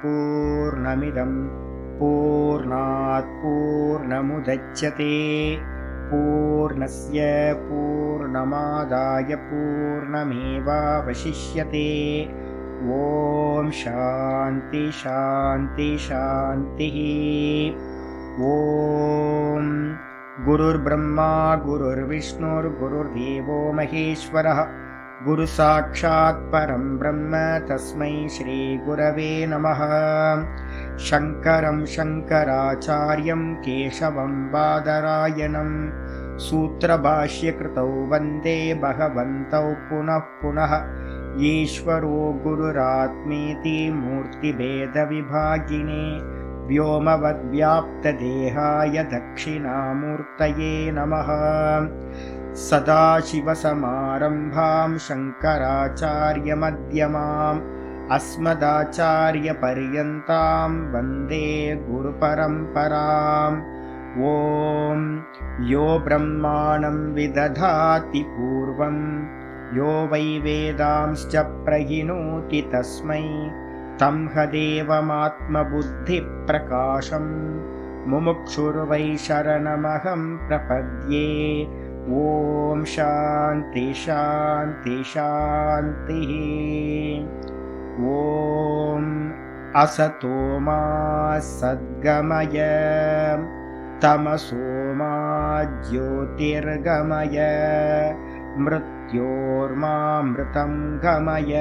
पूर्णमिदं पूर्णात् पूर्णमुदच्यते पूर्णस्य पूर्णमादाय पूर्णमेवावशिष्यते। ॐ शान्ति शान्ति शान्तिः। ॐ गुरुर्ब्रह्मा गुरुर्विष्णुर्गुरुर्देवो महेश्वरः गुरुसाक्षात् परं ब्रह्म तस्मै श्रीगुरवे नमः। शङ्करं शङ्कराचार्यं केशवं बादरायणं सूत्रभाष्यकृतौ वन्दे भगवन्तौ पुनः पुनः। ईश्वरो गुरुरात्मेति मूर्तिभेदविभागिने व्योमवद्व्याप्तदेहाय दक्षिणामूर्तये नमः। सदाशिवसमारम्भां शङ्कराचार्यमध्यमाम् अस्मदाचार्यपर्यन्तां वन्दे गुरुपरम्पराम्। ॐ यो ब्रह्माणं विदधाति पूर्वं यो वै वेदांश्च प्रहिणोति तस्मै तं हदेवमात्मबुद्धिप्रकाशं मुमुक्षुर्वै शरणमहं प्रपद्ये। ॐ शान्ति शान्ति शान्तिः। ॐ असतो मा सद्गमय तमसो मा ज्योतिर्गमय मृत्योर्मामृतं गमय।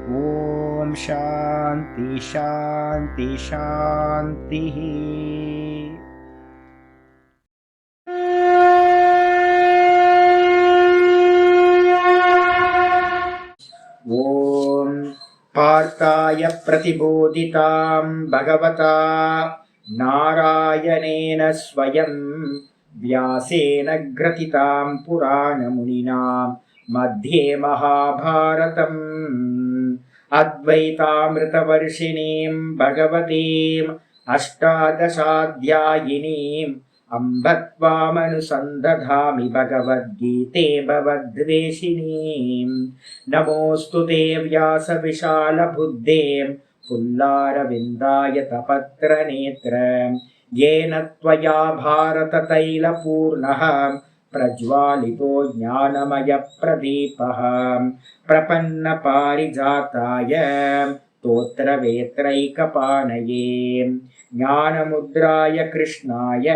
ॐ शान्ति शान्ति शान्तिः। ॐ पार्थाय प्रतिबोधितां भगवता नारायणेन स्वयं व्यासेन ग्रथितां पुराणमुनिना मध्ये महाभारतम् अद्वैतामृतवर्षिणीं भगवतीम् अष्टादशाध्यायिनीम् अम्ब त्वामनुसन्दधामि भगवद्गीते भवद्वेषिणीम्। नमोऽस्तु ते व्यासविशालबुद्धे पुल्लारविन्दाय तपत्रनेत्र येन त्वया भारततैलपूर्णः प्रज्वालितो ज्ञानमयप्रदीपः प्रपन्नपारिजाताय स्तोत्रवेत्रैकपाणये ज्ञानमुद्राय कृष्णाय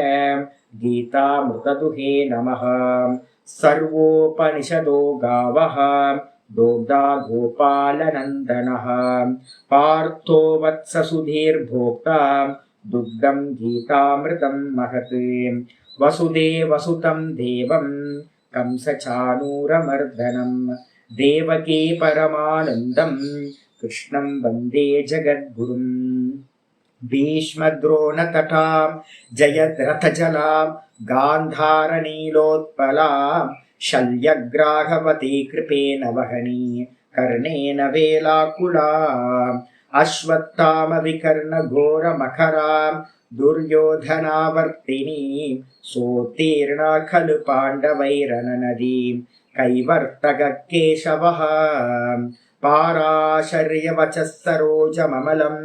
गीतामृतदुहे नमः। सर्वोपनिषदो गावः दोग्धा गोपालनन्दनः पार्थो वत्ससुधीर्भोक्ता दुग्धं गीतामृतं महत्। वसुदेवसुतं देवं कंसचाणूरमर्दनं देवकी परमानन्दं कृष्णं वन्दे जगद्गुरुम्। भीष्मद्रोणतटां जयद्रथजलां गान्धारनीलोत्पलां शल्यग्राहवती कृपेण वहनी कर्णेन वेलाकुलाम् अश्वत्थामविकर्णघोरमखरां दुर्योधनावर्तिनीं सोत्तीर्णा खलु पाण्डवैरननदीं कैवर्तककेशवः पाराशर्यवचः सरोजममलं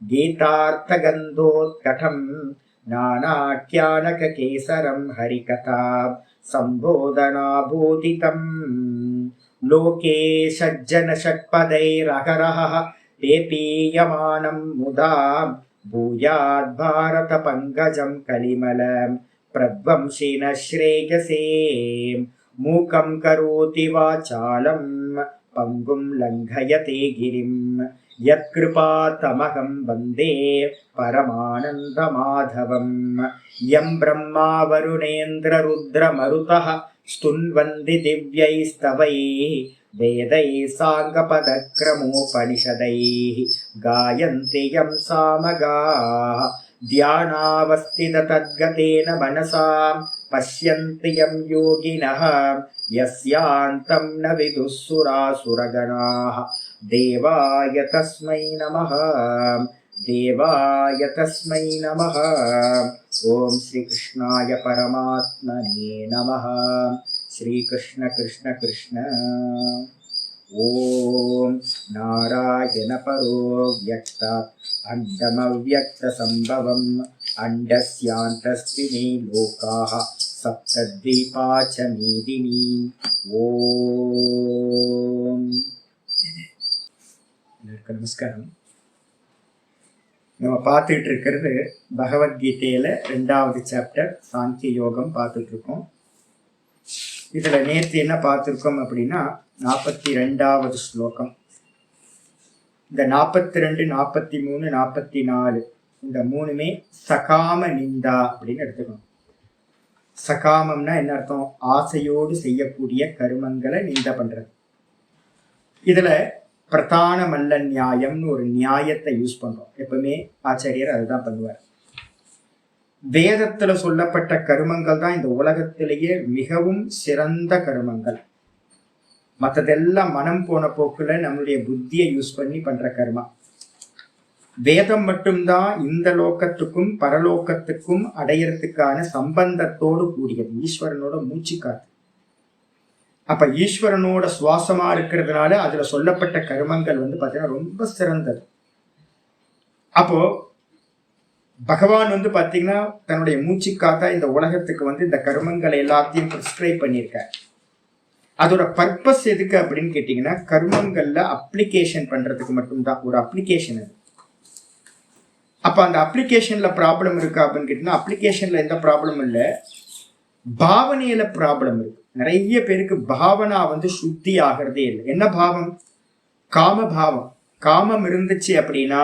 गीतार्थगन्धोत्कटं नानाख्यानककेसरं हरिकथा सम्बोधनाभूतितम्। लोके सज्जनषट्पदैरहरः पेपीयमानं मुदा भूयाद्भारतपङ्कजं कलिमलं प्रध्वंसिनः श्रेयसे। मूकं करोति वाचालं पङ्गुं लङ्घयते गिरिं यत्कृपातमहं वन्दे परमानन्दमाधवम्। यं ब्रह्मा वरुणेन्द्ररुद्रमरुतः स्तुन्वन्ति दिव्यैस्तवैः वेदैः साङ्गपदक्रमोपनिषदैः गायन्ति यं सामगाः ध्यानावस्थिततद्गतेन मनसा पश्यन्ति यं योगिनः यस्यान्तं न विदुः सुरासुरगणाः। देवाय तस्मै नमः देवाय तस्मै नमः। ॐ श्रीकृष्णाय परमात्मने नमः। श्रीकृष्ण कृष्ण कृष्ण। ஓம் நாராயண பரோ வியக்தாத் அண்டமவ்யக்த சம்பவம் அண்டஸ்யாந்தஸ்தினி லோகாஹ சப்தத்வீபாச்ச மேதினி. ஓம். நமஸ்காரம். நம்ம பார்த்துட்டு இருக்கிறது பகவத்கீதையில 2வது சாப்டர் சாங்கிய யோகம் பார்த்துட்டு இருக்கோம். இதுல நேற்று என்ன பார்த்துருக்கோம் அப்படின்னா 42வது ஸ்லோகம். இந்த 42, 43, 44 இந்த 3மே சகாம நிந்தா அப்படின்னு எடுத்துக்கணும். சகாமம்னா என்ன அர்த்தம்? ஆசையோடு செய்யக்கூடிய கருமங்களை நிந்த பண்றது. இதுல பிரதானமல்ல நியாயம்னு ஒரு நியாயத்தை யூஸ் பண்றோம். எப்பவுமே ஆச்சாரியர் அதுதான் பண்ணுவார். வேதத்துல சொல்லப்பட்ட கருமங்கள் தான் இந்த உலகத்திலேயே மிகவும் சிறந்த கருமங்கள். மற்றதெல்லாம் மனம் போன போக்குல நம்மளுடைய புத்தியை யூஸ் பண்ணி பண்ற கர்மா. வேதம் மட்டும்தான் இந்த லோகத்துக்கும் பரலோகத்துக்கும் அடையறதுக்கான சம்பந்தத்தோடு கூடியது. ஈஸ்வரனோட மூச்சு காத்து. அப்ப ஈஸ்வரனோட சுவாசமா இருக்கிறதுனால அதுல சொல்லப்பட்ட கர்மங்கள் பாத்தீங்கன்னா ரொம்ப சிறந்தது. அப்போ பகவான் பாத்தீங்கன்னா தன்னுடைய மூச்சு காத்தா இந்த உலகத்துக்கு இந்த கர்மங்களை எல்லாத்தையும் பிரிஸ்கிரைப் பண்ணியிருக்கார். அதோட பர்பஸ் எதுக்கு அப்படின்னு கேட்டீங்கன்னா, கர்மங்கள்ல அப்ளிகேஷன் பண்றதுக்கு மட்டும்தான். ஒரு அப்ளிகேஷன் அது. அப்ப அந்த அப்ளிகேஷன்ல ப்ராப்ளம் இருக்கா அப்படின்னு கேட்டீங்கன்னா, அப்ளிகேஷன்ல எந்த ப்ராப்ளம் இல்லை, பாவனையில ப்ராப்ளம் இருக்கு. நிறைய பேருக்கு பாவனா சுத்தி ஆகிறதே இல்லை. என்ன பாவம்? காம பாவம். காமம் இருந்துச்சு அப்படின்னா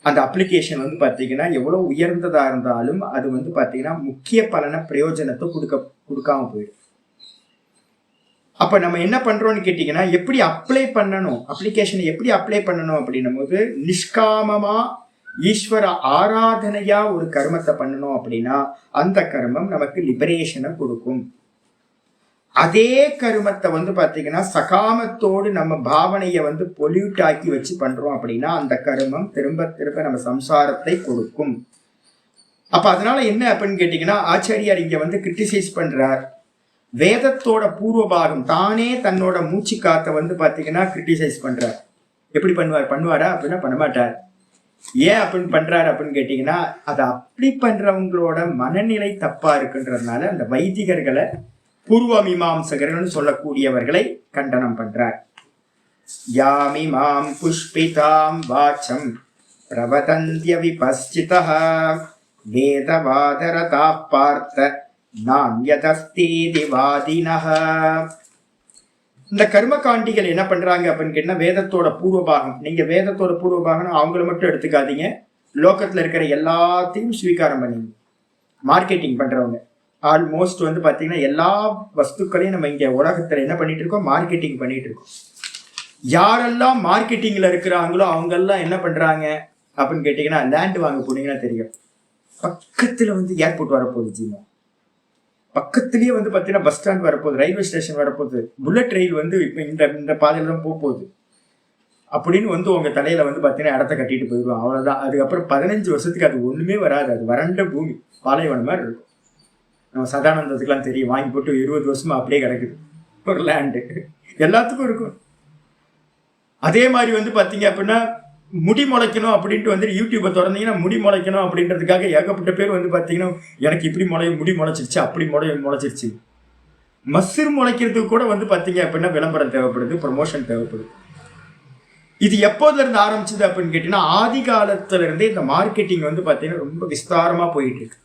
அந்த அப்ளிகேஷன் பாத்தீங்கன்னா எவ்வளவு உயர்ந்ததா இருந்தாலும் அது பாத்தீங்கன்னா முக்கிய பலனை பிரயோஜனத்தை கொடுக்காம போயிடும். அப்ப நம்ம என்ன பண்றோம்னு கேட்டீங்கன்னா, எப்படி அப்ளை பண்ணணும், அப்ளிகேஷனை எப்படி அப்ளை பண்ணணும் அப்படின்னும் போது நிஷ்காமமா ஈஸ்வர ஆராதனையா ஒரு கர்மத்தை பண்ணணும் அப்படின்னா அந்த கர்மம் நமக்கு லிபரேஷனை கொடுக்கும். அதே கர்மத்தை பாத்தீங்கன்னா சகாமத்தோடு நம்ம பாவனையை பொல்யூட் ஆக்கி வச்சு பண்றோம் அப்படின்னா அந்த கர்மம் திரும்ப திரும்ப நம்ம சம்சாரத்தை கொடுக்கும். அப்ப அதனால என்ன அப்படின்னு கேட்டீங்கன்னா, ஆச்சாரியார் இங்க கிரிட்டிசைஸ் பண்றார். வேதத்தோட பூர்வபாகம் தானே தன்னோட மூச்சு காத்த பாத்தீங்கன்னா கிரிட்டிசைஸ் பண்றார். எப்படி பண்ணுவாரா அப்படின்னா பண்ண மாட்டார். ஏன் அப்படின்னு பண்றாரு அப்படின்னு கேட்டீங்கன்னா, அதை அப்படி பண்றவங்களோட மனநிலை தப்பா இருக்குன்றதுனால அந்த வைதிகர்களை, பூர்வ மீமாம்சகர்கள் சொல்லக்கூடியவர்களை கண்டனம் பண்றார். யாமிமாம் புஷ்பிதாம் வாச்சம் பிரவதந்திய விபஸ்சிதா வேதவாதரதா பார்த்த நான்யதஸ்தீதிவாதினஹ. இந்த கர்மகாண்டிகள் என்ன பண்றாங்க அப்படின்னு கேட்டா, வேதத்தோட பூர்வபாகம். நீங்க வேதத்தோட பூர்வபாகம் அவங்கள மட்டும் எடுத்துக்காதீங்க, லோகத்துல இருக்கிற எல்லாத்தையும் ஸ்வீகாரம் பண்ணீங்க. மார்க்கெட்டிங் பண்றவங்க ஆல்மோஸ்ட் பாத்தீங்கன்னா எல்லா வஸ்துக்களையும் நம்ம இங்க உலகத்துல என்ன பண்ணிட்டு இருக்கோம், மார்க்கெட்டிங் பண்ணிட்டு இருக்கோம். யாரெல்லாம் மார்க்கெட்டிங்ல இருக்கிறாங்களோ அவங்க எல்லாம் என்ன பண்றாங்க அப்படின்னு கேட்டீங்கன்னா, லேண்ட் வாங்க போனீங்கன்னா தெரியும், பக்கத்துல ஏர்போர்ட் வரப்போகுது, ஜீவா பக்கத்துலயே பாத்தீங்கன்னா பஸ் ஸ்டாண்ட் வரப்போகுது, ரயில்வே ஸ்டேஷன் வரப்போகுது, புல்லட் ரயில் இப்ப இந்த பாதையில தான் போகுது அப்படின்னு உங்க தலையில பாத்தீங்கன்னா இடத்த கட்டிட்டு போயிடுவோம். அவ்வளவுதான். அதுக்கப்புறம் 15 வருஷத்துக்கு அது ஒண்ணுமே வராது. அது வறண்ட பூமி, பாலைவனம் மாதிரி இருக்கும். நம்ம சதானந்தத்துக்குலாம் தெரியும், வாங்கி போட்டு 20 வருஷமா அப்படியே கிடக்குது ஒரு லேண்டு. எல்லாத்துக்கும் இருக்கும். அதே மாதிரி பாத்தீங்க அப்படின்னா, முடி முளைக்கணும் அப்படின்ட்டு யூடியூப்பை திறந்தீங்கன்னா முடி முளைக்கணும் அப்படின்றதுக்காக ஏகப்பட்ட பேர் பாத்தீங்கன்னா எனக்கு இப்படி முடி முளைச்சிருச்சு, அப்படி முளைச்சிருச்சு. மசிர் முளைக்கிறதுக்கு கூட பாத்தீங்க அப்படின்னா விளம்பரம் தேவைப்படுது, ப்ரமோஷன் தேவைப்படுது. இது எப்போதுல இருந்து ஆரம்பிச்சது அப்படின்னு கேட்டீங்கன்னா, ஆதி காலத்துல இருந்தே இந்த மார்க்கெட்டிங் பாத்தீங்கன்னா ரொம்ப விஸ்தாரமா போயிட்டு இருக்கு.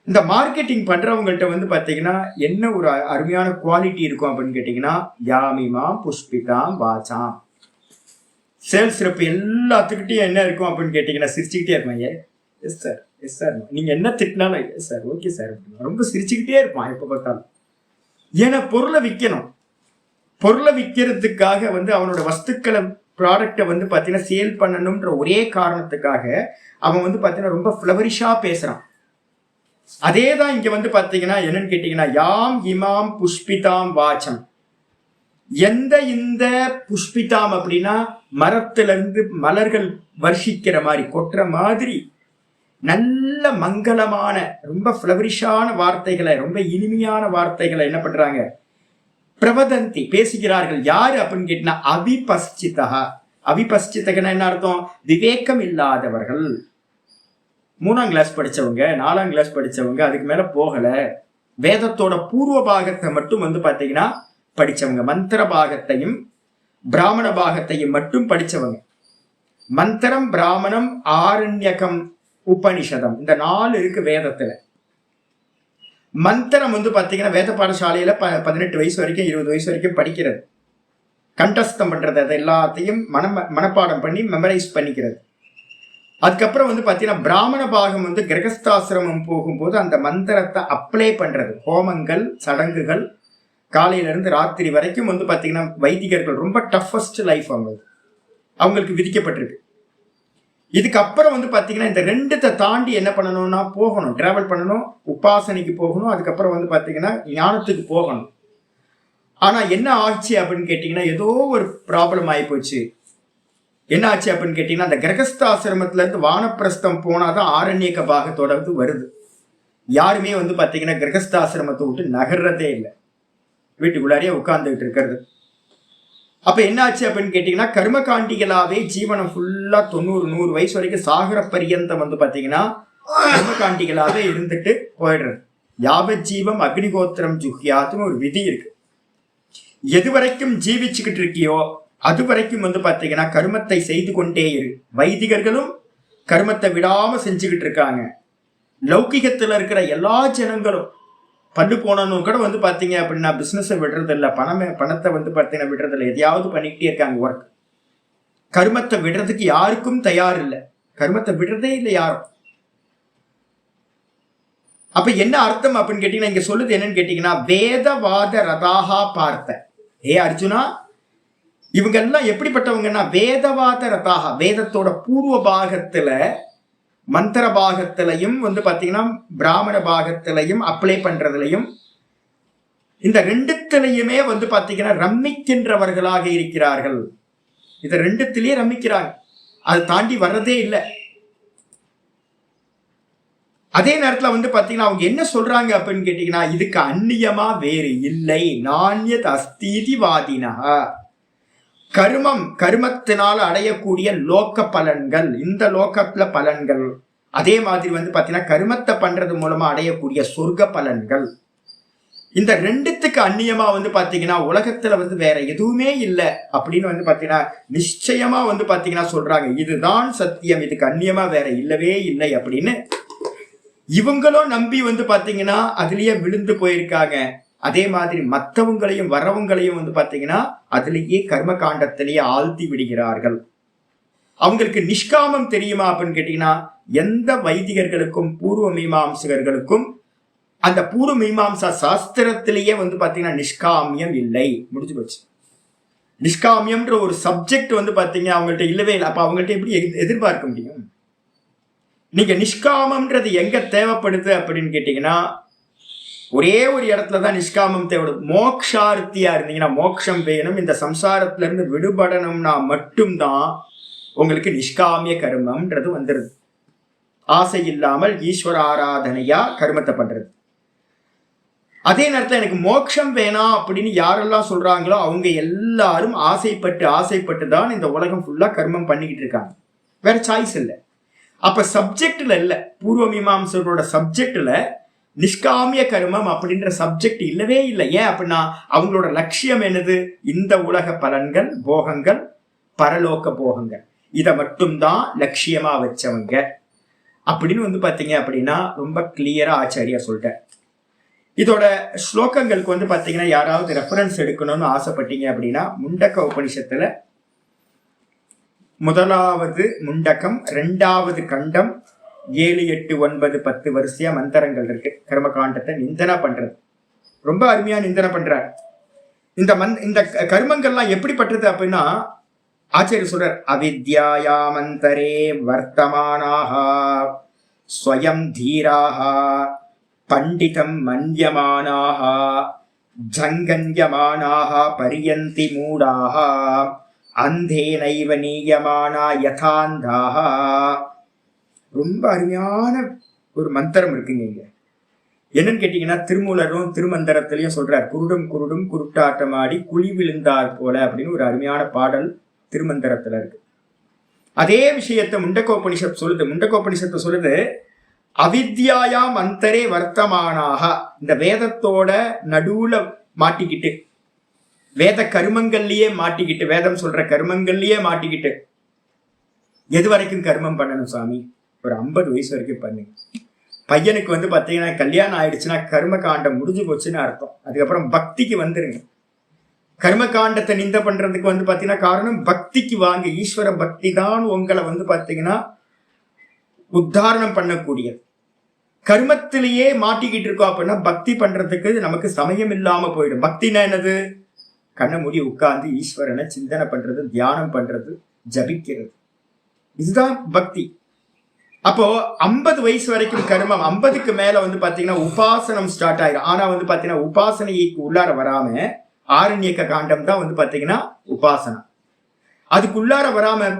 இந்த மார்க்கெட்டிங் பண்றவங்கள்ட்ட பாத்தீங்கன்னா என்ன ஒரு அருமையான குவாலிட்டி இருக்கும் அப்படின்னு கேட்டீங்கன்னா, யாமிமா புஷ்பிதாம் வாச்சாம். சேல்ஸ் ரெப் எல்லாத்துக்கிட்டையும் என்ன இருக்கும் அப்படின்னு கேட்டீங்கன்னா சிரிச்சுக்கிட்டே இருப்பாங்க. Yes sir, yes sir. நீங்க என்ன திட்டினாலும் எஸ் சார், ஓகே சார். ரொம்ப சிரிச்சுக்கிட்டே இருப்பான் எப்ப பார்த்தாலும். ஏன்னா பொருளை விற்கணும். பொருளை விற்கிறதுக்காக அவனோட வஸ்துக்களை ப்ராடக்டை பாத்தீங்கன்னா சேல் பண்ணணும்ன்ற ஒரே காரணத்துக்காக அவன் பாத்தீங்கன்னா ரொம்ப ஃபிளவரிஷா பேசுறான். அதே தான் இங்க பாத்தீங்கன்னா என்னன்னு கேட்டீங்கன்னா, யாம் இமாம் புஷ்பிதாம் வாச்சம். இந்த புஷ்பிதாம் அப்படின்னா மரத்துல இருந்து மலர்கள் வர்ஷிக்கிற மாதிரி, கொட்டுற மாதிரி நல்ல மங்களமான ரொம்ப ஃபிளவரிஷான வார்த்தைகளை, ரொம்ப இனிமையான வார்த்தைகளை என்ன பண்றாங்க, பிரவதந்தி பேசுகிறார்கள். யாரு அப்படின்னு கேட்டீங்கன்னா அவிபஸ்சிதா. அவிபஸ்சிதகன்னா என்ன அர்த்தம்? விவேகம் இல்லாதவர்கள். 3ஆம் கிளாஸ் படிச்சவங்க, 4ஆம் கிளாஸ் படிச்சவங்க, அதுக்கு மேல போகல. வேதத்தோட பூர்வ பாகத்தை மட்டும் பாத்தீங்கன்னா படிச்சவங்க. மந்திர பாகத்தையும் பிராமண பாகத்தையும் மட்டும் படிச்சவங்க. மந்திரம், பிராமணம், ஆரண்யகம், உபனிஷதம், இந்த 4 இருக்கு வேதத்துல. மந்திரம் பாத்தீங்கன்னா வேத பாடசாலையில 18 வயசு வரைக்கும் 20 வயசு வரைக்கும் படிக்கிறது, கண்டஸ்தம் பண்றது, அதை எல்லாத்தையும் மனப்பாடம் பண்ணி மெமரைஸ் பண்ணிக்கிறது. அதுக்கப்புறம் பாத்தீங்கன்னா பிராமண பாகம் கிரகஸ்தாசிரமம் போகும்போது அந்த மந்திரத்தை அப்ளை பண்றது. ஹோமங்கள், சடங்குகள், காலையில இருந்து ராத்திரி வரைக்கும் பாத்தீங்கன்னா வைதிகர்கள் ரொம்ப டஃபஸ்ட் லைஃப் அவங்களுக்கு விதிக்கப்பட்டிருக்கு. இதுக்கப்புறம் பாத்தீங்கன்னா இந்த 2த்தை தாண்டி என்ன பண்ணணும்னா போகணும், டிராவல் பண்ணணும், உபாசனைக்கு போகணும், அதுக்கப்புறம் பாத்தீங்கன்னா ஞானத்துக்கு போகணும். ஆனா என்ன ஆச்சு அப்படின்னு கேட்டீங்கன்னா ஏதோ ஒரு ப்ராப்ளம் ஆகி போச்சு. என்ன ஆச்சு அப்படின்னு கேட்டீங்கன்னா அந்த கிரகஸ்தாசிரமத்துல இருந்து வானப்பிரஸ்தம் போனாதான் ஆரண்யக பாகத்தோட வருது. யாருமே பாத்தீங்கன்னா கிரகஸ்தாசிரமத்தை விட்டு நகர்றதே இல்லை, வீட்டுக்குள்ளாரியே உட்கார்ந்துகிட்டு இருக்கிறது. அப்ப என்ன ஆச்சு அப்படின்னு கேட்டீங்கன்னா கர்மகாண்டிகளாவே ஜீவனம் ஃபுல்லா 90-100 வயசு வரைக்கும் சாகர பரியந்தம் பாத்தீங்கன்னா கர்மகாண்டிகளாவே இருந்துட்டு போயிடுறது. யாவத் ஜீவம் அக்னிகோத்திரம் ஜுஹ்யாத்துன்னு ஒரு விதி இருக்கு. எது வரைக்கும் ஜீவிச்சுக்கிட்டு இருக்கியோ அது வரைக்கும் பாத்தீங்கன்னா கர்மத்தை செய்து கொண்டே இரு. வைதிகர்களும் கர்மத்தை விடாம செஞ்சுக்கிட்டு இருக்காங்க. லௌகிகத்துல இருக்கிற எல்லா ஜனங்களும் பண்டு போனவங்க கூட பாத்தீங்க அப்படின்னா பிசினஸை விடுறது இல்லை, பணத்தை பாத்தீங்கன்னா விடுறது இல்லை, எதையாவது பண்ணிக்கிட்டே இருக்காங்க ஒர்க். கர்மத்தை விடுறதுக்கு யாருக்கும் தயார் இல்லை, கர்மத்தை விடுறதே இல்லை யாரும். அப்ப என்ன அர்த்தம் அப்படின்னு கேட்டீங்கன்னா இங்க சொல்லுது என்னன்னு கேட்டீங்கன்னா வேதவாத ரதாகா பார்த்த. ஏ அர்ஜுனா, இவங்க எல்லாம் எப்படிப்பட்டவங்கன்னா வேதவாத ரதாகா, வேதத்தோட பூர்வ பாகத்துல மந்திர பாகத்திலையும் பாத்தீங்கன்னா பிராமண பாகத்திலையும் அப்ளை பண்றதுலையும் இந்த 2த்திலையுமே பாத்தீங்கன்னா ரம்மிக்கின்றவர்களாக இருக்கிறார்கள். இத 2த்திலேயே ரம்மிக்கிறாங்க, அதை தாண்டி வர்றதே இல்லை. அதே நேரத்துல பாத்தீங்கன்னா அவங்க என்ன சொல்றாங்க அப்படின்னு கேட்டீங்கன்னா இதுக்கு அந்நியமா வேறு இல்லை. நாண்யத் அஸ்தீதி வாதினா. கர்மத்தினால அடையக்கூடிய லோக்க பலன்கள், இந்த லோகத்துல பலன்கள், அதே மாதிரி பாத்தீங்கன்னா கர்மத்தை பண்றது மூலமா அடையக்கூடிய சொர்க்க பலன்கள், இந்த 2த்துக்கு அந்நியமா பாத்தீங்கன்னா உலகத்துல வேற எதுவுமே இல்லை அப்படின்னு பாத்தீங்கன்னா நிச்சயமா பாத்தீங்கன்னா சொல்றாங்க. இதுதான் சத்தியம், இதுக்கு அந்நியமா வேற இல்லவே இல்லை அப்படின்னு இவங்களும் நம்பி பாத்தீங்கன்னா அதுலயே விழுந்து போயிருக்காங்க. அதே மாதிரி மற்றவங்களையும் வரவங்களையும் பாத்தீங்கன்னா அதுலேயே கர்ம காண்டத்திலேயே ஆழ்த்தி விடுகிறார்கள். அவங்களுக்கு நிஷ்காமம் தெரியுமா அப்படின்னு கேட்டீங்கன்னா எந்த வைதிகர்களுக்கும் பூர்வ மீமாம்சகர்களுக்கும் அந்த பூர்வ மீமாம்சா சாஸ்திரத்திலேயே பாத்தீங்கன்னா நிஷ்காமியம் இல்லை, முடிஞ்சு போச்சு. நிஷ்காமியம்ன்ற ஒரு சப்ஜெக்ட் பாத்தீங்கன்னா அவங்கள்ட்ட இல்லவே இல்லை. அப்ப அவங்கள்ட்ட எப்படி எதிர்பார்க்க முடியும்? நீங்க நிஷ்காமம்ன்றது எங்க தேவைப்படுது அப்படின்னு கேட்டீங்கன்னா ஒரே ஒரு இடத்துலதான் நிஷ்காமம் தேவைப்படுது. மோக்ஷார்த்தியா இருந்தீங்கன்னா, மோட்சம் வேணும், இந்த சம்சாரத்துல இருந்து விடுபடணும்னா மட்டும்தான் உங்களுக்கு நிஷ்காமிய கர்மம்ன்றது வந்துருது. ஆசை இல்லாமல் ஈஸ்வர ஆராதனையா கர்மத்தை பண்றது. அதே நேரத்துல எனக்கு மோட்சம் வேணாம் அப்படின்னு யாரெல்லாம் சொல்றாங்களோ அவங்க எல்லாரும் ஆசைப்பட்டு தான் இந்த உலகம் ஃபுல்லா கர்மம் பண்ணிக்கிட்டு இருக்காங்க, வேற சாய்ஸ் இல்லை. அப்ப சப்ஜெக்ட்ல இல்ல, பூர்வ மீமாம்சர்களோட சப்ஜெக்ட்ல நிஷ்காமிய கர்மம் அப்படின்ற சப்ஜெக்ட் இல்லவே இல்லை. ஏன் அப்படின்னா அவங்களோட லட்சியம் என்னது? இந்த உலக பலன்கள், போகங்கள், பரலோக போகங்கள், இதை மட்டும்தான் லட்சியமா வச்சவங்க அப்படின்னு பாத்தீங்க அப்படின்னா ரொம்ப கிளியரா ஆச்சாரியா சொல்லிட்டேன். இதோட ஸ்லோகங்களுக்கு பாத்தீங்கன்னா யாராவது ரெஃபரன்ஸ் எடுக்கணும்னு ஆசைப்பட்டீங்க அப்படின்னா முண்டக்க உபனிஷத்துல 1வது முண்டகம், 2வது கண்டம், 7, 8, 9, 10 வரிசையா மந்திரங்கள் இருக்கு. கர்மகாண்டத்தை நிந்தனா பண்றது, ரொம்ப அருமையா நிந்தனை பண்றார். இந்த கர்மங்கள்லாம் எப்படிப்பட்டது அப்படின்னா ஆச்சாரிய சொல்றார், அவித்யாயா மந்தரே வர்த்தமானாக ஸ்வயம் தீராக பண்டிதம் மன்யமானாக ஜங்கன்யமானாக பரியந்தி மூடாக அந்தே நைவ நீயமானா யதாந்தாஹா. ரொம்ப அருமையான ஒரு மந்திரம் இருக்குங்க இங்க. என்னன்னு கேட்டீங்கன்னா திருமூலரும் திருமந்திரத்திலையும் சொல்றார், குருடும் குருடும் குருட்டாட்டமாடி குழி விழுந்தார் போல அப்படின்னு ஒரு அருமையான பாடல் திருமந்திரத்துல இருக்கு. அதே விஷயத்தை முண்டகோபனிஷத் சொல்லுது. முண்டகோபனிஷத்தை சொல்லுது, அவித்யாயாம் அந்தரே வர்த்தமானாக, இந்த வேதத்தோட நடுவுல மாட்டிக்கிட்டு, வேத கருமங்கள்லயே மாட்டிக்கிட்டு, வேதம் சொல்ற கருமங்கள்லயே மாட்டிக்கிட்டு, எது வரைக்கும் கர்மம் பண்ணணும் சாமி? ஒரு 50 வயசு வரைக்கும் பண்ணுங்க. பையனுக்கு வந்து பாத்தீங்கன்னா கல்யாணம் ஆயிடுச்சுன்னா கர்ம காண்டம் முடிஞ்சு போச்சுன்னு அர்த்தம். அதுக்கப்புறம் பக்திக்கு வந்துருங்க. கர்ம காண்டத்தை நிந்த பண்றதுக்கு வந்து பாத்தீங்கன்னா காரணம் பக்திக்கு வாங்க. ஈஸ்வர பக்தி தான் உங்களை வந்து பாத்தீங்கன்னா உத்தாரணம் பண்ணக்கூடியது. கர்மத்திலேயே மாட்டிக்கிட்டு இருக்கோம் அப்படின்னா பக்தி பண்றதுக்கு நமக்கு சமயம் இல்லாம போயிடும். பக்தினா என்னது? கண்ணை மூடி உட்கார்ந்து ஈஸ்வரனை சிந்தனை பண்றது, தியானம் பண்றது, ஜபிக்கிறது, இதுதான் பக்தி. அப்போ 50 வயசு வரைக்கும் கர்மம், 50க்கு மேல வந்து பாத்தீங்கன்னா உபாசனம் ஸ்டார்ட் ஆயிடும். ஆனா வந்து பாத்தீங்கன்னா உபாசனைக்கு உள்ளார வராம ஆரண்யக்க காண்டம் தான் வந்து பாத்தீங்கன்னா உபாசனம். அதுக்குள்ளார வராம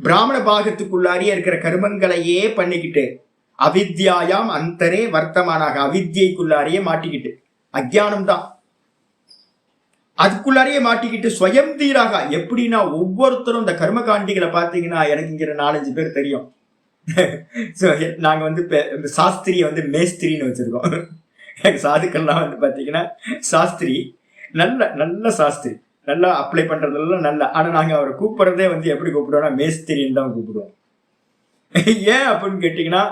பிராமண பாகத்துக்குள்ளாரியே இருக்கிற கர்மங்களையே பண்ணிக்கிட்டு அவித்யாயாம் அந்தரே வர்த்தமானாக, அவித்யைக்குள்ளாரையே மாட்டிக்கிட்டு, அஜ்ஞானம் தான் அதுக்குள்ளாரையே மாட்டிக்கிட்டு ஸ்வயம் தீராக. எப்படின்னா ஒவ்வொருத்தரும் இந்த கர்ம காண்டிகளை பார்த்தீங்கன்னா, எனக்கு இங்க 4-5 பேர் தெரியும். நாங்க வந்து சாஸ்திரிய வந்து மேஸ்திரின்னு வச்சிருக்கோம். சாதுக்கள்லாம் வந்து பாத்தீங்கன்னா சாஸ்திரி, நல்ல நல்ல சாஸ்திரி, நல்லா அப்ளை பண்றதெல்லாம் நல்லா. ஆனா நாங்க அவரை கூப்பிடுறதே வந்து எப்படி கூப்பிடுவோம்னா மேஸ்திரின்னு தான் கூப்பிடுவோம். ஏன் அப்படின்னு கேட்டீங்கன்னா,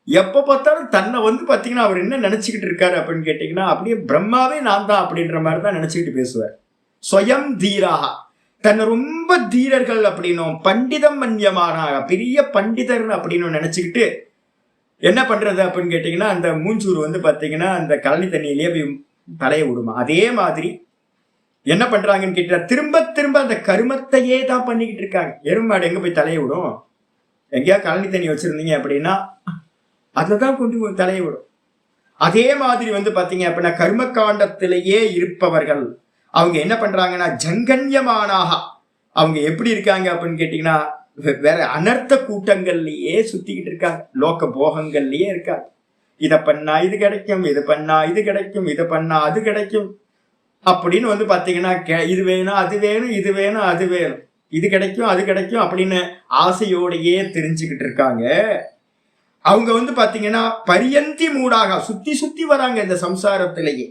எப்ப பார்த்தாலும் தன்னை வந்து பாத்தீங்கன்னா அவர் என்ன நினைச்சுக்கிட்டு இருக்காரு அப்படின்னு கேட்டீங்கன்னா, அப்படியே பிரம்மாவே நான் தான் அப்படின்ற மாதிரி தான் நினைச்சுக்கிட்டு பேசுவார். ஸ்வயம் தீராக, தன்னை ரொம்ப தீரர்கள் அப்படின்னும், பண்டிதம் மன்யமான பெரிய பண்டிதர் அப்படின்னு நினைச்சுக்கிட்டு என்ன பண்றது அப்படின்னு கேட்டீங்கன்னா, அந்த மூஞ்சூர் வந்து பாத்தீங்கன்னா அந்த கழனி தண்ணியிலேயே போய் தலையை விடுமா. அதே மாதிரி என்ன பண்றாங்கன்னு கேட்டா, திரும்ப திரும்ப அந்த கருமத்தையே தான் பண்ணிக்கிட்டு இருக்காங்க. எருமாடு எங்க போய் தலையை விடும்? எங்கேயா கழனி தண்ணி வச்சிருந்தீங்க அப்படின்னா அதுலதான் கொண்டு தலையை விடும். அதே மாதிரி வந்து பாத்தீங்க அப்படின்னா கர்ம காண்டத்திலேயே இருப்பவர்கள் அவங்க என்ன பண்றாங்கன்னா ஜங்கன்யமானாக, அவங்க எப்படி இருக்காங்க அப்படின்னு கேட்டீங்கன்னா வேற அனர்த்த கூட்டங்கள்லயே சுத்திக்கிட்டு இருக்காங்க, லோக போகங்கள்லயே இருக்காங்க. இதை பண்ணா இது கிடைக்கும், இது பண்ணா இது கிடைக்கும், இதை பண்ணா அது கிடைக்கும் அப்படின்னு வந்து பாத்தீங்கன்னா இது வேணும் அது வேணும், இது வேணும் அது வேணும், இது கிடைக்கும் அது கிடைக்கும் அப்படின்னு ஆசையோடையே தெரிஞ்சுக்கிட்டு இருக்காங்க. அவங்க வந்து பாத்தீங்கன்னா பரியந்தி மூடாக சுத்தி சுத்தி வராங்க இந்த சம்சாரத்திலேயே.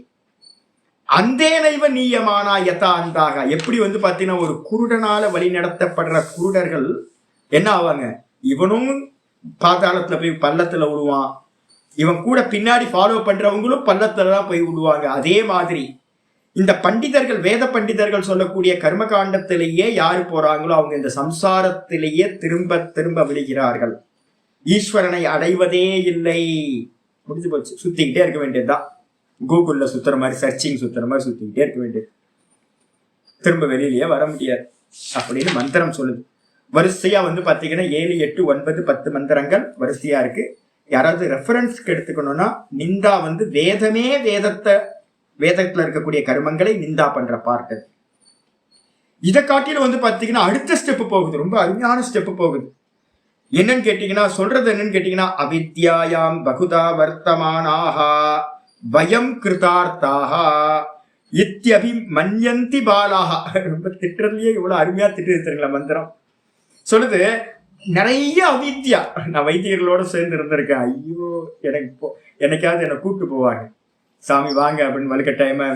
அந்தேனைவ நீயமானா யதா அந்தாக, எப்படி வந்து பாத்தீங்கன்னா ஒரு குருடனால வழி நடத்தப்படுற குருடர்கள் என்ன ஆவாங்க, இவனும் பாதாளத்துல போய் பள்ளத்துல விடுவான், இவன் கூட பின்னாடி ஃபாலோ பண்றவங்களும் பள்ளத்துல தான் போய் விடுவாங்க. அதே மாதிரி இந்த பண்டிதர்கள், வேத பண்டிதர்கள் சொல்லக்கூடிய கர்ம காண்டத்திலேயே யாரு போறாங்களோ அவங்க இந்த சம்சாரத்திலேயே திரும்ப திரும்ப விழுகிறார்கள். ஈஸ்வரனை அடைவதே இல்லை, முடிஞ்சு போச்சு. சுத்திக்கிட்டே இருக்க வேண்டியதுதான், கூகுள்ல சுத்துற மாதிரி, சர்ச்சிங் சுத்துற மாதிரி சுத்திக்கிட்டே இருக்க வேண்டியது, திரும்ப வெளியிலேயே வர முடியாது அப்படின்னு மந்திரம் சொல்லுது. வரிசையா வந்து பாத்தீங்கன்னா 7, 8, 9, 10 மந்திரங்கள் வரிசையா இருக்கு. யாராவது ரெஃபரன்ஸ்க்கு எடுத்துக்கணும்னா நிந்தா வந்து வேதமே வேதத்துல இருக்கக்கூடிய கர்மங்களை நிந்தா பண்ற பார்ட். இதை காட்டிலும் வந்து பாத்தீங்கன்னா அடுத்த ஸ்டெப் போகுது, ரொம்ப அருமையான ஸ்டெப் போகுது. என்னன்னு கேட்டீங்கன்னா, சொல்றது என்னன்னு கேட்டீங்கன்னா, அவித்யாயாம் பகுதா வர்த்தமானாஹா வயம் கிருதார்த்தாஹா இத்யபி மன்யந்தி பாலாஹா. ரொம்ப திட்டுறதுலயே இவ்வளவு அருமையா திட்டு தெரியுங்களா மந்திரம். சொல்லுது நிறைய அவித்யா. நான் வைத்தியர்களோட சேர்ந்து இருந்திருக்கேன். ஐயோ, எனக்கு என்னைக்காவது என்னை கூப்பிட்டு போவாங்க, சாமி வாங்க அப்படின்னு வலுக்கட்டாயமா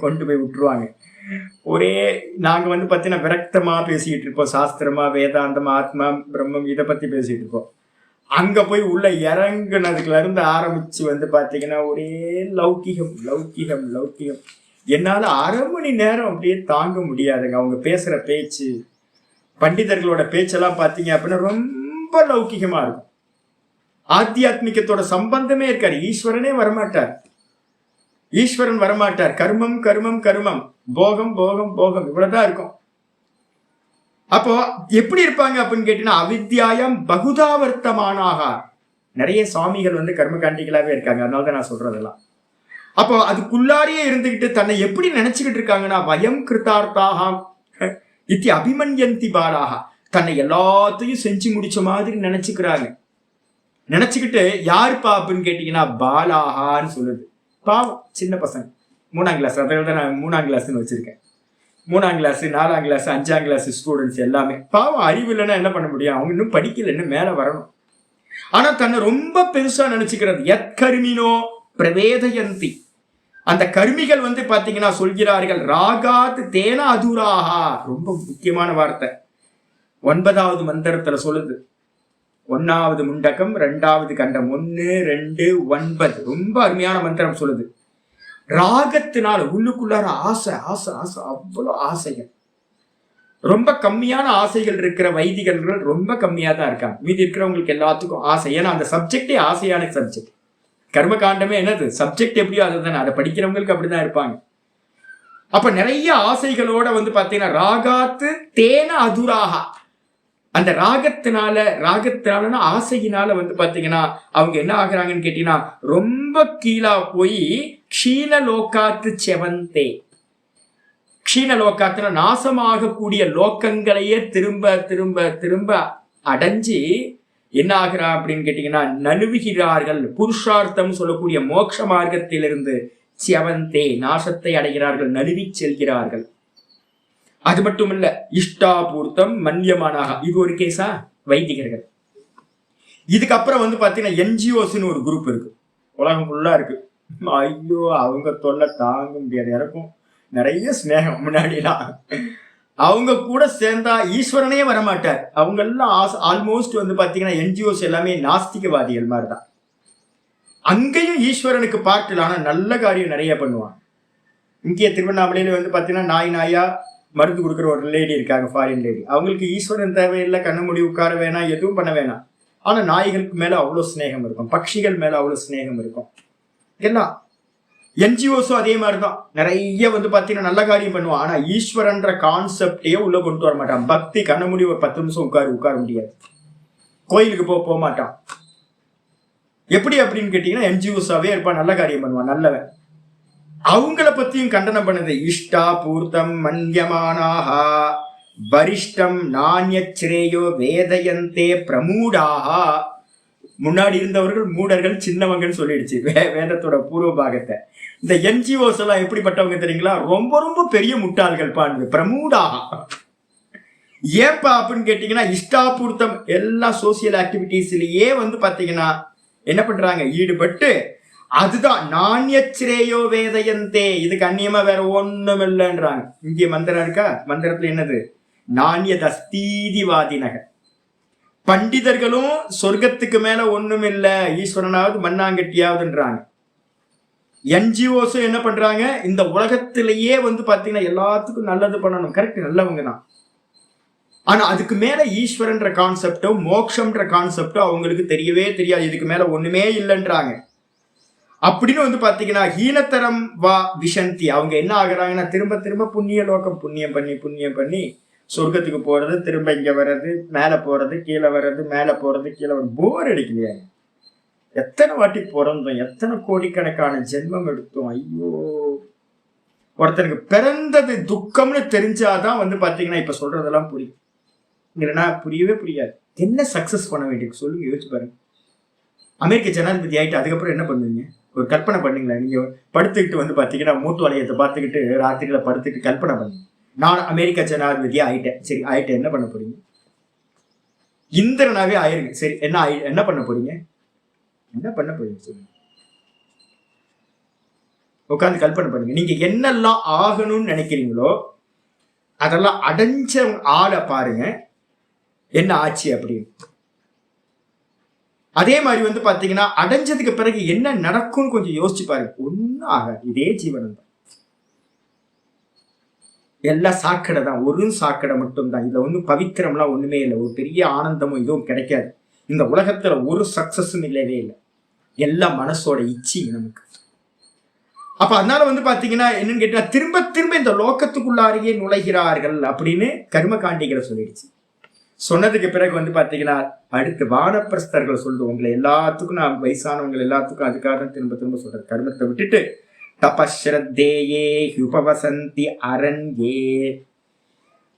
கொண்டு போய் விட்டுருவாங்க. ஒரே நாங்க வந்து பாத்தீங்கன்னா விரக்தமா பேசிட்டு இருப்போம், சாஸ்திரமா வேதாந்தம் ஆத்மா பிரம்மம் இதை பத்தி பேசிட்டு இருப்போம். அங்க போய் உள்ள இறங்குனதுல இருந்து ஆரம்பிச்சு வந்து பாத்தீங்கன்னா ஒரே லௌகிகம் லௌகிகம் லௌகிகம். என்னால 1/2 மணி நேரம் அப்படியே தாங்க முடியாதுங்க. அவங்க பேசுற பேச்சு, பண்டிதர்களோட பேச்செல்லாம் பாத்தீங்க அப்படின்னா ரொம்ப லௌகிகமா இருக்கும். ஆத்தியாத்மிகத்தோட சம்பந்தமே இருக்காரு. ஈஸ்வரனே வரமாட்டார், ஈஸ்வரன் வரமாட்டார். கர்மம் கர்மம் கர்மம், போகம் போகம் போகம், இவ்வளவுதான் இருக்கும். அப்போ எப்படி இருப்பாங்க அப்படின்னு கேட்டீங்கன்னா, அவித்யாயம் பகுதாவர்த்தமானாக. நிறைய சுவாமிகள் வந்து கர்மகாண்டிகளாவே இருக்காங்க, அதனாலதான் நான் சொல்றதெல்லாம். அப்போ அதுக்குள்ளாரியே இருந்துகிட்டு தன்னை எப்படி நினைச்சுக்கிட்டு இருக்காங்கன்னா, வயம் கிருதார்த்தாக இத்தி அபிமன்யந்தி பாலாக, தன்னை எல்லாத்தையும் செஞ்சு முடிச்ச மாதிரி நினைச்சுக்கிறாங்க. நினைச்சுக்கிட்டு யாருப்பா அப்படின்னு கேட்டீங்கன்னா பாலாகான்னு சொல்லுது. பாவம் சின்ன பசங்க, 3ஆம் கிளாஸ். அதில் தான் நான் 3ஆம் கிளாஸ்ன்னு வச்சிருக்கேன். 3ஆம் கிளாஸ், 4ஆம் கிளாஸ், 5ஆம் கிளாஸ் ஸ்டூடெண்ட்ஸ் எல்லாமே பாவம். அறிவு இல்லைன்னா என்ன பண்ண முடியும்? அவங்க இன்னும் படிக்கல, இன்னும் மேல வரணும். ஆனா தன்னை ரொம்ப பெருசா நினைச்சுக்கிறது. எத்கர்மினோ பிரவேதயந்தி, அந்த கருமிகள் வந்து பாத்தீங்கன்னா சொல்கிறார்கள் ராகாத் தேன அதுராகா. ரொம்ப முக்கியமான வார்த்தை 9வது மந்திரத்துல சொல்லுது. 1வது முண்டகம் 2வது கண்டம் 1, 2, 9. ரொம்ப அருமையான மந்திரம் சொல்லுது. ராகத்தினால உள்ளுக்குள்ளார ஆசை ஆசை ஆசை, அவ்வளவு ஆசைகள். ரொம்ப கம்மியான ஆசைகள் இருக்கிற வைதிகர்கள் ரொம்ப கம்மியா தான் இருக்காங்க. மீதி இருக்கிறவங்களுக்கு எல்லாத்துக்கும் ஆசை. ஏன்னா அந்த சப்ஜெக்டே ஆசையான சப்ஜெக்ட். கர்ம காண்டமே என்னது சப்ஜெக்ட் எப்படியோ அதுதானே. அதை படிக்கிறவங்களுக்கு அப்படிதான் இருப்பாங்க. அப்ப நிறைய ஆசைகளோட வந்து பாத்தீங்கன்னா ராகாத்து தேன அதுராகா, அந்த ராகத்தினால ஆசையினால வந்து பாத்தீங்கன்னா அவங்க என்ன ஆகுறாங்கன்னு கேட்டீங்கன்னா ரொம்ப கீழா போய் க்ஷீண லோகாத்து செவந்தே. க்ஷீண லோகாத்துல நாசமாகக்கூடிய லோக்கங்களையே திரும்ப திரும்ப திரும்ப அடைஞ்சு என்ன ஆகிறா அப்படின்னு கேட்டீங்கன்னா நழுவுகிறார்கள். புருஷார்த்தம் சொல்லக்கூடிய மோட்ச மார்க்கத்திலிருந்து செவந்தே நாசத்தை அடைகிறார்கள், நழுவி செல்கிறார்கள். அது மட்டும் இல்ல, இஷ்டாபூர்த்தம் மன்யமானாக. இது ஒரு கேஸா வைதிகர்கள். இதுக்கப்புறம் வந்து பாத்தீங்கன்னா என்ஜிஓஸ்ன்னு ஒரு குரூப் இருக்கு, உலகம் ஃபுல்லா இருக்கு. ஐயோ, அவங்க தொல்லை தாங்க முடியாது. எனக்கும் நிறைய ஸ்நேகம் முன்னாடிலாம். அவங்க கூட சேர்ந்தா ஈஸ்வரனே வரமாட்டார். அவங்க எல்லாம் ஆல்மோஸ்ட் வந்து பாத்தீங்கன்னா என்ஜிஓஸ் எல்லாமே நாஸ்திகவாதிகள் மாதிரிதான். அங்கேயும் ஈஸ்வரனுக்கு பார்ட்டில், ஆனா நல்ல காரியம் நிறைய பண்ணுவாங்க. இங்கே திருவண்ணாமலையில வந்து பாத்தீங்கன்னா நாயா மருந்து கொடுக்குற ஒரு லேடி இருக்காங்க, ஃபாரின் லேடி. அவங்களுக்கு ஈஸ்வரன் தேவையில்லை, கண்ணு மூடி உட்கார வேணாம், எதுவும் பண்ண வேணாம். ஆனா நாய்களுக்கு மேல அவ்வளவு ஸ்நேகம் இருக்கும், பட்சிகள் மேல அவ்வளவு ஸ்நேகம் இருக்கும். எல்லாம் என்ஜிஓஸும் அதே மாதிரிதான். நிறைய வந்து பாத்தீங்கன்னா நல்ல காரியம் பண்ணுவான். ஆனா ஈஸ்வரன்ற கான்செப்டே உள்ள கொண்டு வர மாட்டான். பக்தி கண்ண மூடி ஒரு 10 நிமிஷம் உட்கார முடியாது. கோயிலுக்கு போக மாட்டான். எப்படி அப்படின்னு கேட்டீங்கன்னா என்ஜிஓஸாவே இருப்பான், நல்ல காரியம் பண்ணுவான், நல்லவன். அவங்கள பத்தியும் கண்டனம் பண்ணது. இஷ்டா பூர்த்தம் மன்யமானாஹா வரிஷ்டம் நாண்யச்ரேயோ வேதயந்தே பிரமூடாஹா. முன்னாடி இருந்தவர்கள் மூடர்கள், சின்னவங்கன்னு சொல்லிடுச்சு வேதத்தோட பூர்வ பாகத்தை. இந்த என்ஜிஓஸ் எல்லாம் எப்படிப்பட்டவங்க தெரியுங்களா? ரொம்ப ரொம்ப பெரிய முட்டாள்கள் பாருங்க, பிரமூடாஹா. ஏப்பா அப்படின்னு கேட்டீங்கன்னா இஷ்டாபூர்த்தம் எல்லா சோசியல் ஆக்டிவிட்டிஸ்லயே வந்து பாத்தீங்கன்னா என்ன பண்றாங்க, ஈடுபட்டு அதுதான் நாண்யச்ரேயோ வேதயந்தே, இதுக்கு அந்நியமா வேற ஒண்ணும் இல்லைன்றாங்க. இங்கே மந்திரம் இருக்கா, மந்திரத்துல என்னது, நாண்யதஸ்தீதிவாதினக. பண்டிதர்களும் சொர்க்கத்துக்கு மேல ஒண்ணும் இல்ல, ஈஸ்வரனாவது மண்ணாங்கட்டியாவதுன்றாங்க. என்ஜிஓஸும் என்ன பண்றாங்க, இந்த உலகத்திலேயே வந்து பாத்தீங்கன்னா எல்லாத்துக்கும் நல்லது பண்ணணும், கரெக்ட், நல்லவங்க தான். ஆனா அதுக்கு மேல ஈஸ்வரன்ற கான்செப்டோ மோட்சம்ன்ற கான்செப்டோ அவங்களுக்கு தெரியவே தெரியாது. இதுக்கு மேல ஒண்ணுமே இல்லைன்றாங்க. அப்படின்னு வந்து பாத்தீங்கன்னா ஹீனத்தரம் வா விஷந்தி. அவங்க என்ன ஆகுறாங்கன்னா திரும்ப திரும்ப புண்ணிய லோகம் புண்ணியம் பண்ணி சொர்க்கத்துக்கு போறது, திரும்ப இங்க வர்றது, மேல போறது, கீழே வர்றது, மேல போறது, கீழே வர்றது. போர் அடிக்கலையா? எத்தனை வாட்டி பிறந்தோம், எத்தனை கோடிக்கணக்கான ஜென்மம் எடுத்தோம். ஐயோ, ஒருத்தனுக்கு பிறந்தது துக்கம்னு தெரிஞ்சாதான் வந்து பாத்தீங்கன்னா இப்ப சொல்றதெல்லாம் புரியும். இல்லைன்னா புரியவே புரியாது. என்ன சக்சஸ் பண்ண வேண்டியது சொல்லுங்க, யோசிச்சு பாருங்க. அமெரிக்க ஜனாதிபதி ஆயிட்டு அதுக்கப்புறம் என்ன பண்ணுவீங்க? ஒரு கற்பனை பண்ணீங்களா? நீங்க படுத்துக்கிட்டு வந்து பாத்தீங்கன்னா மூட்டு வளையத்தை பார்த்துக்கிட்டு ராத்திரியில படுத்துக்கிட்டு கற்பனை பண்ணுங்க, நான் அமெரிக்க ஜனாதிபதியா ஆயிட்டேன். சரி, ஆயிட்டேன், என்ன பண்ண போறீங்க? இந்திரனாவே ஆயிருங்க. சரி, என்ன பண்ண போறீங்க? என்ன பண்ண போறீங்க சொல்லுங்க. உட்காந்து கல்பனை பண்ணுங்க. நீங்க என்னெல்லாம் ஆகணும்னு நினைக்கிறீங்களோ அதெல்லாம் அடைஞ்ச ஆளை பாருங்க, என்ன ஆச்சு அப்படின்னு. அதே மாதிரி வந்து பாத்தீங்கன்னா அடைஞ்சதுக்கு பிறகு என்ன நடக்கும்னு கொஞ்சம் யோசிச்சு பாருங்க. ஒன்னும் ஆகாது, இதே ஜீவனம் தான். எல்லாம் சாக்கடை தான், ஒரு சாக்கடை மட்டும் தான். இதுல ஒன்றும் பவித்திரம்லாம் ஒண்ணுமே இல்லை, ஒரு பெரிய ஆனந்தமும் இதுவும் கிடைக்காது. இந்த உலகத்துல ஒரு சக்சஸும் இல்லவே இல்லை, எல்லாம் மனசோட இச்சி நமக்கு. அப்ப அதனால வந்து பாத்தீங்கன்னா என்னன்னு கேட்டா திரும்ப திரும்ப இந்த லோக்கத்துக்குள்ளாரையே நுழைகிறார்கள் அப்படின்னு கர்மகாண்டிகளை சொல்லிடுச்சு. சொன்னதுக்கு பிறகு வந்து பாத்தீங்கன்னா அடுத்து வானப்பிரஸ்தர்கள் சொல்லுது, உங்களை எல்லாத்துக்கும் நான் வயசானவங்க எல்லாத்துக்கும் அதுக்காக தான் திரும்ப திரும்ப சொல்றது. கர்மத்தை விட்டுட்டு தபஸ்ரத்தேயே உபவசந்தி அரண்யே.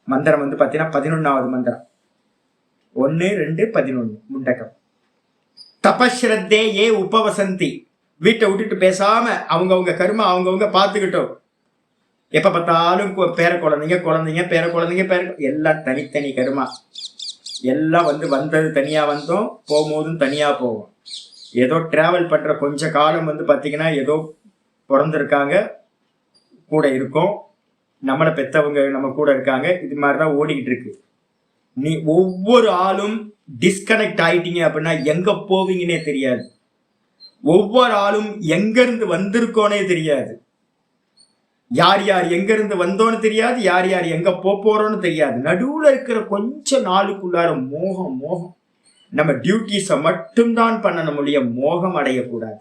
மந்திரம் வந்து பாத்தீங்கன்னா 11வது மந்திரம், 1, 2, 11 முண்டகம். தபஸ்ரத்தே ஏ உபவசந்தி, வீட்டை விட்டுட்டு பேசாம அவங்கவுங்க கர்மா அவங்கவுங்க பார்த்துக்கிட்டோம். எப்ப பார்த்தாலும் பேர குழந்தைங்க பேர குழந்தைங்க எல்லாம் தனித்தனி கர்மா. எல்லாம் வந்தது தனியா வந்தோம், போகும்போதும் தனியா போவோம். ஏதோ டிராவல் பண்ற கொஞ்ச காலம் பாத்தீங்கன்னா ஏதோ பிறந்திருக்காங்க, கூட இருக்கோம், நம்மளை பெத்தவங்க நம்ம கூட இருக்காங்க. இது மாதிரிதான் ஓடிக்கிட்டு இருக்கு. நீ ஒவ்வொரு ஆளும் டிஸ்கனெக்ட் ஆயிட்டீங்க அப்படின்னா எங்க போவீங்கன்னே தெரியாது. ஒவ்வொரு ஆளும் எங்க இருந்து வந்திருக்கோனே தெரியாது. யார் யார் எங்க இருந்து வந்தோன்னு தெரியாது, யார் யார் எங்க போறோன்னு தெரியாது. நடுவுல இருக்கிற கொஞ்ச நாளுக்குள்ளார மோகம் மோகம். நம்ம டியூட்டிஸை மட்டும்தான் பண்ணணும், முடிய மோகம் அடையக்கூடாது.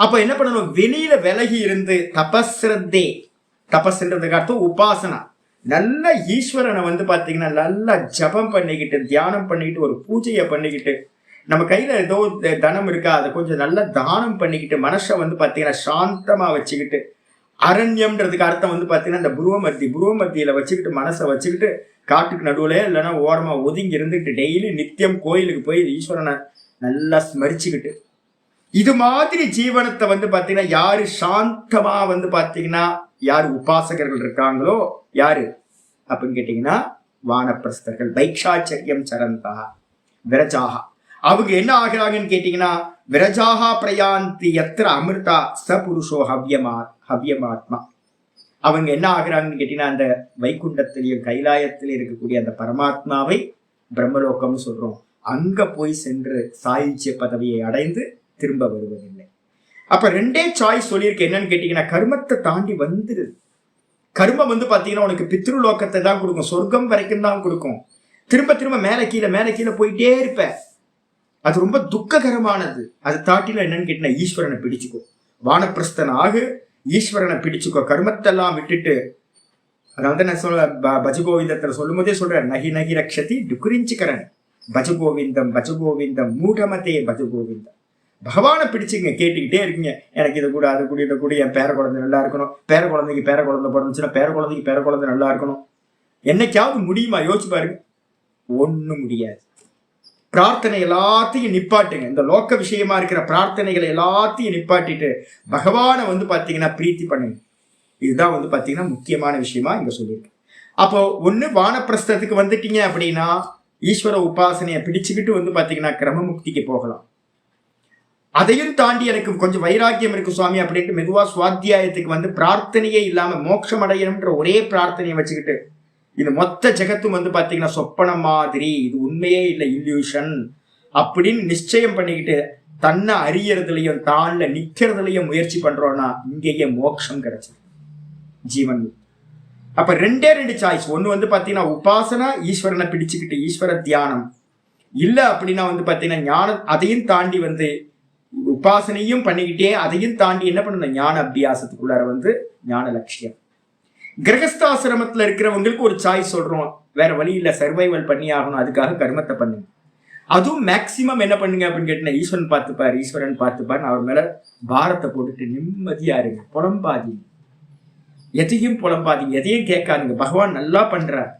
அப்ப என்ன பண்ணணும், வெளியில விலகி இருந்து தபஸ்ரத்தே, தபஸ்ன்றதுக்கு அர்த்தம் உபாசனா. நல்ல ஈஸ்வரனை பாத்தீங்கன்னா நல்லா ஜபம் பண்ணிக்கிட்டு தியானம் பண்ணிக்கிட்டு ஒரு பூஜையை பண்ணிக்கிட்டு, நம்ம கையில ஏதோ தனம் இருக்கா அதை கொஞ்சம் நல்லா தானம் பண்ணிக்கிட்டு மனசை பாத்தீங்கன்னா சாந்தமா வச்சுக்கிட்டு, அரண்யம்ன்றதுக்கு அர்த்தம் பாத்தீங்கன்னா இந்த புருவமத்தியில வச்சுக்கிட்டு மனசை வச்சுக்கிட்டு காட்டுக்கு நடுவுல இல்லைன்னா ஓரமா ஒதுங்கி இருந்துக்கிட்டு டெய்லி நித்தியம் கோயிலுக்கு போய் ஈஸ்வரனை நல்லா ஸ்மரிச்சுக்கிட்டு, இது மாதிரி ஜீவனத்தை பாத்தீங்கன்னா யாரு சாந்தமா பாத்தீங்கன்னா யாரு உபாசகர்கள் இருக்காங்களோ, யாரு அப்படின்னு கேட்டீங்கன்னா வானப்பிரஸ்தர்கள். பைக்ஷாச்சரியம் சரந்தா விரஜாகா. அவங்க என்ன ஆகிறாங்கன்னு கேட்டீங்கன்னா, விரஜாகா பிரயாந்தி எத்திர அமிர்தா ச புருஷோ ஹவ்யமாத்மா. அவங்க என்ன ஆகிறாங்கன்னு கேட்டீங்கன்னா, அந்த வைகுண்டத்திலையும் கைலாயத்திலையும் இருக்கக்கூடிய அந்த பரமாத்மாவை பிரம்மலோகம்னு சொல்றோம், அங்க போய் சென்று சாயுஜ்ய பதவியை அடைந்து திரும்ப வருவதில்லை. அப்ப ரெண்டே சாய்ஸ் சொல்லியிருக்கு. என்னன்னு கேட்டீங்கன்னா, கர்மத்தை தாண்டி வந்துரு. கர்மம் பாத்தீங்கன்னா உனக்கு பித்ருலோகத்தை தான் கொடுக்கும், சொர்க்கம் வரைக்கும் தான் கொடுக்கும். திரும்ப திரும்ப மேல கீழே போயிட்டே இருப்ப. அது ரொம்ப துக்ககரமானது. அது தாட்டில என்னன்னு கேட்டீங்கன்னா ஈஸ்வரனை பிடிச்சுக்கோ, வானப்பிரஸ்தன் ஆகு, ஈஸ்வரனை பிடிச்சுக்கோ, கர்மத்தெல்லாம் விட்டுட்டு. அதாவது நான் சொல்ல பஜகோவிந்தத்துல சொல்லும் போதே சொல்றேன், நகி நகி ரக்ஷதி டுக்குரிஞ்சுக்கரன் பஜகோவிந்தம் மூடமதே பஜகோவிந்தம். பகவானை பிடிச்சிங்க, கேட்டுக்கிட்டே இருக்கீங்க, எனக்கு இதை கூட அதை கூட இதை கூட, என் பேர குழந்தை நல்லா இருக்கணும், பேர குழந்தைக்கு பேர குழந்தை பிறந்துச்சுன்னா பேர குழந்தைக்கு நல்லா இருக்கணும். என்னைக்காவது முடியுமா? யோசிச்சு பாருங்க, ஒண்ணும் முடியாது. பிரார்த்தனை எல்லாத்தையும் நிப்பாட்டுங்க. இந்த லோக்க விஷயமா இருக்கிற பிரார்த்தனைகளை எல்லாத்தையும் நிப்பாட்டிட்டு பகவானை பாத்தீங்கன்னா பிரீத்தி பண்ணுங்க. இதுதான் பாத்தீங்கன்னா முக்கியமான விஷயமா இங்க சொல்லியிருக்கு. அப்போ ஒண்ணு வானப்பிரஸ்தத்துக்கு வந்துட்டீங்க அப்படின்னா ஈஸ்வர உபாசனையை பிடிச்சுக்கிட்டு பாத்தீங்கன்னா கிரமமுக்திக்கு போகலாம். அதையும் தாண்டி எனக்கு கொஞ்சம் வைராக்கியம் இருக்கு சுவாமி அப்படின்ட்டு மெதுவா சுவாத்தியாயத்துக்கு பிரார்த்தனையே இல்லாம மோட்சம் அடையணும்ன்ற ஒரே பிரார்த்தனையை வச்சுக்கிட்டு, இந்த மொத்த ஜெகத்தும் பாத்தீங்கன்னா சொப்பனம் மாதிரி, இது உண்மையே இல்லை, இல்யூஷன் அப்படின்னு நிச்சயம் பண்ணிக்கிட்டு தன்னை அறியறதுலையும் தான்ல நிக்கிறதுலையும் முயற்சி பண்றோம்னா இங்கேயே மோட்சம் கிடைச்சது, ஜீவன். அப்ப ரெண்டே சாய்ஸ். ஒண்ணு பாத்தீங்கன்னா உபாசனா, ஈஸ்வரனை பிடிச்சுக்கிட்டு ஈஸ்வர தியானம். இல்ல அப்படின்னா பாத்தீங்கன்னா ஞானம், அதையும் தாண்டி உபாசனையும் பண்ணிக்கிட்டே அதையும் தாண்டி என்ன பண்ணணும், ஞான அபியாசத்துக்குள்ளார ஞான லட்சியம். கிரகஸ்தாசிரமத்துல இருக்கிறவங்களுக்கு ஒரு சாய்ஸ் சொல்றோம், வேற வழி இல்ல, சர்வைவல் பண்ணி ஆகணும், அதுக்காக கர்மத்தை பண்ணுங்க. அதுவும் மேக்சிமம் என்ன பண்ணுங்க அப்படின்னு கேட்டீங்கன்னா ஈஸ்வரன் பார்த்துப்பாரு, அவர் மேல பாரத்தை போட்டுட்டு நிம்மதியா இருங்க. புலம்பாதீங்க, எதையும் புலம்பாதீங்க, எதையும் கேட்காதுங்க. பகவான் நல்லா பண்றார்.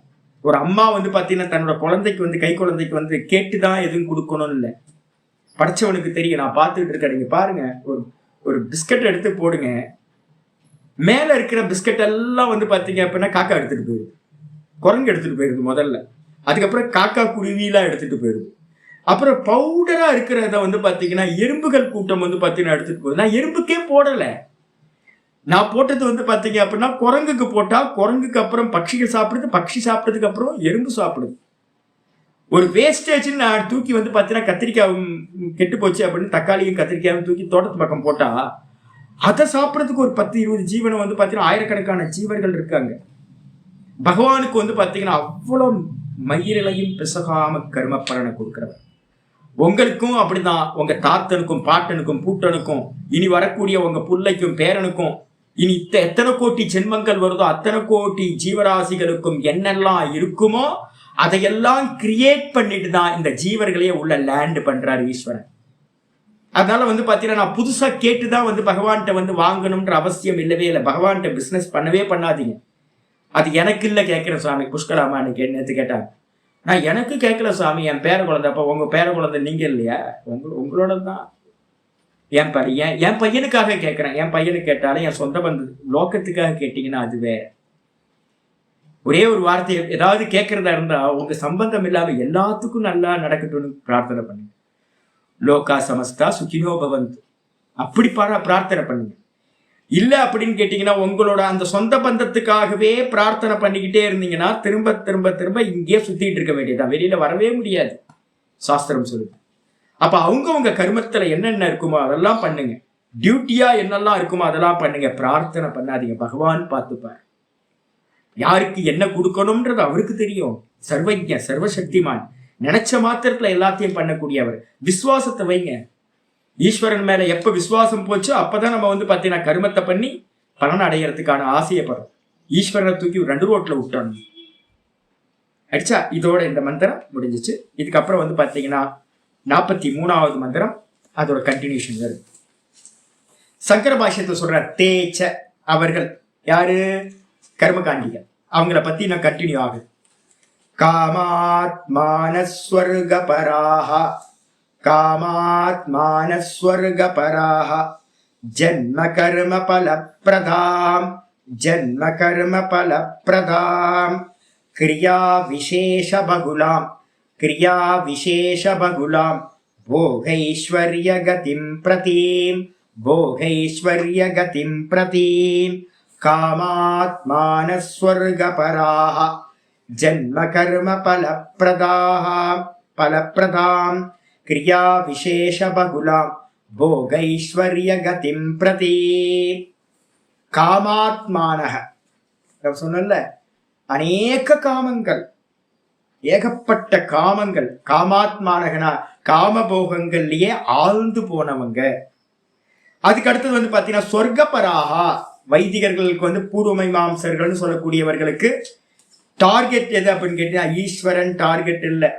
ஒரு அம்மா பாத்தீங்கன்னா தன்னோட குழந்தைக்கு கை குழந்தைக்கு கேட்டுதான் எதுவும் கொடுக்கணும்னு இல்லை, படிச்சவனுக்கு தெரியும். நான் பார்த்துட்டு இருக்கேன், நீங்க பாருங்க, ஒரு பிஸ்கட் எடுத்து போடுங்க, மேல இருக்கிற பிஸ்கட் எல்லாம் பாத்தீங்க அப்படின்னா காக்கா எடுத்துட்டு போயிருது, குரங்கு எடுத்துட்டு போயிருது முதல்ல, அதுக்கப்புறம் காக்கா குருவிலாம் எடுத்துட்டு போயிருது, அப்புறம் பவுடரா இருக்கிறத பாத்தீங்கன்னா எறும்புகள் கூட்டம் பாத்தீங்கன்னா எடுத்துட்டு போகுது. நான் எறும்புக்கே போடல, நான் போட்டது பாத்தீங்க அப்படின்னா குரங்குக்கு போட்டா, குரங்குக்கு அப்புறம் பட்சிகள் சாப்பிடுது, பட்சி சாப்பிட்டதுக்கு அப்புறம் எறும்பு சாப்பிடுது. ஒரு வேஸ்டேஜ் நான் தூக்கி பாத்தீங்கன்னா கத்திரிக்காயும் கெட்டு போச்சு அப்படின்னு தக்காளியும் கத்திரிக்காயும் தூக்கி தோட்டத்து பக்கம் போட்டா அதை சாப்பிட்றதுக்கு ஒரு 10-20 ஜீவனை பாத்தீங்கன்னா ஆயிரக்கணக்கான ஜீவர்கள் இருக்காங்க. பகவானுக்கு பாத்தீங்கன்னா அவ்வளவு மயிரிலையும் பிசகாம கர்ம பலனை கொடுக்கிறவர். உங்களுக்கும் அப்படிதான், உங்க தாத்தனுக்கும் பாட்டனுக்கும் பூட்டனுக்கும் இனி வரக்கூடிய உங்க பிள்ளைக்கும் பேரனுக்கும் இனி எத்தனை கோடி ஜென்மங்கள் வருதோ அத்தனை கோடி ஜீவராசிகளுக்கும் என்னெல்லாம் இருக்குமோ அதையெல்லாம் கிரியேட் பண்ணிட்டு தான் இந்த ஜீவர்களையே உள்ள லேண்ட் பண்றாரு ஈஸ்வரன். அதனால பாத்தீங்கன்னா நான் புதுசா கேட்டுதான் பகவான்கிட்ட வாங்கணும்ன்ற அவசியம் இல்லவே இல்லை. பகவான்கிட்ட பிசினஸ் பண்ணவே பண்ணாதீங்க. அது எனக்கு இல்லை கேட்கிறேன் சுவாமி. புஷ்கலாமா அன்னைக்கு நேற்று கேட்டாங்க, நான் எனக்கு கேட்கல சாமி, என் பேர குழந்தை. அப்ப உங்க பேர குழந்தை நீங்க இல்லையா? உங்களோட தான். என் பையனுக்காக கேட்கிறேன். என் பையனுக்கு கேட்டாலும் என் சொந்த பந்து லோக்கத்துக்காக கேட்டீங்கன்னா அது வேற. ஒரே ஒரு வார்த்தை ஏதாவது கேட்கறதா இருந்தா உங்க சம்பந்தம் இல்லாம எல்லாத்துக்கும் நல்லா நடக்கட்டும்னு பிரார்த்தனை பண்ணுங்க. லோகா சமஸ்தா சுகினோ பவந்து அப்படி பிரார்த்தனை பண்ணுங்க. இல்ல அப்படின்னு கேட்டீங்கன்னா உங்களோட அந்த சொந்த பந்தத்துக்காகவே பிரார்த்தனை பண்ணிக்கிட்டே இருந்தீங்கன்னா திரும்ப திரும்ப திரும்ப இங்கேயே சுத்திட்டு இருக்க வேண்டியதுதான், வெளியில வரவே முடியாது சாஸ்திரம் சொல்லுது. அப்ப அவங்கவுங்க கர்மத்துல என்னென்ன இருக்குமோ அதெல்லாம் பண்ணுங்க. டியூட்டியா என்னெல்லாம் இருக்குமோ அதெல்லாம் பண்ணுங்க. பிரார்த்தனை பண்ணாதீங்க, பகவான் பார்த்துப்பார். யாருக்கு என்ன கொடுக்கணும்ன்றது அவருக்கு தெரியும். சர்வஜ சர்வசக்திமான், நினைச்ச மாத்திரத்துல எல்லாத்தையும் பண்ணக்கூடியவர். விசுவாசத்தை வைங்க. ஈஸ்வரன் மேல எப்ப விசுவாசம் போச்சோ அப்பதான் நம்ம வந்து பாத்தீங்கன்னா கர்மத்தை பண்ணி பலன் அடையறதுக்கான ஆசையப்படுறோம். ஈஸ்வரனை தூக்கி 2 ரோட்ல விட்டோம் அடிச்சா. இதோட இந்த மந்திரம் முடிஞ்சிச்சு. இதுக்கப்புறம் வந்து பாத்தீங்கன்னா 43வது மந்திரம், அதோட கண்டினியூஷன் வருது. சங்கர பாஷ்யத்தை சொல்ற தேச்ச அவர்கள் யாரு? கர்மகாண்டிகள். அவங்கள பத்தி நான் கண்டினியூ ஆகுது. காமாத்மானஸ்வர்கபராஹ காமாத்மானஸ்வர்கபராஹ ஜன்ம கர்ம பலப்ரதாம் ஜன்ம கர்ம பலப்ரதாம் கிரியா விசேஷ பகுலாம் கிரியா விசேஷ பகுலாம் போகைஸ்வர்ய கதிம் பிரதீம் போகைஸ்வர்ய கதிம் பிரதீம் காமாத்மானஸ்வர்கபராஹ ஜன்ம கர்ம பலப்ரதாம் கிரியா விசேஷ பகுலாம் போகைஸ்வர்ய கதிம் பிரதி. காமாத்மானக சொன்னல, அநேக காமங்கள், ஏகப்பட்ட காமங்கள். காமாத்மானகனா காமபோகங்கள்லயே ஆழ்ந்து போனவங்க. அதுக்கு அடுத்தது வந்து பாத்தீங்கன்னா சொர்க்கபராகா, வைதிகர்களுக்கு வந்து பூர்வ மீமாம்சகர்கள்னு சொல்லக்கூடியவர்களுக்கு டார்கெட் எது அப்படின்னு கேட்டீங்கன்னா ஈஸ்வரன் டார்கெட் இல்லை.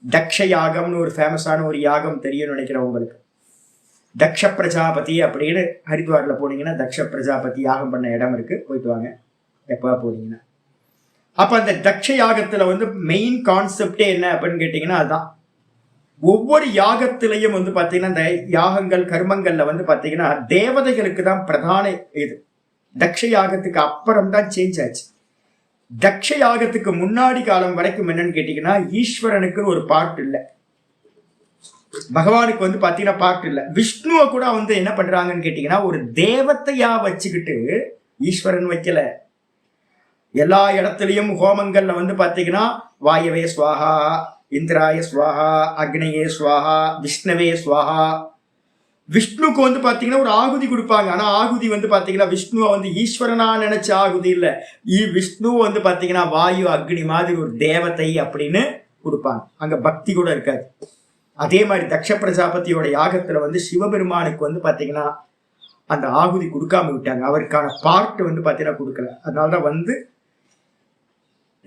தக்ஷ யாகம்னு ஒரு ஃபேமஸான ஒரு யாகம் தெரியும் நினைக்கிறேன் உங்களுக்கு. தக்ஷ பிரஜாபதி அப்படின்னு ஹரித்வார்ல போனீங்கன்னா தக்ஷ பிரஜாபதி யாகம் பண்ண இடம் இருக்கு, போயிட்டு வாங்க எப்போ போனீங்கன்னா. அப்ப அந்த தக்ஷ யாகத்துல வந்து மெயின் கான்செப்டே என்ன அப்படின்னு கேட்டீங்கன்னா அதுதான். ஒவ்வொரு யாகத்திலையும் வந்து பாத்தீங்கன்னா இந்த யாகங்கள் கர்மங்கள்ல வந்து பாத்தீங்கன்னா தேவதைகளுக்கு தான் பிரதான இது. தக்ஷ யாகத்துக்கு அப்புறம் தான் சேஞ்ச் ஆச்சு. தக்ஷ யாகத்துக்கு முன்னாடி காலம் வரைக்கும் என்னன்னு கேட்டீங்கன்னா ஈஸ்வரனுக்குன்னு ஒரு பார்ட் இல்லை, பகவானுக்கு வந்து பாத்தீங்கன்னா பார்ட் இல்லை. விஷ்ணுவை கூட வந்து என்ன பண்றாங்கன்னு கேட்டீங்கன்னா ஒரு தேவத்தையா வச்சுக்கிட்டு ஈஸ்வரன் வைக்கல. எல்லா இடத்துலயும் ஹோமங்கள்ல வந்து பாத்தீங்கன்னா வாயவே ஸ்வாஹா, இந்திராய ஸ்வாஹா, அக்னியே ஸ்வாஹா, விஷ்ணவே ஸ்வாஹா. விஷ்ணுக்கு வந்து பாத்தீங்கன்னா ஒரு ஆகுதி கொடுப்பாங்க. ஆனா ஆகுதி வந்து பாத்தீங்கன்னா விஷ்ணுவை வந்து ஈஸ்வரனா நினைச்ச ஆகுதி இல்ல. விஷ்ணு வந்து பாத்தீங்கன்னா வாயு அக்னி மாதிரி ஒரு தேவதை அப்படின்னு கொடுப்பாங்க. அங்க பக்தி கூட இருக்காது. அதே மாதிரி தக்ஷ பிரஜாபதியோட யாகத்துல வந்து சிவபெருமானுக்கு வந்து பாத்தீங்கன்னா அந்த ஆகுதி கொடுக்காம விட்டாங்க. அவருக்கான பார்ட் வந்து பாத்தீங்கன்னா கொடுக்கல. அதனாலதான் வந்து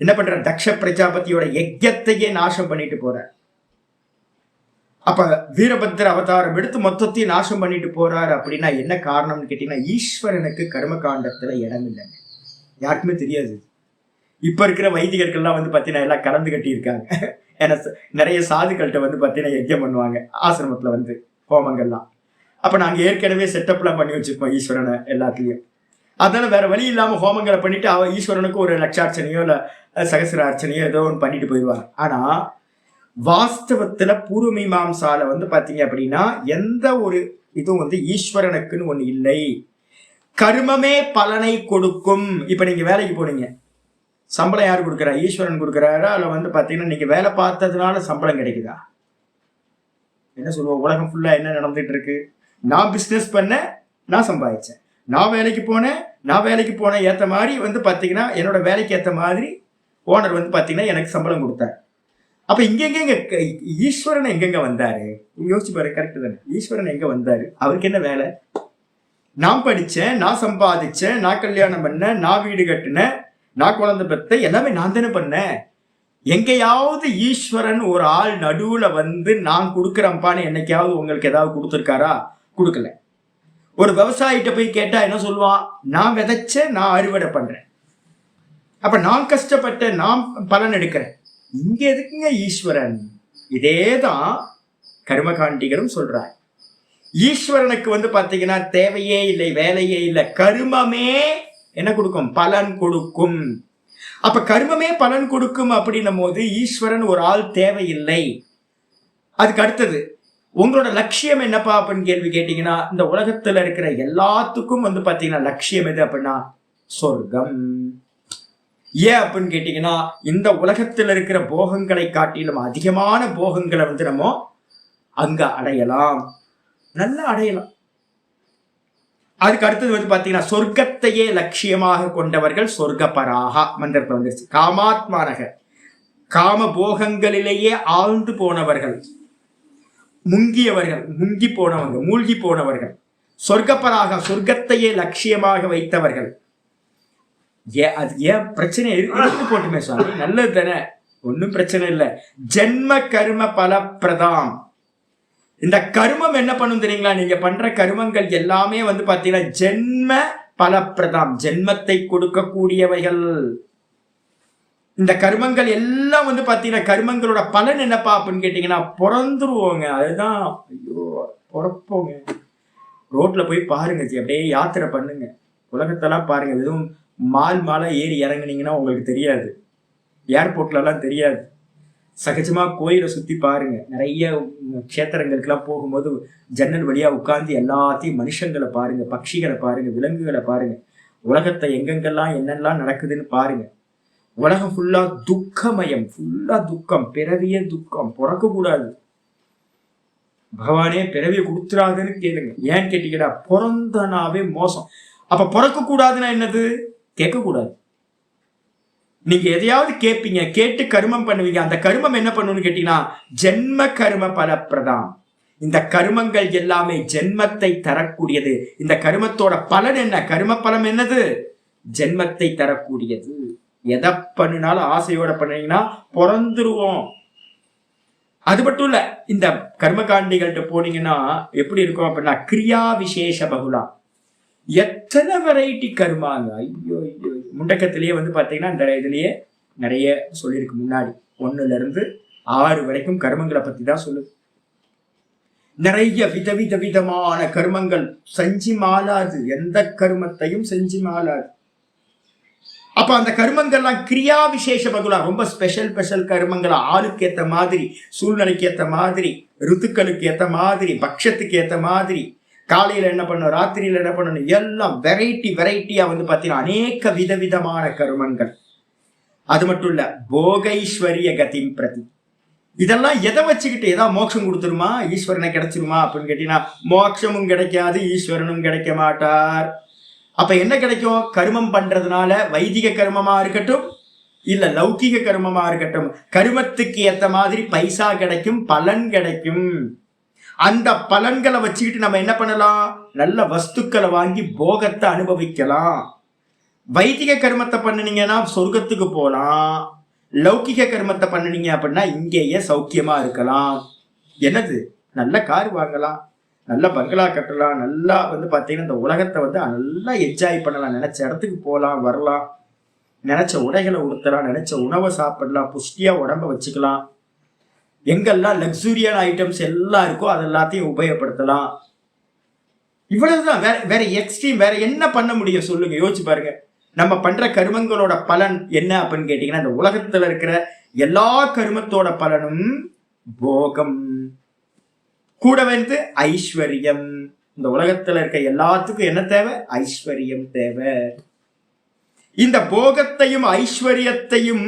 என்ன பண்ற, தக்ஷ பிரஜாபதியோட யஜ்யத்தையே நாசம் பண்ணிட்டு போற. அப்ப வீரபத்திர அவதாரம் எடுத்து மொத்தத்தையும் நாசம் பண்ணிட்டு போறாரு. அப்படின்னா என்ன காரணம்னு கேட்டீங்கன்னா ஈஸ்வரனுக்கு கர்ம காண்டத்துல இடம் இல்லைங்க, யாருக்குமே தெரியாது. இப்ப இருக்கிற வைதிகர்கள்லாம் வந்து பாத்தீங்கன்னா எல்லாம் கலந்து கட்டி இருக்காங்க. ஏன்னா நிறைய சாதுக்கள்கிட்ட வந்து பாத்தீங்கன்னா யஜ்யம் பண்ணுவாங்க ஆசிரமத்துல வந்து ஹோமங்கள்லாம். அப்ப நாங்க ஏற்கனவே செட்டப்லாம் பண்ணி வச்சிருப்போம் ஈஸ்வரனை எல்லாத்துலயும். அதனால வேற வழி இல்லாம ஹோமங்களை பண்ணிட்டு ஈஸ்வரனுக்கு ஒரு லட்சார்ச்சனையோ இல்ல சகசிர அர்ச்சனையோ ஏதோ ஒன்று பண்ணிட்டு போயிடுவாங்க. ஆனா வாஸ்தவத்துல பூர்வ மீமாம்சால வந்து பாத்தீங்க அப்படின்னா எந்த ஒரு இதுவும் வந்து ஈஸ்வரனுக்குன்னு ஒண்ணு இல்லை. கர்மமே பலனை கொடுக்கும். இப்ப நீங்க வேலைக்கு போனீங்க, சம்பளம் யாரு கொடுக்குறா? ஈஸ்வரன் கொடுக்குறாரா? அல்ல வந்து பாத்தீங்கன்னா நீங்க வேலை பார்த்ததுனால சம்பளம் கிடைக்குதா? என்ன சொல்லுவோம், உலகம் ஃபுல்லா என்ன நடந்துட்டு இருக்கு? நான் பிசினஸ் பண்ணேன், நான் சம்பாதிச்சேன். நான் வேலைக்கு போனேன் ஏத்த மாதிரி வந்து பாத்தீங்கன்னா என்னோட வேலைக்கு ஏத்த மாதிரி ஓனர் வந்து பாத்தீங்கன்னா எனக்கு சம்பளம் கொடுத்தாரு. அப்ப இங்க ஈஸ்வரன் எங்கெங்க வந்தாரு? யோசிச்சு பாரு, கரெக்ட் தானே? ஈஸ்வரன் எங்க வந்தாரு? அவருக்கு என்ன வேலை? நான் படிச்சேன், நான் சம்பாதிச்சேன், நான் கல்யாணம் பண்ணேன், நான் வீடு கட்டினேன், நான் குழந்தை பெற்ற, எல்லாமே நான் தானே பண்ணேன். எங்கேயாவது ஈஸ்வரன் ஒரு ஆள் நடுவுல வந்து நான் கொடுக்குறேன்ப்பான்னு என்னைக்காவது உங்களுக்கு ஏதாவது கொடுத்துருக்காரா? கொடுக்கல. ஒரு விவசாயிட்ட போய் கேட்டா என்ன சொல்லுவான்? நான் விதைச்சேன், நான் அறுவடை பண்றேன். அப்ப நான் கஷ்டப்பட்ட, நான் பலன் எடுக்கிறேன். இங்க எதுக்குங்க ஈஸ்வரன்? இதேதான் கர்மகாண்டிகளும் சொல்றாங்க. ஈஸ்வரனுக்கு வந்து பாத்தீங்கன்னா தேவையே இல்லை, வேலையே இல்லை. கர்மமே என்ன கொடுக்கும்? பலன் கொடுக்கும். அப்ப கர்மமே பலன் கொடுக்கும் அப்படின்னும் போது ஈஸ்வரன் ஒரு ஆள் தேவையில்லை. அதுக்கு அடுத்தது உங்களோட லட்சியம் என்னப்பா அப்படின்னு கேள்வி கேட்டீங்கன்னா, இந்த உலகத்துல இருக்கிற எல்லாத்துக்கும் வந்து பாத்தீங்கன்னா லட்சியம் எது அப்படின்னா சொர்க்கம். ஏன் அப்படின்னு கேட்டீங்கன்னா, இந்த உலகத்துல இருக்கிற போகங்களை காட்டிலும் அதிகமான போகங்களை வந்து நம்ம அங்க அடையலாம், நல்லா அடையலாம். அதுக்கு அடுத்தது வந்து பாத்தீங்கன்னா சொர்க்கத்தையே லட்சியமாக கொண்டவர்கள் சொர்க்கபராக மந்திரத்தை வந்துருச்சு. காமாத்மானக, காம போகங்களிலேயே ஆழ்ந்து போனவர்கள், மூழ்கி போனவர்கள் சொர்க்கபராக, சொர்க்கத்தையே லட்சியமாக வைத்தவர்கள். அது ஏன் பிரச்சனை இருக்கு போட்டுமே சுவாமி, நல்லது தானே, ஒன்னும் பிரச்சனை இல்லை. ஜென்ம கர்ம பலப்பிரதாம். இந்த கர்மம் என்ன பண்ணும் தெரியுங்களா? நீங்க பண்ற கர்மங்கள் எல்லாமே வந்து பாத்தீங்கன்னா ஜென்ம பலப்பிரதாம், ஜென்மத்தை கொடுக்கக்கூடியவைகள். இந்த கர்மங்கள் எல்லாம் வந்து பாத்தீங்கன்னா கர்மங்களோட பலன் என்னப்பா அப்படின்னு கேட்டீங்கன்னா பிறந்துருவோங்க. அதுதான், ஐயோ பிறப்போங்க. ரோட்ல போய் பாருங்க, அப்படியே யாத்திரை பண்ணுங்க, உலகத்தெல்லாம் பாருங்க. எதுவும் மாலை ஏறி இறங்குனீங்கன்னா உங்களுக்கு தெரியாது, ஏர்போர்ட்ல எல்லாம் தெரியாது. சகஜமா கோயிலை சுத்தி பாருங்க, நிறைய க்ஷேத்திரங்களுக்கெல்லாம் போகும்போது ஜன்னல் வழியா உட்கார்ந்து எல்லாத்தையும் மனுஷங்களை பாருங்க, பட்சிகளை பாருங்க, விலங்குகளை பாருங்க, உலகத்தை எங்கெங்கெல்லாம் என்னெல்லாம் நடக்குதுன்னு பாருங்க. உலகம் ஃபுல்லா துக்கமயம், ஃபுல்லா துக்கம், பிறவியே துக்கம், பிறக்க கூடாது. பகவானே பிறவியை கொடுத்துறாதுன்னு கேளுங்க. ஏன்னு கேட்டீங்கன்னா பிறந்தனாவே மோசம். அப்ப பிறக்க கூடாதுன்னா என்னது? கேட்க கூடாது. நீங்க எதையாவது கேட்பீங்க, கேட்டு கர்மம் பண்ணுவீங்க. அந்த கர்மம் என்ன பண்ணுன்னு கேட்டீங்கன்னா ஜென்ம கர்ம பலப்பிரதாம். இந்த கர்மங்கள் எல்லாமே ஜென்மத்தை தரக்கூடியது. இந்த கர்மத்தோட பலன் என்ன? கர்ம பலம் என்னது? ஜென்மத்தை தரக்கூடியது. எதை பண்ணினாலும் ஆசையோட பண்ணீங்கன்னா பிறந்துருவோம். அது மட்டும் இல்ல, இந்த கர்மகாண்டிகள்கிட்ட போனீங்கன்னா எப்படி இருக்கும் அப்படின்னா கிரியா விசேஷ பகுலா, எத்தனை வெரைட்டி கர்மாங்க. ஐயோ ஐயோ, முண்டக்கத்திலேயே வந்து பாத்தீங்கன்னா இந்த இதுலயே நிறைய சொல்லியிருக்கு. முன்னாடி 1ல இருந்து 6 வரைக்கும் கர்மங்களை பத்தி தான் சொல்லுது. நிறைய விதவிதமான கர்மங்கள் செஞ்சு மாளாது, எந்த கர்மத்தையும் செஞ்சு மாளாது. அப்ப அந்த கர்மங்கள்லாம் கிரியா விசேஷ பகுலா, ரொம்ப ஸ்பெஷல் கர்மங்கள். ஆளுக்கு ஏத்த மாதிரி, சூழ்நிலைக்கு ஏத்த மாதிரி, ருத்துக்களுக்கு ஏத்த மாதிரி, பட்சத்துக்கு ஏத்த மாதிரி, காலையில என்ன பண்ணணும், ராத்திரியில என்ன பண்ணணும், எல்லாம் வெரைட்டியா வந்து பாத்தீங்கன்னா அநேக விதவிதமான கர்மங்கள். அது மட்டும் இல்ல, போகைஸ்வரிய கதிம் பிரதி. இதெல்லாம் எதை வச்சுக்கிட்டு ஏதாவது மோட்சம் கொடுத்துருமா, ஈஸ்வரனை கிடைச்சிருமா அப்படின்னு கேட்டீங்கன்னா மோட்சமும் கிடைக்காது, ஈஸ்வரனும் கிடைக்க மாட்டார். அப்ப என்ன கிடைக்கும்? கர்மம் பண்றதுனால வைதிக கர்மமா இருக்கட்டும் இல்ல லௌகிக கர்மமா இருக்கட்டும், கர்மத்துக்கு ஏத்த மாதிரி பைசா கிடைக்கும், பலன் கிடைக்கும். அந்த பலன்களை வச்சுக்கிட்டு நம்ம என்ன பண்ணலாம்? நல்ல வஸ்துக்களை வாங்கி போகத்தை அனுபவிக்கலாம். வைதிக கர்மத்தை பண்ணினீங்கன்னா சொர்க்கத்துக்கு போகலாம், லௌகிக கர்மத்தை பண்ணினீங்க அப்படின்னா இங்கேயே சௌக்கியமா இருக்கலாம். என்னது? நல்ல கார் வாங்கலாம், நல்ல பங்களா கட்டலாம், நல்லா வந்து பாத்தீங்கன்னா இந்த உலகத்தை வந்து நல்லா என்ஜாய் பண்ணலாம், நினைச்ச இடத்துக்கு போகலாம் வரலாம், நினைச்ச உடைகளை உடுத்தலாம், நினைச்ச உணவை சாப்பிடலாம், புஷ்டியா உடம்ப வச்சுக்கலாம். எங்கெல்லாம் லக்ஸூரியான ஐட்டம்ஸ் எல்லாம் இருக்கோ அது எல்லாத்தையும் உபயோகப்படுத்தலாம். இவ்வளவுதான். வேற எக்ஸ்ட்ரீம் வேற என்ன பண்ண முடியும் சொல்லுங்க? யோசிச்சு பாருங்க. நம்ம பண்ற கர்மங்களோட பலன் என்ன அப்படின்னு கேட்டீங்கன்னா இந்த உலகத்துல இருக்கிற எல்லா கர்மத்தோட பலனும் போகம், கூட வந்து ஐஸ்வர்யம். இந்த உலகத்துல இருக்க எல்லாத்துக்கும் என்ன தேவை? ஐஸ்வர்யம் தேவை. இந்த போகத்தையும் ஐஸ்வர்யத்தையும்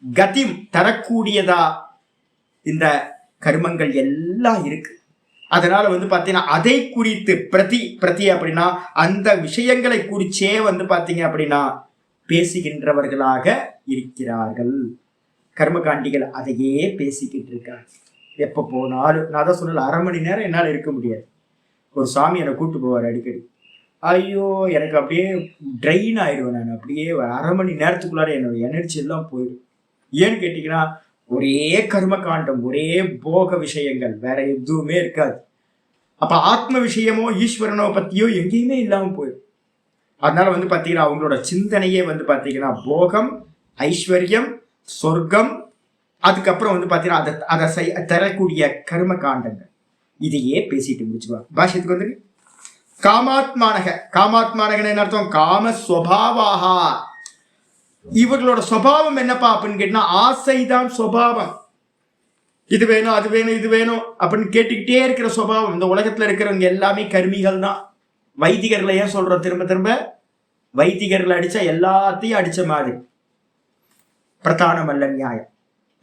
கதிம் தரக்கூடியதா இந்த கர்மங்கள் எல்லாம் இருக்கு. அதனால வந்து பாத்தீங்கன்னா அதை குறித்து பிரதி அப்படின்னா அந்த விஷயங்களை குறிச்சே வந்து பாத்தீங்க அப்படின்னா பேசுகின்றவர்களாக இருக்கிறார்கள். கர்மகாண்டிகள் அதையே பேசிக்கிட்டு இருக்காங்க. எப்ப போனாலும் நான் தான் சொன்னல, 1/2 மணி நேரம் என்னால இருக்க முடியாது. ஒரு சாமி என்னை கூட்டு போவார் அடிக்கடி. ஐயோ எனக்கு அப்படியே ட்ரெயின் ஆயிடுவேன். நான் அப்படியே 1/2 மணி நேரத்துக்குள்ளார என்னோட எனர்ஜி எல்லாம் போயிடும். ஏன்னு கேட்டீங்கன்னா ஒரே கர்ம காண்டம், ஒரே போக விஷயங்கள், வேற எதுவுமே இருக்காது. அப்ப ஆத்ம விஷயமோ ஈஸ்வரனோ பத்தியோ எங்கேயுமே இல்லாம போயிடும். அதனால வந்து பாத்தீங்கன்னா அவங்களோட சிந்தனையே வந்து பாத்தீங்கன்னா போகம், ஐஸ்வர்யம், சொர்க்கம், அதுக்கப்புறம் வந்து பாத்தீங்கன்னா அதை தரக்கூடிய கர்ம காண்டங்கள், இதையே பேசிட்டு முடிச்சுவாங்க. பாஷ்யத்துக்கு வந்து காமாத்மானகன் என்ன அர்த்தம்? காமஸ்வபாவாஹா. இவர்களோட சுபாவம் என்னப்பா அப்படின்னு கேட்டா ஆசைதான் சுபாவம். இது வேணும் அது வேணும் இது வேணும் அப்படின்னு கேட்டுக்கிட்டே இருக்கிற சுபாவம். இந்த உலகத்துல இருக்கிறவங்க எல்லாமே கர்மிகள் தான். வைதிகர்களை ஏன் சொல்றோம் திரும்ப திரும்ப? வைதிகர்களை அடிச்சா எல்லாத்தையும் அடிச்ச மாதிரி. பிரதான மல்ல நியாயம்,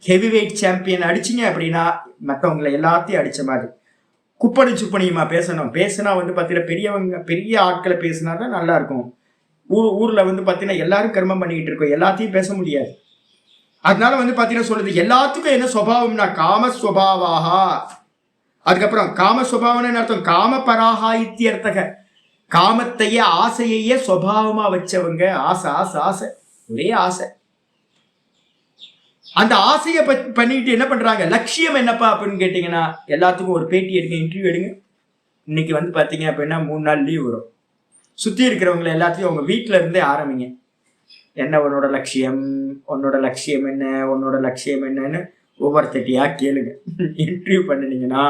ஹெவி வெயிட் சாம்பியன் அடிச்சிங்க அப்படின்னா மற்றவங்களை எல்லாத்தையும் அடிச்ச மாதிரி. குப்படி சுப்பனியுமா பேசினா வந்து பார்த்தீங்கன்னா பெரிய ஆட்களை பேசினா தான் நல்லா இருக்கும். ஊர்ல வந்து பார்த்தீங்கன்னா எல்லாரும் கர்மம் பண்ணிக்கிட்டு இருக்கோம், எல்லாத்தையும் பேச முடியாது. அதனால வந்து பார்த்தீங்கன்னா சொல்லுது எல்லாத்துக்கும் என்ன சுபாவம்னா காமஸ்வபாவாகா. அதுக்கப்புறம் காமஸ்வபாவம்னு அர்த்தம் காமபராகா இத்தியர்த்தக. காமத்தையே ஆசையையே சுபாவமா வச்சவங்க. ஆசை ஆசை ஆசை, ஒரே ஆசை. அந்த ஆசையை பண்ணிட்டு என்ன பண்றாங்க? லட்சியம் என்னப்பா அப்படின்னு கேட்டீங்கன்னா எல்லாத்துக்கும் ஒரு பேட்டி எடுங்க, இன்டர்வியூ எடுங்க. இன்னைக்கு வந்து பாத்தீங்க அப்படின்னா 3 நாள் லீவ் வரும். சுத்தி இருக்கிறவங்களை எல்லாத்தையும் உங்க வீட்டுல இருந்தே ஆரம்பிங்க. என்ன உன்னோட லட்சியம், உன்னோட லட்சியம் என்ன, உன்னோட லட்சியம் என்னன்னு ஒவ்வொருத்தட்டியா கேளுங்க. இன்டர்வியூ பண்ணினீங்கன்னா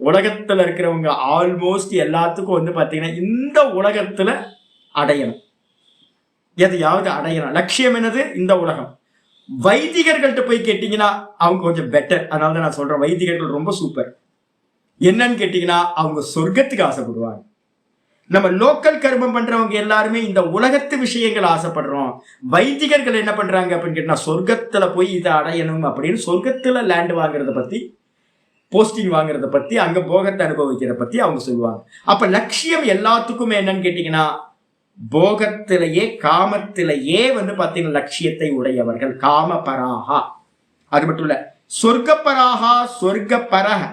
உலகத்துல இருக்கிறவங்க ஆல்மோஸ்ட் எல்லாத்துக்கும் வந்து பாத்தீங்கன்னா இந்த உலகத்துல அடையணும், எதையாவது அடையணும். லட்சியம் என்னது? இந்த உலகம். வைதிகர்கள்ட்ட போய் கேட்டீங்கன்னா அவங்க கொஞ்சம் பெட்டர். அதனால தான் நான் சொல்றேன் வைதிகர்கள் ரொம்ப சூப்பர். என்னன்னு கேட்டீங்கன்னா அவங்க சொர்க்கத்துக்கு ஆசைப்படுவாங்க. நம்ம லோக்கல் கர்மம் பண்றவங்க எல்லாருமே இந்த உலகத்து விஷயங்கள் ஆசைப்படுறோம். வைதிகர்கள் என்ன பண்றாங்க அப்படின்னு கேட்டா சொர்க்கத்துல போய் இதை அடையணும் அப்படின்னு சொர்க்கத்துல லேண்ட் வாங்குறத பத்தி, போஸ்டிங் வாங்குறத பத்தி, அங்க போகத்தை அனுபவிக்கிறத பத்தி அவங்க சொல்லுவாங்க. அப்ப லட்சியம் எல்லாத்துக்குமே என்னன்னு கேட்டீங்கன்னா போகத்திலேயே காமத்திலேயே வந்து பாத்தீங்கன்னா லட்சியத்தை உடையவர்கள் காமபராகா. அது மட்டும் இல்ல சொர்க்கப்பராகா சொர்க்கப்பரக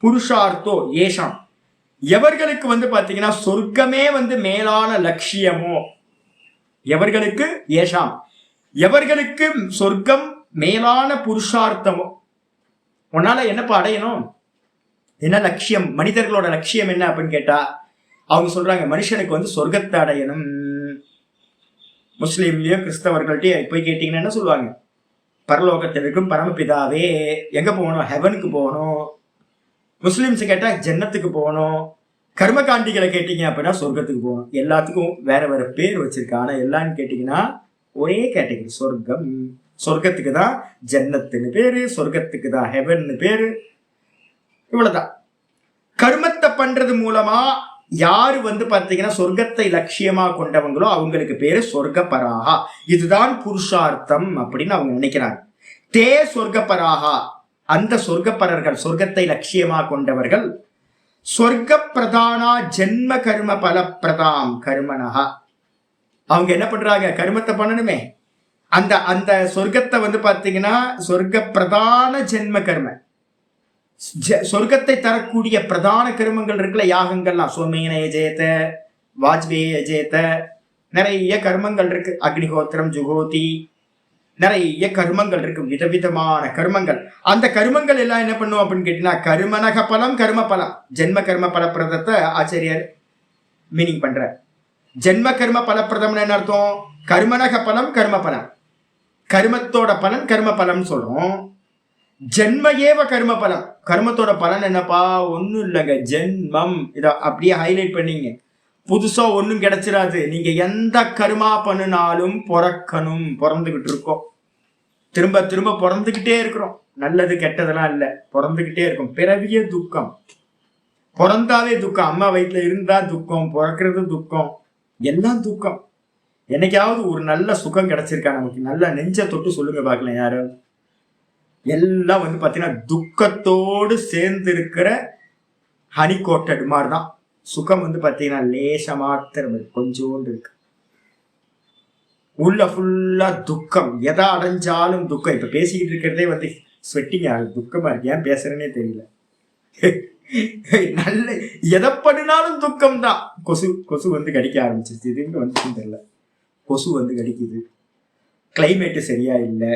புருஷார்த்தோ ஏஷாம். எவர்களுக்கு வந்து பாத்தீங்கன்னா சொர்க்கமே வந்து மேலான லட்சியமோ, எவர்களுக்கு ஏஷாம், எவர்களுக்கு சொர்க்கம் மேலான புருஷார்த்தமோ. உன்னால என்னப்பா அடையணும்? என்ன லட்சியம்? மனிதர்களோட லட்சியம் என்ன அப்படின்னு கேட்டா அவங்க சொல்றாங்க மனுஷனுக்கு வந்து சொர்க்கத்தை அடையணும். முஸ்லீம்லயோ கிறிஸ்தவர்கள்ட்டே போய் கேட்டீங்கன்னா என்ன சொல்லுவாங்க? பரலோகத்திற்கும் பரமபிதாவே, எங்க போகணும்? ஹெவனுக்கு போகணும். முஸ்லிம்ஸ் கேட்டா ஜன்னத்துக்கு போகணும். கர்மகாண்டிகளை கேட்டீங்க அப்படின்னா சொர்க்கத்துக்கு போகணும். எல்லாத்துக்கும் வேற வேற பேர் வச்சிருக்காங்க. ஆனா எல்லான்னு கேட்டீங்கன்னா ஒரே கேட்டகரி, சொர்க்கம். சொர்க்கத்துக்கு தான் ஜன்னத்துன்னு பேரு, சொர்க்கத்துக்கு தான் ஹெவன்னு பேரு. இவ்வளவுதான். கர்மத்தை பண்றது மூலமா யாரு வந்து பாத்தீங்கன்னா சொர்க்கத்தை லட்சியமா கொண்டவங்களோ அவங்களுக்கு பேரு சொர்க்கப்பராகா. இதுதான் புருஷார்த்தம் அப்படின்னு அவங்க நினைக்கிறாங்க. தே சொர்க்கப்பராகா, அந்த சொர்க்கப்பரர்கள், சொர்க்கத்தை லட்சியமா கொண்டவர்கள். சொர்க்க பிரதானா ஜென்ம கர்ம பல பிரதாம் கர்மனஹா. அவங்க என்ன பண்றாங்க? கர்மத்தை பண்ணணுமே. அந்த அந்த சொர்க்கத்தை வந்து பாத்தீங்கன்னா சொர்க்க பிரதான ஜென்ம கர்ம, சொர்க்கத்தை தரக்கூடிய பிரதான கர்மங்கள் இருக்குல்ல, யாகங்கள்லாம். சோமேன யஜேத, வாஜ்பேயி யஜேத, நிறைய கர்மங்கள் இருக்கு. அக்னிஹோத்திரம், ஜுகோதி, நிறைய கர்மங்கள் இருக்கு, விதவிதமான கர்மங்கள். அந்த கர்மங்கள் எல்லாம் என்ன பண்ணுவோம் அப்படின்னு கேட்டீங்கன்னா கர்மனக பலம் கர்ம பலம். ஜென்ம கர்ம பலப்பிரதத்தை ஆச்சரியர் மீனிங் பண்ற. ஜென்ம கர்ம பலப்பிரதம்னு என்ன அர்த்தம்? கர்மனக பலம் கர்ம பலம், கர்மத்தோட பலன் கர்ம பலம்னு சொல்றோம். ஜென்ம ஏவ கர்ம பலம். கர்மத்தோட பலன் என்னப்பா? ஒன்னும் இல்லைங்க, ஜென்மம். இத அப்படியே ஹைலைட் பண்ணீங்க. புதுசா ஒன்றும் கிடைச்சிடாது. நீங்க எந்த கர்மா பண்ணினாலும் பிறக்கணும், பிறந்துகிட்டு இருக்கோம். திரும்ப திரும்ப பிறந்துகிட்டே இருக்கிறோம். நல்லது கெட்டதெல்லாம் இல்லை, பிறந்துகிட்டே இருக்கும். பிறவியே துக்கம், பிறந்தாவே துக்கம். அம்மா வயிற்றுல இருந்தா துக்கம், பிறக்கிறது துக்கம், எல்லாம் துக்கம். என்னைக்காவது ஒரு நல்ல சுகம் கிடைச்சிருக்கா நமக்கு? நல்ல நெஞ்ச தொட்டு சொல்லுங்க பார்க்கலாம் யாரும். எல்லாம் வந்து பாத்தீங்கன்னா துக்கத்தோடு சேர்ந்து இருக்கிற ஹனி கோட்டட் மாதிரி தான். சுகம் வந்து பாத்தீங்கன்னா லேச மாத்திரம் கொஞ்சோண்டு இருக்கு, உள்ள ஃபுல்லா துக்கம். எதா அடைஞ்சாலும் துக்கம். இப்ப பேசிக்கிட்டு இருக்கிறதே வந்து ஸ்வெட்டிங் ஆகுது, துக்கமா இருக்கு. ஏன் பேசுறேன்னே தெரியல. நல்ல எதை பண்ணினாலும் துக்கம் தான். கொசு வந்து கடிக்க ஆரம்பிச்சிருச்சு. இது எங்க வந்து தெரியல. கொசு வந்து கடிக்குது. கிளைமேட்டு சரியா இல்லை,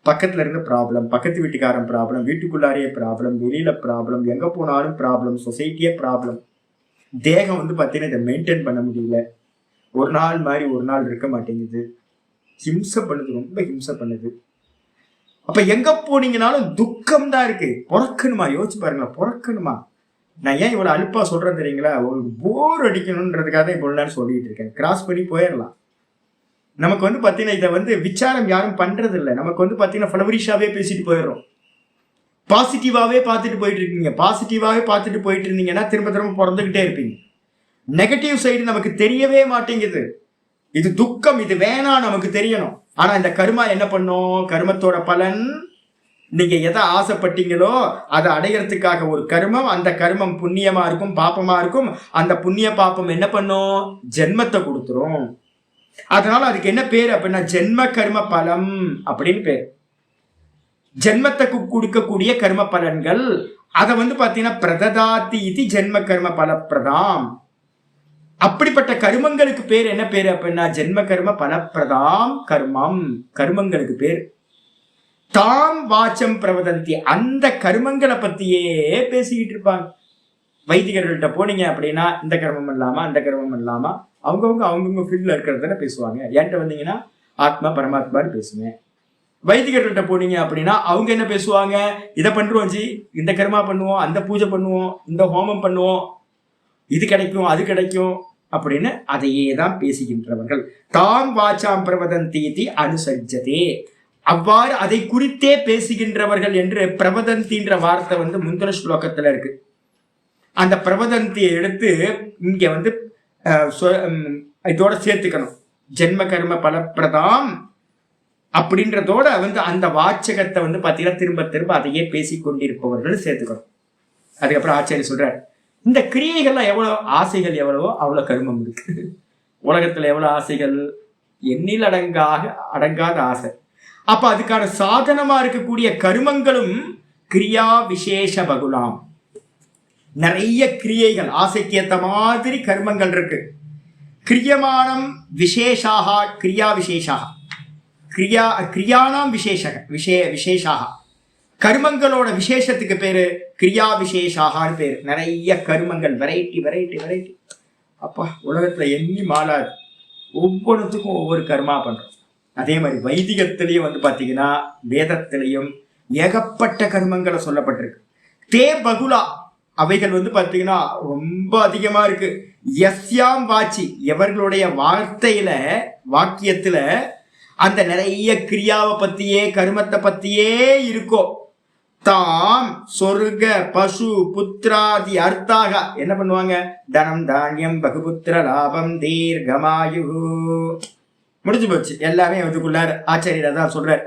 பக்கத்துல இருந்து ப்ராப்ளம், பக்கத்து வீட்டுக்காரன் ப்ராப்ளம், வீட்டுக்குள்ளாரையே ப்ராப்ளம், வெளியில ப்ராப்ளம், எங்க போனாலும் ப்ராப்ளம், சொசைட்டியே ப்ராப்ளம். தேகம் வந்து பார்த்தீங்கன்னா இதை மெயின்டைன் பண்ண முடியல. ஒரு நாள் மாதிரி ஒரு நாள் இருக்க மாட்டேங்குது. ஹிம்சை பண்ணுது, ரொம்ப ஹிம்சை பண்ணுது. அப்ப எங்க போனீங்கனாலும் துக்கம் தான் இருக்கு. பிறக்கணுமா? யோசிச்சு பாருங்களா, பிறக்கணுமா? நான் ஏன் இவ்வளவு அலுப்பா சொல்றேன் தெரியுங்களா? ஒரு போர் அடிக்கணும்ன்றதுக்காக தான் இவ்வளவு நேரம் சொல்லிட்டு இருக்கேன். கிராஸ் பண்ணி போயிடலாம். நமக்கு பாத்தீங்கன்னா இதை விசாரம் யாரும் பண்றது இல்லை. நமக்கு பாத்தீங்கன்னா ஃபிளவரிஷாவே பேசிட்டு போயிடுறோம். பாசிட்டிவாவே பார்த்துட்டு போயிட்டு இருக்கீங்க. பாசிட்டிவாவே பார்த்துட்டு போயிட்டு இருந்தீங்கன்னா திரும்ப திரும்ப பிறந்துகிட்டே இருப்பீங்க. நெகட்டிவ் சைடு நமக்கு தெரியவே மாட்டேங்குது. இது துக்கம், இது வேணாம் நமக்கு தெரியணும். ஆனா இந்த கர்மா என்ன பண்ணும்? கர்மத்தோட பலன், நீங்க எதை ஆசைப்பட்டீங்களோ அதை அடைகிறதுக்காக ஒரு கர்மம், அந்த கர்மம் புண்ணியமா இருக்கும் பாப்பமா இருக்கும். அந்த புண்ணிய பாப்பம் என்ன பண்ணும்? ஜென்மத்தை கொடுத்துரும். அதனால அதுக்கு என்ன பேர் அப்படின்னா ஜென்ம கர்ம பலம் அப்படின்னு பேர். ஜென்மத்தை கொடுக்கக்கூடிய கர்ம பலன்கள் அதை பாத்தீங்கன்னா பிரததாத்தி இது ஜென்ம கர்ம பலப்பிரதாம். அப்படிப்பட்ட கர்மங்களுக்கு பேர் என்ன பேரு அப்படின்னா ஜென்ம கர்ம பலப்பிரதாம் கர்மம். கர்மங்களுக்கு பேர். தாம் வாச்சம் பிரவதந்தி, அந்த கர்மங்களை பத்தியே பேசிக்கிட்டு இருப்பாங்க. வைதிகர்கள்ட்ட போனீங்க அப்படின்னா இந்த கர்மம் இல்லாம அந்த கர்மம் இல்லாம அவங்கவுங்க ஃபீல்ட்ல இருக்கிறத பேசுவாங்க. என்கிட்ட வந்தீங்கன்னா ஆத்மா பரமாத்மான்னு பேசுவேன். வைதிகர்கள்ட்ட போனீங்க அப்படின்னா அவங்க என்ன பேசுவாங்க? இதை பண்றோம் ஜி, இந்த கர்மா பண்ணுவோம், அந்த பூஜை பண்ணுவோம், இந்த ஹோமம் பண்ணுவோம், இது கிடைக்கும் அது கிடைக்கும் அப்படின்னு அதையே தான் பேசுகின்றவர்கள். தாம் வாச்சாம் பிரவதந்தி அனுசரிச்சதே, அவ்வாறு அதை குறித்தே பேசுகின்றவர்கள் என்று பிரவதந்தின்ற வார்த்தை முந்திர ஸ்லோகத்துல இருக்கு. அந்த பிரவதந்தியை எடுத்து இங்க இதோட சேர்த்துக்கணும். ஜென்ம கர்ம பலப்பிரதாம் அப்படின்றதோட அந்த வாச்சகத்தை பாத்தீங்கன்னா திரும்ப திரும்ப அதையே பேசிக்கொண்டிருப்பவர்கள் சேர்த்துக்கணும். அதுக்கப்புறம் ஆச்சாரியர் சொல்றார், இந்த கிரியைகள்லாம் எவ்வளவு ஆசைகள் எவ்வளவோ அவ்வளவு கர்மம் இருக்கு. உலகத்துல எவ்வளவு ஆசைகள், எண்ணில் அடங்காத ஆசை. அப்ப அதுக்கான சாதனமா இருக்கக்கூடிய கர்மங்களும் கிரியா விசேஷ பகுலாம். நிறைய கிரியைகள், ஆசைக்கு ஏத்த மாதிரி கர்மங்கள் இருக்கு. கிரியமானம் விசேஷாக கிரியா விசேஷாக கிரியானாம் விசேஷாக கர்மங்களோட விசேஷத்துக்கு பேரு கிரியா விசேஷாகான்னு பேரு. நிறைய கர்மங்கள், வெரைட்டி. அப்பா உலகத்துல எண்ணி மாறாது. ஒவ்வொன்றுத்துக்கும் ஒவ்வொரு கர்மா பண்றோம். அதே மாதிரி வைதிகத்திலையும் பாத்தீங்கன்னா வேதத்திலையும் ஏகப்பட்ட கர்மங்களை சொல்லப்பட்டிருக்கு. தே பகுலா, அவைகள் பாத்தீங்கன்னா ரொம்ப அதிகமா இருக்கு. எஸ்யாம் வாச்சி, எவர்களுடைய வாக்கியத்துல அந்த நிறைய கிரியாவை பத்தியே கர்மத்தை பத்தியே இருக்கோ. தாம் சொர்க்க பசு புத்திராதி அர்த்தாக என்ன பண்ணுவாங்க? தனம் தானியம் பகுபுத்திர லாபம் தீர்க்கமாயு, முடிஞ்சு போச்சு எல்லாமே அதுக்குள்ளார். ஆச்சாரியர் தான் சொல்றார்.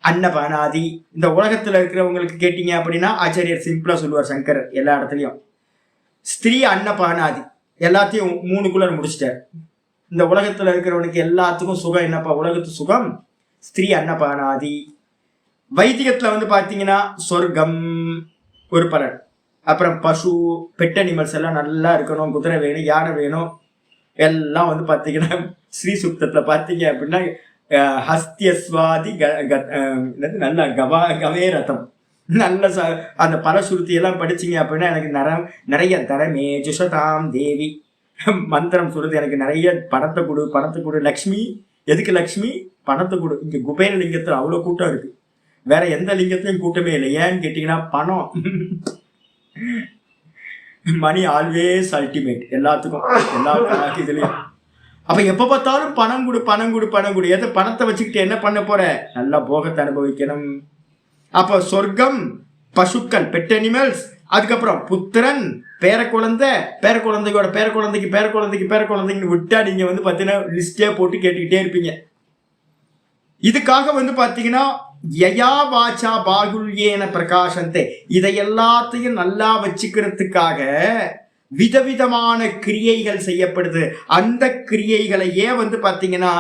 அன்னபானாதி, இந்த உலகத்துல இருக்கிறவங்களுக்கு கேட்டீங்க அப்படின்னா ஆச்சாரியர் சிம்பிளா சொல்லுவார். சங்கர் எல்லா இடத்துலயும் ஸ்திரீ அன்னபானாதி எல்லாத்தையும் 3 முடிச்சிட்டார். இந்த உலகத்துல இருக்கிறவனுக்கு எல்லாத்துக்கும் சுகம் என்னப்பா? உலகத்து சுகம் ஸ்திரீ அன்னபானாதி. வைதிகத்துல பாத்தீங்கன்னா சொர்க்கம் ஒரு பலன், அப்புறம் பசு பெட் அனிமல்ஸ் எல்லாம் நல்லா இருக்கணும், குதிரை வேணும், யானை வேணும், எல்லாம் பாத்தீங்கன்னா ஸ்ரீ சுக்தத்துல பாத்தீங்க அப்படின்னா ஹஸ்தியஸ்வாதி நல்ல கவே ரதம், நல்ல அந்த பலசுருத்தி எல்லாம் படிச்சீங்க அப்படின்னா எனக்கு நிறைய தரமே ஜுஷதாம் தேவி மந்திரம் சொல்றது. எனக்கு நிறைய பணத்தை கொடு. லக்ஷ்மி, எதுக்கு லக்ஷ்மி? பணத்தை கொடு. இங்க குபேர லிங்கத்துல அவ்வளவு கூட்டம் இருக்கு, வேற எந்த லிங்கத்திலையும் கூட்டமே இல்லை. ஏன்னு கேட்டீங்கன்னா பணம். மணி ஆல்வேஸ் அல்டிமேட் எல்லாத்துக்கும், எல்லா இதுலயும். அப்ப எப்ப பார்த்தாலும் பணம் கொடு. எதை பணத்தை வச்சுக்கிட்டு என்ன பண்ண போற? நல்லா போகத்தை அனுபவிக்கணும். அப்ப சொர்க்கம், பசுக்கள், பெட் அனிமல்ஸ், அதுக்கப்புறம் புத்திரன், பேர குழந்தையோட பேரக்குழந்தைக்கு விட்டா நீங்க பாத்தீங்கன்னா லிஸ்டே போட்டு கேட்டுக்கிட்டே இருப்பீங்க. இதுக்காக பாத்தீங்கன்னா யயா வாச்சா பாகுல்யேன பிரகாசந்தே, இதை எல்லாத்தையும் நல்லா வச்சுக்கிறதுக்காக விதவிதமான கிரியைகள் செய்யப்படுது. அந்த கிரியைகளையே பாத்தீங்கன்னா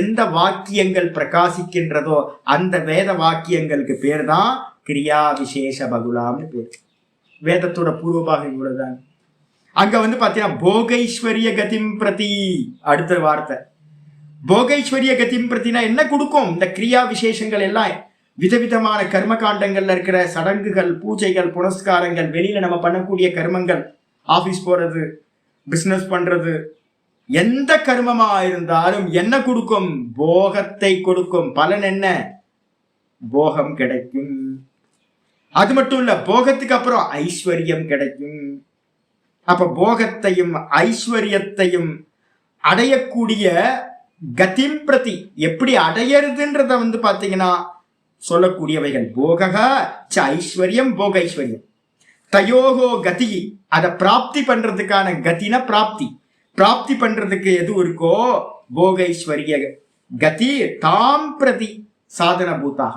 எந்த வாக்கியங்கள் பிரகாசிக்கின்றதோ அந்த வேத வாக்கியங்களுக்கு பேர் தான் கிரியா விசேஷ பகுலாம்னு பேர். வேதத்தோட பூர்வபாகம் இவ்வளவுதான். அங்க பாத்தீங்கன்னா போகைஸ்வரிய கதிம் பிரதி, அடுத்த வார்த்தை போகைஸ்வரிய கதிம் பிரதினா என்ன கொடுக்கும்? இந்த கிரியா விசேஷங்கள் எல்லாம் விதவிதமான கர்ம காண்டங்கள்ல இருக்கிற சடங்குகள், பூஜைகள், புனஸ்காரங்கள், வெளியில நம்ம பண்ணக்கூடிய கர்மங்கள், ஆபீஸ் போறது, பிசினஸ் பண்றது, எந்த கர்மமா இருந்தாலும் என்ன கொடுக்கும்? போகத்தை கொடுக்கும். பலன் என்ன? போகம் கிடைக்கும். அது மட்டும் இல்ல, போகத்துக்கு அப்புறம் ஐஸ்வர்யம் கிடைக்கும். அப்ப போகத்தையும் ஐஸ்வர்யத்தையும் அடையக்கூடிய கதிம் பிரதி எப்படி அடையறதுன்றத பாத்தீங்கன்னா சொல்லக்கூடியவைகள். போகக ஐஸ்வர்யம் போக ஐஸ்வர்யம் தயோகோ கதி, அதை பிராப்தி பண்றதுக்கான கதின பிராப்தி. பிராப்தி பண்றதுக்கு எது இருக்கோ போகைஸ்வரிய கதி தாம் பிரதி சாதன பூத்தாக.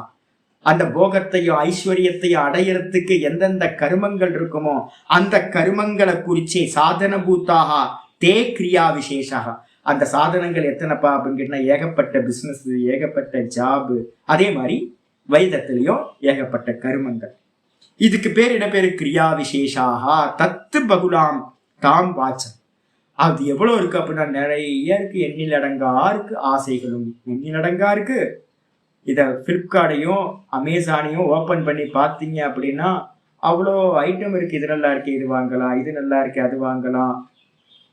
அந்த போகத்தையும் ஐஸ்வர்யத்தையும் அடையறதுக்கு எந்தெந்த கருமங்கள் இருக்குமோ அந்த கருமங்களை குறிச்சே சாதன பூத்தாக தே கிரியா விசேஷாக. அந்த சாதனங்கள் எத்தனைப்பா அப்படின்னு கேட்டா ஏகப்பட்ட பிசினஸ், ஏகப்பட்ட ஜாபு, அதே மாதிரி வைதத்திலையும் ஏகப்பட்ட கருமங்கள். இதுக்கு பேர் என்ன பேரு? கிரியா விசேஷாக தத்து பகுலாம் தாம் வாச்சம். அது எவ்வளவு இருக்கு அப்படின்னா நிறைய இருக்கு, எண்ணிலடங்கா இருக்கு. ஆசைகளும் எண்ணிலடங்கா இருக்கு. இதை பிளிப்கார்ட்டையும் அமேசானையும் ஓப்பன் பண்ணி பார்த்தீங்க அப்படின்னா அவ்வளோ ஐட்டம் இருக்கு. இது நல்லா இருக்கு, இது வாங்கலாம், இது நல்லா இருக்கு, அது வாங்கலாம்.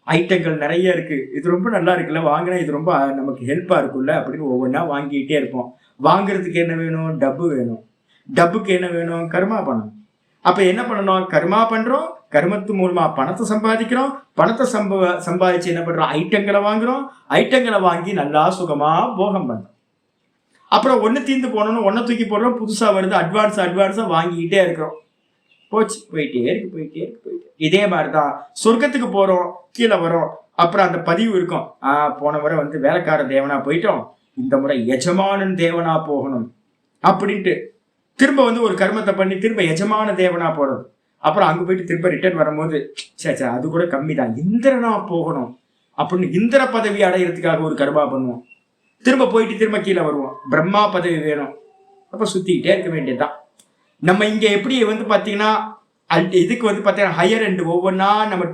ஐட்டங்கள் நிறைய இருக்கு. இது ரொம்ப நல்லா இருக்குல்ல, வாங்கினா இது ரொம்ப நமக்கு ஹெல்ப்பா இருக்குல்ல அப்படின்னு ஒவ்வொன்றா வாங்கிட்டே இருப்போம். வாங்குறதுக்கு என்ன வேணும்? டப்பு வேணும். டப்புக்கு என்ன வேணும்? கர்மா பண்ணணும். அப்ப என்ன பண்ணணும்? கர்மா பண்றோம், கர்மத்து மூலமா பணத்தை சம்பாதிக்கிறோம், பணத்தை சம்பாதிச்சு என்ன பண்றோம்? ஐட்டங்களை வாங்குறோம், ஐட்டங்களை வாங்கி நல்லா சுகமா போகம் பண்றோம். அப்புறம் ஒன்னு தீர்ந்து போனோம்னு ஒன்ன தூக்கி போடுறோம், புதுசா வருது, அட்வான்ஸா வாங்கிக்கிட்டே இருக்கிறோம். போச்சு, போயிட்டே இருக்கு. இதே மாதிரிதான் சொர்க்கத்துக்கு போறோம், கீழே வரோம், அப்புறம் அந்த பதிவு இருக்கும். போன முறை வேலைக்கார தேவனா போயிட்டோம், இந்த முறை எஜமானன் தேவனா போகணும் அப்படின்ட்டு திரும்ப ஒரு கர்மத்தை பண்ணி திரும்ப எஜமான தேவனா போறது. அப்புறம் அங்க போயிட்டு திரும்ப ரிட்டர்ன் வரும்போது சே அது கூட கம்மி தான், இந்திரனா போகணும் அப்படின்னு இந்திர பதவி அடையிறதுக்காக ஒரு கர்மா பண்ணுவோம். திரும்ப போயிட்டு திரும்ப கீழே வருவோம், பிரம்மா பதவி வேணும். அப்ப சுத்திக்கிட்டே இருக்க வேண்டியதுதான். நம்ம இங்க எப்படி பாத்தீங்கன்னா இதுக்கு பாத்தீங்கன்னா ஹையர் எண்ட் ஒவ்வொன்னா நம்ம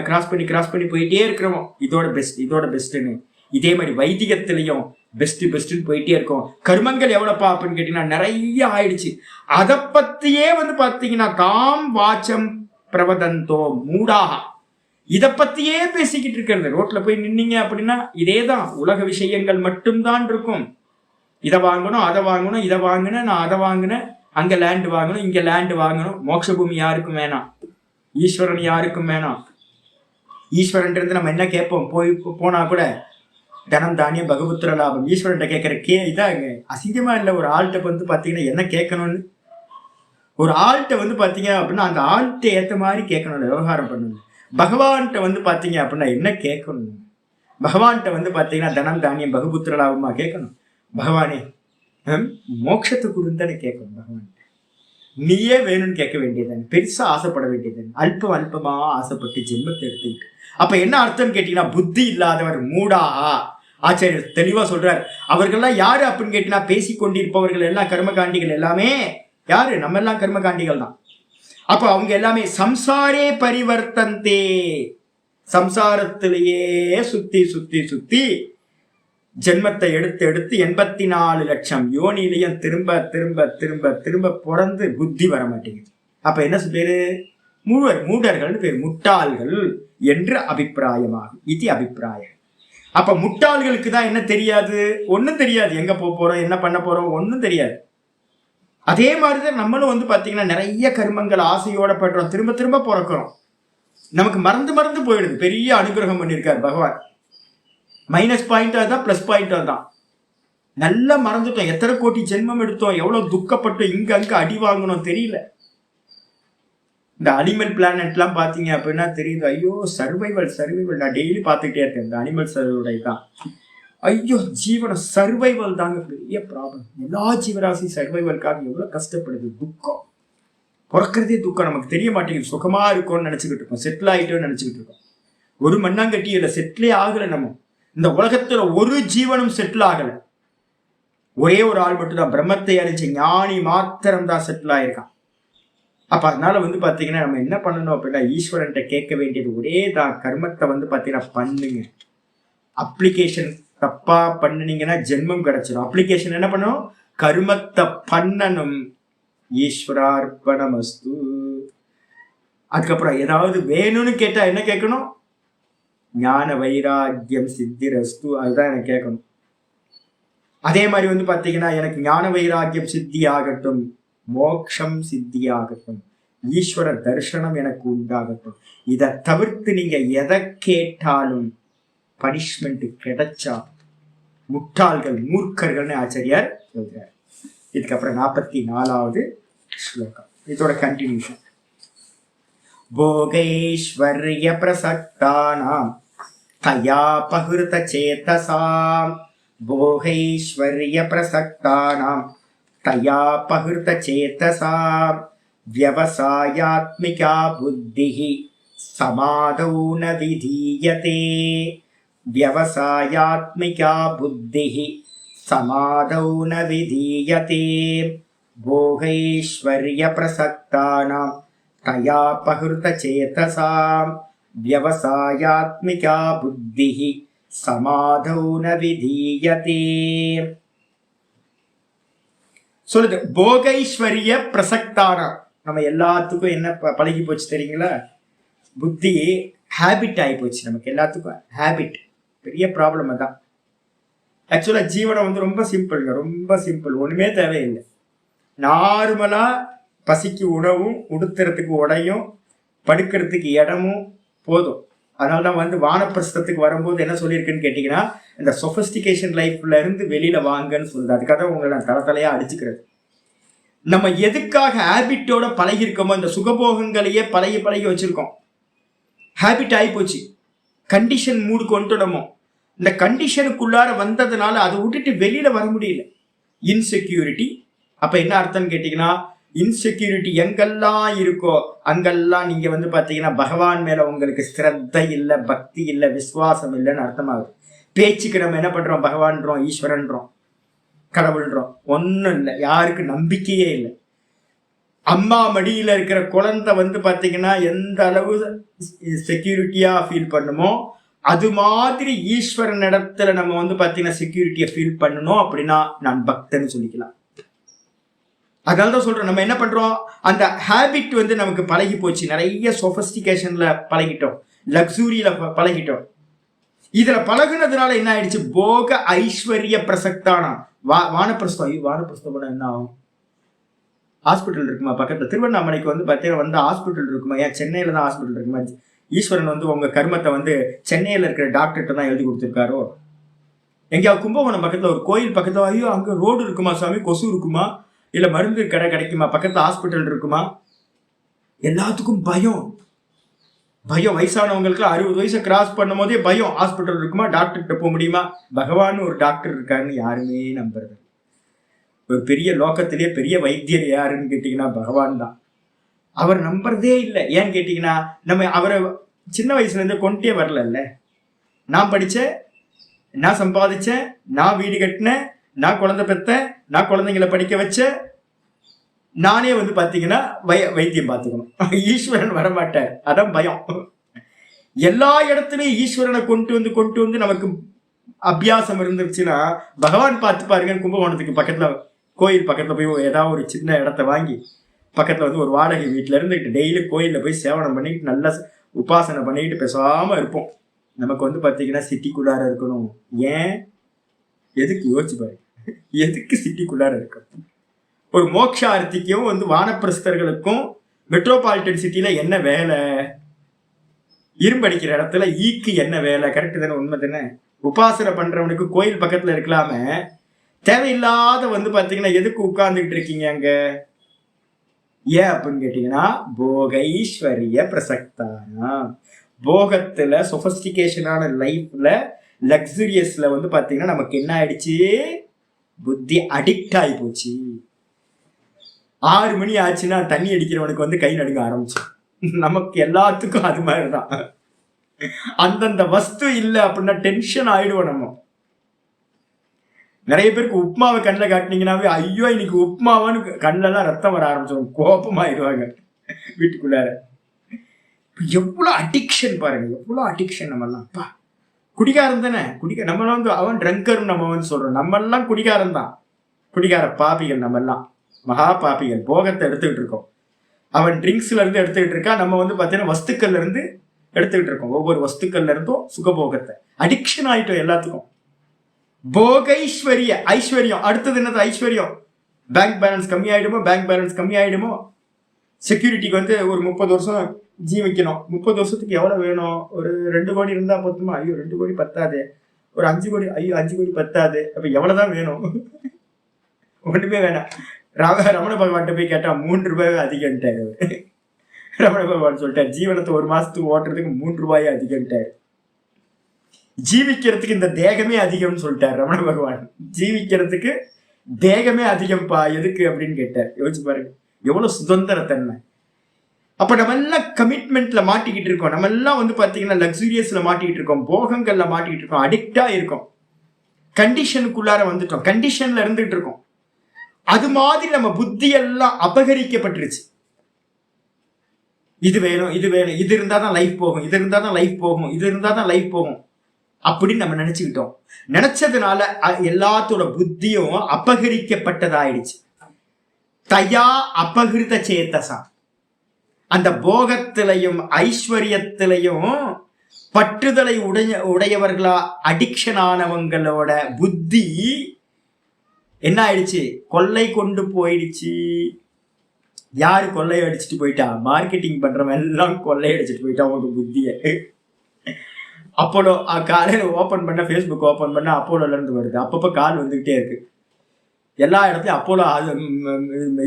கிராஸ் பண்ணி போயிட்டே இருக்கிறோம். இதோட பெஸ்ட்னு. இதே மாதிரி வைதிகத்திலையும் பெஸ்ட்னு போயிட்டே இருக்கும். கர்மங்கள் எவ்வளவுப்பா அப்படின்னு கேட்டீங்கன்னா நிறைய ஆயிடுச்சு. அதை பத்தியே பாத்தீங்கன்னா தாம் வாச்சம் பிரவதந்தோ மூடாக, இதை பத்தியே பேசிக்கிட்டு இருக்கிறது. ரோட்ல போய் நின்னீங்க அப்படின்னா இதேதான், உலக விஷயங்கள் மட்டும்தான் இருக்கும். இதை வாங்கணும், அதை வாங்கணும், இதை வாங்கினேன், நான் அதை வாங்கினேன், அங்க லேண்ட் வாங்கணும், இங்க லேண்ட் வாங்கணும். மோட்ச பூமி யாருக்கும் வேணாம், ஈஸ்வரன் யாருக்கும் வேணாம். ஈஸ்வரன் இருந்து நம்ம என்ன கேட்போம்? போனா கூட தனம் தானியம் பகபுத்திர லாபம். ஈஸ்வரன் கேட்கிற இதாங்க அசிங்கமா இல்லை? ஒரு ஆள்கிட்ட பாத்தீங்கன்னா என்ன கேட்கணும்னு, ஒரு ஆள்கிட்ட பாத்தீங்க அப்படின்னா அந்த ஆள்கிட்ட ஏத்த மாதிரி கேட்கணும், விவகாரம் பண்ணணும். பகவான்கிட்ட பாத்தீங்க அப்படின்னா என்ன கேட்கணும்? பகவான்கிட்ட பாத்தீங்கன்னா தனம் தானியம் பகபுத்திர லாபமா கேட்கணும். பகவானே மோட்சத்தை கொடுத்தானே கேட்கணும். பகவான் நீயே வேணும்னு கேட்க வேண்டியதானே, பெருசா ஆசைப்பட வேண்டியதானே. அல்பமா ஆசைப்பட்டு ஜென்மத்தை எடுத்துக்கிட்டு அப்ப என்ன அர்த்தம் கேட்டீங்கன்னா புத்தி இல்லாதவர் மூடா. ஆச்சாரியர் தெளிவா சொல்றார். அவர்கள்லாம் யாரு அப்படின்னு கேட்டீங்கன்னா பேசிக்கொண்டிருப்பவர்கள் எல்லாம் கர்மகாண்டிகள். எல்லாமே யாரு? நம்ம எல்லாம் கர்மகாண்டிகள் தான். அப்ப அவங்க எல்லாமே சம்சாரே பரிவர்த்தந்தே, சம்சாரத்திலேயே சுத்தி ஜென்மத்தை எடுத்து 84 லட்சம் யோனிலையும் திரும்ப பிறந்து புத்தி வர மாட்டேங்குது. அப்ப என்ன பேரு? மூடர்கள் பேர், முட்டாள்கள் என்று அபிப்பிராயமாகும். இது அபிப்பிராயம். அப்ப முட்டாள்களுக்கு தான் என்ன தெரியாது? ஒன்னும் தெரியாது. எங்க போறோம், என்ன பண்ண போறோம், ஒன்னும் தெரியாது. அதே மாதிரிதான் நம்மளும் பாத்தீங்கன்னா நிறைய கர்மங்கள் ஆசையோட பண்றோம், திரும்ப பிறக்கிறோம். நமக்கு மறந்து போயிடுது. பெரிய அனுகிரகம் பண்ணியிருக்காரு பகவான். மைனஸ் பாயிண்டா தான், பிளஸ் பாயிண்டா தான். நல்லா மறந்துட்டோம். எத்தனை கோடி ஜென்மம் எடுத்தோம், எவ்வளவு துக்கப்பட்டோம், அங்க அடி வாங்கணும் தெரியல. இந்த அனிமல் பிளானட்லாம் பாத்தீங்க அப்படின்னா தெரியுது. ஐயோ சர்வைவல். நான் டெய்லி பார்த்துக்கிட்டே இருக்கேன் இந்த அனிமல் சர்வைவல் தான். ஐயோ ஜீவன சர்வைவல் தாங்க பெரிய ப்ராப்ளம். எல்லா ஜீவராசி சர்வைவலுக்காக எவ்வளவு கஷ்டப்படுது. துக்கம், பிறக்கிறதே துக்கம். நமக்கு தெரிய மாட்டேங்குது. சுகமா இருக்கும்னு நினைச்சுக்கிட்டு இருக்கோம், செட்டில் ஆயிட்டோம்னு நினைச்சுக்கிட்டு இருக்கோம். ஒரு மண்ணாங்கட்டி இல்லை, செட்டிலே ஆகலை. நம்ம இந்த உலகத்துல ஒரு ஜீவனும் செட்டில் ஆகல. ஒரே ஒரு ஆள் மட்டும் தான் பிரம்மத்தை அறிஞ்ச ஞானி மாத்திரம் தான் செட்டில் ஆயிருக்கான். அப்ப அதனால பாத்தீங்கன்னா நம்ம என்ன பண்ணணும் அப்படின்னா ஈஸ்வரன்ட்ட கேட்க வேண்டியது ஒரே தான், கர்மத்தை பாத்தீங்கன்னா பண்ணுங்க. அப்ளிகேஷன் தப்பா பண்ணினீங்கன்னா ஜென்மம் கிடைச்சிடும். அப்ளிகேஷன் என்ன பண்ணணும்? கர்மத்தை பண்ணணும். ஈஸ்வரார்ப்பணமஸ்து. அதுக்கப்புறம் ஏதாவது வேணும்னு கேட்டா என்ன கேட்கணும்? ஞான வைராக்கியம் சித்திரஸ்து. அதுதான் எனக்கு கேட்கணும். அதே மாதிரி வந்து பாத்தீங்கன்னா எனக்கு ஞான வைராக்கியம் சித்தி ஆகட்டும், மோட்சம் சித்தி ஆகட்டும், ஈஸ்வர தரிசனம் எனக்கு உண்டாகட்டும். இதை தவிர்த்து நீங்க எதை கேட்டாலும் பனிஷ்மெண்ட் கிடைச்சா முட்டாள்கள், மூர்க்கர்கள்னு ஆச்சாரியார் சொல்றார். இதுக்கப்புறம் 44வது ஸ்லோகம், இதோட கண்டினியூஷன். போகைஸ்வர்ய பிரசக்தானாம் தயா பஹுர்த சேதசாம், போகைஸ்வர்ய பிரசக்தானாம் தயா பஹுர்த சேதசாம், व्यवसायात्मिका बुद्धिः समादौ न विधीयते, व्यवसायात्मिका बुद्धिः समादौ न विधीयते, भोगैश्वर्यप्रसक्तानां तया पहृतचेतसां, व्यवसायात्मिका बुद्धिः समादौ न विधीयते. சொல்லுது, போகைஸ்வரிய பிரசக்தானா. நம்ம எல்லாத்துக்கும் என்ன பழகி போச்சு தெரியுங்களா? புத்தி ஹேபிட் ஆகி போச்சு. நமக்கு எல்லாத்துக்கும் ஹேபிட் பெரிய ப்ராப்ளம் தான். ஆக்சுவலா ஜீவனம் வந்து ரொம்ப சிம்பிள்ங்க, ரொம்ப சிம்பிள். ஒண்ணுமே தேவையில்லை. நார்மலா பசிக்கு உணவும், உடுத்துறதுக்கு உடையும், படுக்கிறதுக்கு இடமும் போதும். அதனாலதான் வந்து வானப்பிரஸ்தத்துக்கு வரும்போது என்ன சொல்லியிருக்குன்னு கேட்டீங்கன்னா, இந்த சொபிஸ்டிகேஷன் லைஃப்ல இருந்து வெளியில வாங்கன்னு சொல்லுது. அதுக்காக உங்களை நான் தலையா அடிச்சுக்கிறது. நம்ம எதுக்காக ஹேபிட்டோட பழகி இருக்கோமோ, இந்த சுகபோகங்களையே பழகி வச்சிருக்கோம். ஹேபிட் ஆகி போச்சு. கண்டிஷன் மூடு கொண்டுடமோ, இந்த கண்டிஷனுக்குள்ளார வந்ததுனால அதை விட்டுட்டு வெளியில வர முடியல. இன்செக்யூரிட்டி. அப்ப என்ன அர்த்தம்னு கேட்டீங்கன்னா, இன்செக்யூரிட்டி எங்கெல்லாம் இருக்கோ அங்கெல்லாம் நீங்க வந்து பாத்தீங்கன்னா பகவான் மேல உங்களுக்கு ஸ்ரத்தை இல்லை, பக்தி இல்லை, விசுவாசம் இல்லைன்னு அர்த்தமாகுது. பேச்சுக்கு நம்ம என்ன பண்றோம்? பகவான்றோம், ஈஸ்வரன்றோம், கடவுள்ன்றோம். ஒன்றும் இல்லை, யாருக்கு நம்பிக்கையே இல்லை. அம்மா மடியில இருக்கிற குழந்தை வந்து பாத்தீங்கன்னா எந்த அளவு செக்யூரிட்டியா ஃபீல் பண்ணுமோ, அது மாதிரி ஈஸ்வரன் இடத்துல நம்ம வந்து பாத்தீங்கன்னா செக்யூரிட்டியை ஃபீல் பண்ணணும். அப்படின்னா நான் பக்தன்னு சொல்லிக்கலாம். அதனாலதான் சொல்றேன், நம்ம என்ன பண்றோம், அந்த ஹேபிட் வந்து நமக்கு பழகி போச்சு. நிறைய சொபிஸ்டிகேஷன்ல பழகிட்டோம், லக்ஸூரியில பழகிட்டோம். இதுல பழகுனதுனால என்ன ஆயிடுச்சு? போக ஐஸ்வர்ய பிரசக்தானா. வானப்பிரஸ்தம். வானப்பிரஸ்தம் பண்ண என்ன ஆகும்? ஹாஸ்பிட்டல் இருக்குமா பக்கத்துல? திருவண்ணாமலைக்கு வந்து பார்த்தீங்கன்னா வந்து ஹாஸ்பிட்டல் இருக்குமா? ஏன் சென்னையில தான் ஹாஸ்பிட்டல் இருக்குமா? ஈஸ்வரன் வந்து உங்க கர்மத்தை வந்து சென்னையில இருக்கிற டாக்டர்கிட்ட தான் எழுதி கொடுத்துருக்காரோ? எங்கேயாவது கும்பகோணம் பக்கத்துல ஒரு கோயில் பக்கத்துல, ஐயோ அங்க ரோடு இருக்குமா சாமி, கொசு இருக்குமா, இல்ல மருந்து கடை கிடைக்குமா, பக்கத்துல ஹாஸ்பிட்டல் இருக்குமா? எல்லாத்துக்கும் பயம். பயம். வயசானவங்களுக்கு 60 வயசை கிராஸ் பண்ணும் போதே பயம். ஹாஸ்பிட்டல் இருக்குமா, டாக்டர்கிட்ட போக முடியுமா? பகவான் ஒரு டாக்டர் இருக்காருன்னு யாருமே நம்புறது. ஒரு பெரிய லோக்கத்திலேயே பெரிய வைத்தியர் யாருன்னு கேட்டீங்கன்னா பகவான் தான். அவர் நம்புறதே இல்லை. ஏன்னு கேட்டீங்கன்னா, நம்ம அவரை சின்ன வயசுல இருந்து கொண்டே வரல. நான் படிச்சேன், நான் சம்பாதிச்சேன், நான் வீடு கட்டினேன், நான் குழந்தை பெற்றேன், நான் குழந்தைங்களை படிக்க வச்சேன், நானே வந்து பாத்தீங்கன்னா வைத்தியம் பார்த்துக்கணும். ஈஸ்வரன் வரமாட்டார். அதான் பயம். எல்லா இடத்துலயும் ஈஸ்வரனை கொண்டு வந்து நமக்கு அபியாசம் இருந்துருச்சுன்னா பகவான் பார்த்து பாருங்க. கும்பகோணத்துக்கு பக்கத்துல கோயில் பக்கத்துல போய் ஏதாவது ஒரு சின்ன இடத்த வாங்கி பக்கத்துல வந்து ஒரு வாடகை வீட்டுல இருந்துட்டு டெய்லி கோயில்ல போய் சேவனம் பண்ணிட்டு நல்லா உபாசனை பண்ணிட்டு பேசாம இருப்போம். நமக்கு வந்து பாத்தீங்கன்னா சிட்டிக்குள்ளார இருக்கணும். ஏன்? எதுக்கு? யோசிச்சு பாரு, எதுக்கு சிட்டிக்குள்ளார இருக்கணும்? ஒரு மோக்ஷார்த்திக்கும் வந்து வானப்பிரஸ்தர்களுக்கும் மெட்ரோபாலிட்டன் சிட்டியில என்ன வேலை? இரும்படிக்கிற இடத்துல ஈக்கு என்ன வேலை? கரெக்டு தானே? உண்மை தானே? உபாசனை பண்றவனுக்கு கோயில் பக்கத்துல இருக்கலாம, தேவையில்லாத வந்து பாத்தீங்கன்னா எதுக்கு உட்கார்ந்துகிட்டு இருக்கீங்க அங்க? ஏன் அப்படின்னு கேட்டீங்கன்னா, போகைஸ்வரிய பிரசக்தானா. போகத்துல, சொபிஸ்டிகேஷனான லைஃப்ல, லக்ஸுரியஸ்ல வந்து பாத்தீங்கன்னா நமக்கு என்ன ஆயிடுச்சு? புத்தி அடிக்ட் ஆகி போச்சு. 6 மணி ஆச்சுன்னா தண்ணி அடிக்கிறவனுக்கு வந்து கை நடுங்க ஆரம்பிச்சு. நமக்கு எல்லாத்துக்கும் அது மாதிரிதான். அந்தந்த வஸ்து இல்லை அப்படின்னா டென்ஷன் ஆயிடுவோம் நம்ம. நிறைய பேருக்கு உப்மாவை கண்ணில் காட்டினீங்கன்னாவே ஐயோ இன்னைக்கு உப்மாவான்னு கண்ணெல்லாம் ரத்தம் வர ஆரம்பிச்சோம், கோபமாயிடுவாங்க வீட்டுக்குள்ளார. எவ்வளோ அடிக்ஷன் பாருங்க, எவ்வளோ அடிக்ஷன். நம்மெல்லாம் குடிகாரம் தானே. நம்மளாம் வந்து அவன் ட்ரங்கர் நம்ம வந்து சொல்றோம். நம்மெல்லாம் குடிகாரம் தான், குடிகார பாபிகள். நம்மெல்லாம் மகா பாபிகள். போகத்தை எடுத்துக்கிட்டு இருக்கோம். அவன் ட்ரிங்க்ஸ்ல இருந்து எடுத்துக்கிட்டு இருக்கா, நம்ம வந்து பார்த்தீங்கன்னா வஸ்துக்கள்ல இருந்து எடுத்துக்கிட்டு இருக்கோம். ஒவ்வொரு வஸ்துக்கள்ல இருந்தும் சுகபோகத்தை. அடிக்ஷன் ஆயிட்டோம் எல்லாத்துக்கும். போகைஸ்வரிய ஐஸ்வர்யம். அடுத்தது என்னது? ஐஸ்வர்யம். பேங்க் பேலன்ஸ் கம்மி ஆயிடுமோ. செக்யூரிட்டிக்கு வந்து ஒரு 30 வருஷம் ஜீவிக்கணும். 30 வருஷத்துக்கு எவ்வளவு வேணும்? ஒரு 2 கோடி இருந்தா போதுமா? ஐயோ 2 கோடி பத்தாது. ஒரு 5 கோடி. ஐயோ 5 கோடி பத்தாது. அப்ப எவ்வளவுதான் வேணும்? ஒண்ணுமே வேணாம். ரமண பகவான்கிட்ட போய் கேட்டா 3 ரூபாய் அதிகம்ட்டாரு. ரமண பகவான் சொல்லிட்டார், ஜீவனத்தை 1 மாசத்துக்கு ஓட்டுறதுக்கு 3 ரூபாய் அதிகம்ட்டாரு. ஜீவிக்கிறதுக்கு இந்த தேகமே அதிகம்னு சொல்லிட்டார் ரமண பகவான். ஜீவிக்கிறதுக்கு தேகமே அதிகம்ப்பா, எதுக்கு அப்படின்னு கேட்டார். யோசிச்சு பாருங்க எவ்வளவு சுதந்திரத்தன்மை. அப்ப நம்ம எல்லாம் கமிட்மெண்ட்ல மாட்டிக்கிட்டு இருக்கோம். நம்ம எல்லாம் வந்து பாத்தீங்கன்னா லக்ஸூரியஸ்ல மாட்டிக்கிட்டு இருக்கோம், போகங்கள்ல மாட்டிக்கிட்டு இருக்கோம், அடிக்டா இருக்கோம், கண்டிஷனுக்குள்ளார வந்துட்டோம், கண்டிஷன்ல இருந்துகிட்டு இருக்கோம். அது மாதிரி நம்ம புத்தி எல்லாம் அபகரிக்கப்பட்டுருச்சு. இது வேணும், இது வேணும், இது இருந்தாதான் லைஃப் போகும், இது இருந்தாதான் லைஃப் போகும், இது இருந்தாதான் லைஃப் போகும் அப்படின்னு நம்ம நினைச்சுக்கிட்டோம். நினைச்சதுனால எல்லாத்தோட புத்தியும் அபகரிக்கப்பட்டதாயிடுச்சு. தயா அபகிருத சேத்தசா. அந்த போகத்திலையும் ஐஸ்வர்யத்திலையும் பற்றுதலை உடையவர்களா அடிக்ஷன் ஆனவங்களோட புத்தி என்ன ஆயிடுச்சு? கொள்ளை கொண்டு போயிடுச்சு. யாரு கொள்ளை அடிச்சுட்டு போயிட்டா? மார்க்கெட்டிங் பண்றவன் எல்லாம் கொள்ளை அடிச்சுட்டு போயிட்டா உங்க புத்திய. அப்போலோ காலையில ஓபன் பண்ண, ஃபேஸ்புக் ஓபன் பண்ண அப்போலோல இருந்து வருது. அப்பப்போ கால் வந்துகிட்டே இருக்கு. எல்லா இடத்துலயும் அப்போலோ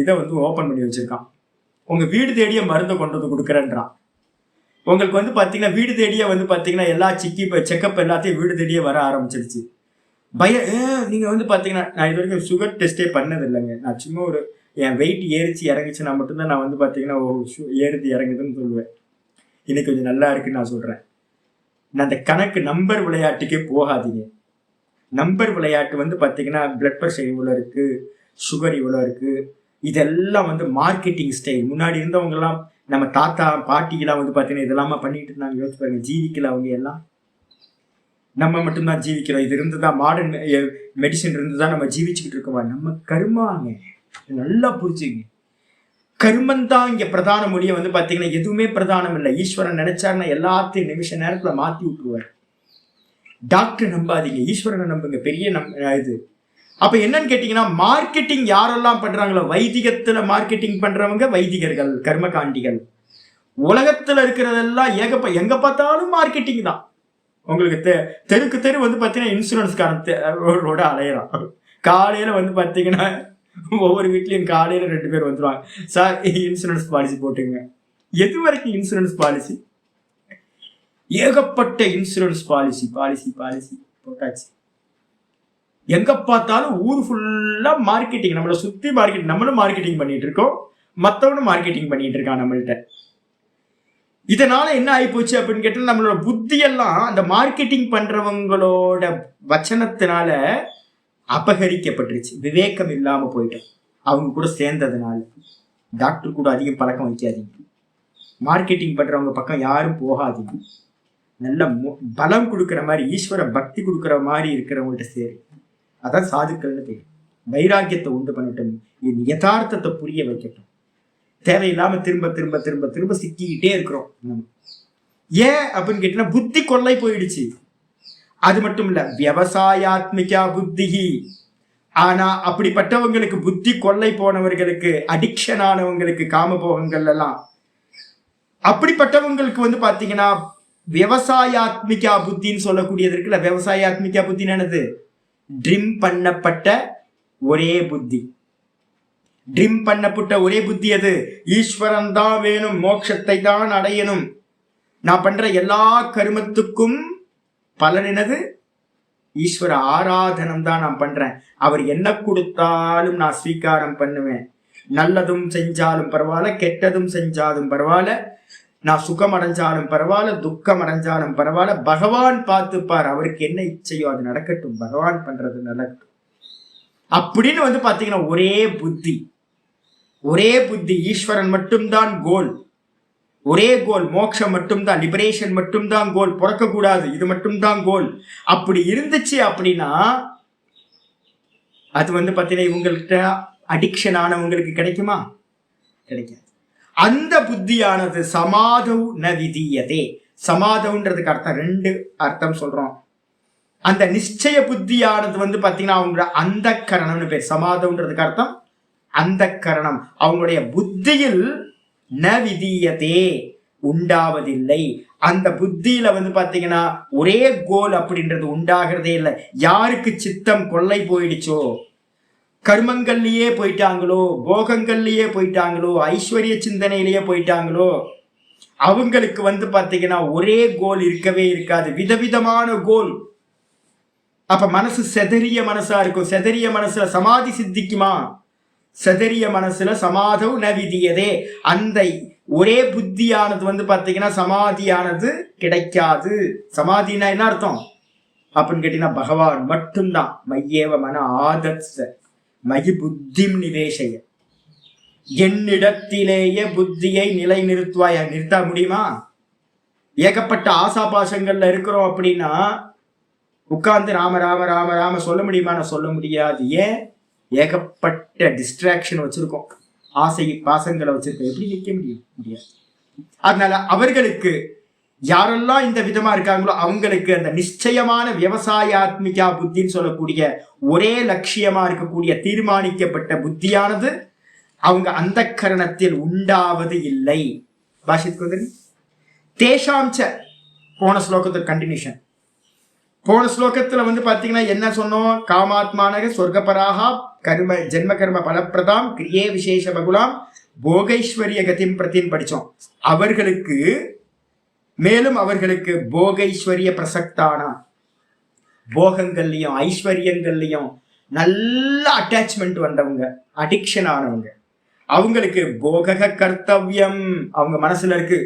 இதை வந்து ஓபன் பண்ணி வச்சிருக்கான். உங்க வீடு தேடிய மருந்தை கொண்டு வந்து கொடுக்குறேன்றான். உங்களுக்கு வந்து பாத்தீங்கன்னா வீடு தேடிய வந்து பாத்தீங்கன்னா எல்லா செக்கப் எல்லாத்தையும் வீடு தேடிய வர ஆரம்பிச்சிருச்சு. நீங்க வந்து பாத்தீங்கன்னா நான் இது வரைக்கும் சுகர் டெஸ்டே பண்ணது இல்லைங்க. நான் சும்மா ஒரு என் வெயிட் ஏறிச்சு இறங்குச்சுன்னா மட்டும்தான் நான் வந்து பாத்தீங்கன்னா ஏறுது இறங்குதுன்னு சொல்லுவேன். இன்னைக்கு கொஞ்சம் நல்லா இருக்குன்னு நான் சொல்றேன். நான் அந்த கணக்கு நம்பர் விளையாட்டுக்கே போகாதீங்க. நம்பர் விளையாட்டு வந்து பாத்தீங்கன்னா பிளட் ப்ரெஷர் இவ்வளோ இருக்கு, சுகர் இவ்வளோ இருக்கு, இதெல்லாம் வந்து மார்க்கெட்டிங் ஸ்டைல். முன்னாடி இருந்தவங்க எல்லாம் நம்ம தாத்தா பாட்டிக்கெல்லாம் வந்து பாத்தீங்கன்னா இதெல்லாம பண்ணிட்டு இருந்தாங்க. யோசிச்சு பாருங்க, ஜீவிக்கல அவங்க எல்லாம். நம்ம மட்டும்தான் ஜீவிக்கிறோம். இது இருந்துதான் மாடர்ன் மெடிசன் இருந்துதான் நம்ம ஜீவிச்சுக்கிட்டு இருக்கோமா? நம்ம கர்மாங்க. நல்லா புரிஞ்சுங்க. கர்மம் தான் இங்க பிரதான மொழியை வந்து பாத்தீங்கன்னா எதுவுமே பிரதானம் இல்லை. ஈஸ்வரன் நினைச்சாருன்னா எல்லாத்தையும் நிமிஷ நேரத்துல மாத்தி விட்டுருவார். டாக்டர் நம்பாதீங்க, ஈஸ்வரனை நம்புங்க. பெரிய இது. அப்ப என்னன்னு கேட்டீங்கன்னா, மார்க்கெட்டிங் யாரெல்லாம் பண்றாங்களோ, வைதிகத்துல மார்க்கெட்டிங் பண்றவங்க வைதிகர்கள், கர்மகாண்டிகள். உலகத்துல இருக்கிறதெல்லாம் எங்க பார்த்தாலும் மார்க்கெட்டிங் தான். உங்களுக்கு தெருக்கு தெரு வந்து பாத்தீங்கன்னா இன்சூரன்ஸ்காரன் அலையிறான். காலையில வந்து பாத்தீங்கன்னா ஒவ்வொரு வீட்லயும் காலையில 2 பேர் வந்துருவாங்க. சார் இன்சூரன்ஸ் பாலிசி போட்டுங்க. எது வரைக்கும் இன்சூரன்ஸ் பாலிசி? ஏகப்பட்ட இன்சூரன்ஸ் பாலிசி போட்டாச்சு. எங்க பார்த்தாலும் ஊர் ஃபுல்லா மார்க்கெட்டிங். நம்மளை சுத்தி மார்க்கெட்டிங். நம்மளும் மார்க்கெட்டிங் பண்ணிட்டு இருக்கோம், மற்றவனும் மார்க்கெட்டிங் பண்ணிட்டு இருக்கான் நம்மள்கிட்ட. இதனால என்ன ஆகி போச்சு அப்படின்னு கேட்டால், நம்மளோட புத்தி எல்லாம் அந்த மார்க்கெட்டிங் பண்றவங்களோட வச்சனத்தினால அபகரிக்கப்பட்டுருச்சு. விவேகம் இல்லாம போயிட்டோம் அவங்க கூட சேர்ந்ததுனால. டாக்டர் கூட அதிகம் பழக்கம் வைக்காதீங்க. மார்க்கெட்டிங் பண்றவங்க பக்கம் யாரும் போகாதீங்க. நல்ல பலம் கொடுக்குற மாதிரி, ஈஸ்வர பக்தி கொடுக்குற மாதிரி இருக்கிறவங்கள்ட்ட சேரு. அதான் சாதுக்கள்னு பேர். வைராக்கியத்தை உண்டு பண்ணட்டும், யதார்த்தத்தை புரிய வைக்கட்டும். தேவையில்லாம திரும்ப திரும்ப திரும்ப திரும்ப சிக்கிக்கிட்டே இருக்கிறோம். ஏன் அப்படின்னு கேட்டீங்கன்னா, புத்தி கொள்ளை போயிடுச்சு. அது மட்டும் இல்ல, விவசாயாத்மிகா புத்தி. ஆனா அப்படிப்பட்டவங்களுக்கு, புத்தி கொள்ளை போனவர்களுக்கு, அடிக்ஷன் ஆனவங்களுக்கு, காமபோகங்கள் எல்லாம், அப்படிப்பட்டவங்களுக்கு வந்து பாத்தீங்கன்னா விவசாயாத்மிகா புத்தின்னு சொல்லக்கூடியது இருக்குல்ல. விவசாயாத்மிகா புத்தி என்னது? ட்ரிம் பண்ணப்பட்ட ஒரே புத்தி. ட்ரிம் பண்ணப்பட்ட ஒரே புத்தி அது. ஈஸ்வரன் தான் வேணும், மோட்சத்தை தான் அடையணும், நான் பண்ற எல்லா கருமத்துக்கும் பலன் என்னது? ஈஸ்வர ஆராதனம் தான் நான் பண்றேன். அவர் என்ன கொடுத்தாலும் நான் ஸ்வீகாரம் பண்ணுவேன். நல்லதும் செஞ்சாலும் பரவாயில்ல, கெட்டதும் செஞ்சாலும் பரவாயில்ல, நான் சுகம் அடைஞ்சாலும் பரவாயில்ல, துக்கம் அடைஞ்சாலும் பரவாயில்ல, பகவான் பார்த்துப்பார், அவருக்கு என்ன இச்சையோ அது நடக்கட்டும், பகவான் பண்றது நடக்கட்டும் அப்படின்னு வந்து பாத்தீங்கன்னா ஒரே புத்தி. ஈஸ்வரன் மட்டும்தான் கோல், ஒரே கோல், மோட்சம் மட்டும்தான், லிபரேஷன் மட்டும்தான் கோல், பிறக்கக்கூடாது, இது மட்டும்தான் கோல். அப்படி இருந்துச்சு அப்படின்னா அது வந்து பாத்தீங்கன்னா இவங்கள்ட்ட அடிக்ஷன் ஆனவங்களுக்கு கிடைக்குமா? கிடைக்காது. அந்த புத்தியானது சமாதவ் ந விதீயதே. சமாதவ்ன்றதுக்கு அர்த்தம் 2 அர்த்தம் சொல்றோம். அந்த நிச்சய புத்தியானது வந்து பாத்தீங்கன்னா அவங்க அந்த கரணம்னு பேர். சமாதம்ன்றதுக்கு அர்த்தம் அந்த கரணம். அவங்களுடைய புத்தியில் ந விதியதே உண்டாவதில்லை. அந்த புத்தியில வந்து பாத்தீங்கன்னா ஒரே கோல் அப்படின்றது உண்டாகிறதே இல்லை. யாருக்கு சித்தம் கொள்ளை போயிடுச்சோ, கர்மங்கள்லயே போயிட்டாங்களோ, போகங்கள்லயே போயிட்டாங்களோ, ஐஸ்வர்ய சிந்தனையிலேயே போயிட்டாங்களோ, அவங்களுக்கு வந்து பாத்தீங்கன்னா ஒரே கோல் இருக்கவே இருக்காது, விதவிதமான கோல். அப்ப மனசு செதறிய மனசா இருக்கும். செதறிய மனசுல சமாதி சித்திக்குமா? செதறிய மனசுல சமாதம் ந விதியதே. அந்த ஒரே புத்தியானது வந்து பாத்தீங்கன்னா சமாதியானது கிடைக்காது. சமாதினா என்ன அர்த்தம் அப்படின்னு கேட்டீங்கன்னா பகவான் மட்டும்தான். மையேவ மன ஆதத்ஸ மயி புத்திம் நிவேஷய. என்னிடத்திலேயே புத்தியை நிலை நிறுத்துவாய. நிறுத்த முடியுமா? ஏகப்பட்ட ஆசாபாசங்கள்ல இருக்கிறோம் அப்படின்னா உட்கார்ந்து ராம ராம ராம ராம சொல்ல முடியுமா? நான் சொல்ல முடியாது. ஏன்? ஏகப்பட்ட டிஸ்ட்ராக்ஷன் வச்சிருக்கோம், ஆசை பாசங்களை வச்சிருக்கோம். எப்படி நிற்க முடியாது. அதனால அவர்களுக்கு யாரெல்லாம் இந்த விதமா இருக்காங்களோ அவங்களுக்கு அந்த நிச்சயமான விவசாயாத்மிகா புத்தின்னு சொல்லக்கூடிய ஒரே லட்சியமா இருக்கக்கூடிய தீர்மானிக்கப்பட்ட புத்தியானது அவங்க அந்த கரணத்தில் உண்டாவது இல்லை. பாஷித்க்கு வந்து தேஷாம்ச போன ஸ்லோகத்துக்கு கண்டினியூஷன். போன ஸ்லோகத்துல வந்து பாத்தீங்கன்னா என்ன சொன்னோம்? காமாத்மானக சொர்க்கபராகா கர்ம ஜென்ம கர்ம பலப்பிரதாம் கிரியே விசேஷ பகுலாம் போகைஸ்வரிய கதிம் பிரதின்னு படிச்சோம். அவர்களுக்கு மேலும் அவர்களுக்கு போகைஸ்வரிய பிரசக்தான போகங்கள்லையும் ஐஸ்வர்யங்கள்லையும் நல்ல அட்டாச்மெண்ட் வந்தவங்க, அடிக்ஷன் ஆனவங்க, அவங்களுக்கு போக கர்த்தவியம் அவங்க மனசுல இருக்கு.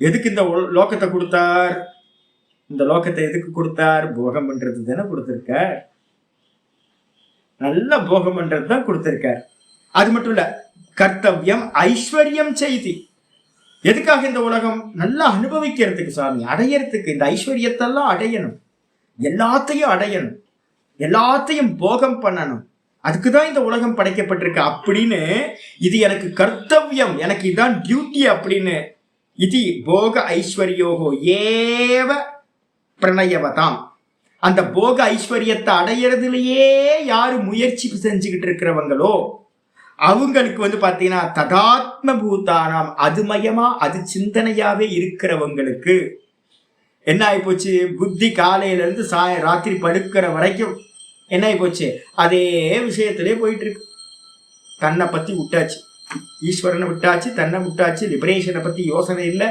எதுக்கு இந்த லோகத்தை கொடுத்தார்? இந்த லோகத்தை எதுக்கு கொடுத்தார்? போகம் பண்றது தானே கொடுத்திருக்கார். நல்ல போகம் பண்றது தான் கொடுத்திருக்கார். அது மட்டும் இல்ல, கர்த்தவியம் ஐஸ்வர்யம் செய்தி. எதுக்காக இந்த உலகம்? நல்லா அனுபவிக்கிறதுக்கு சாமி, அடையறதுக்கு. இந்த ஐஸ்வர்யத்தெல்லாம் அடையணும், எல்லாத்தையும் அடையணும், எல்லாத்தையும் போகம் பண்ணணும். அதுக்குதான் இந்த உலகம் படைக்கப்பட்டிருக்கு அப்படின்னு. இது எனக்கு கர்த்தவியம், எனக்கு இதுதான் டியூட்டி அப்படின்னு. இது போக ஐஸ்வர்யோகோ ஏவ பிரணயவதாம். அந்த போக ஐஸ்வர்யத்தை அடையிறதுலயே யாரு முயற்சி செஞ்சுக்கிட்டு இருக்கிறவங்களோ அவங்களுக்கு வந்து பாத்தீங்கன்னா ததாத்ம பூதானாம், அதுமயமா அது சிந்தனையாவே இருக்கிறவங்களுக்கு என்ன ஆகி போச்சு? புத்தி காலையில இருந்து ராத்திரி படுக்கிற வரைக்கும் என்ன ஆகி போச்சு? அதே விஷயத்திலே போயிட்டு இருக்கு. தன்னை பத்தி விட்டாச்சு, ஈஸ்வரனை விட்டாச்சு, தன்னை விட்டாச்சு, லிபரேஷனை பத்தி யோசனை இல்லை.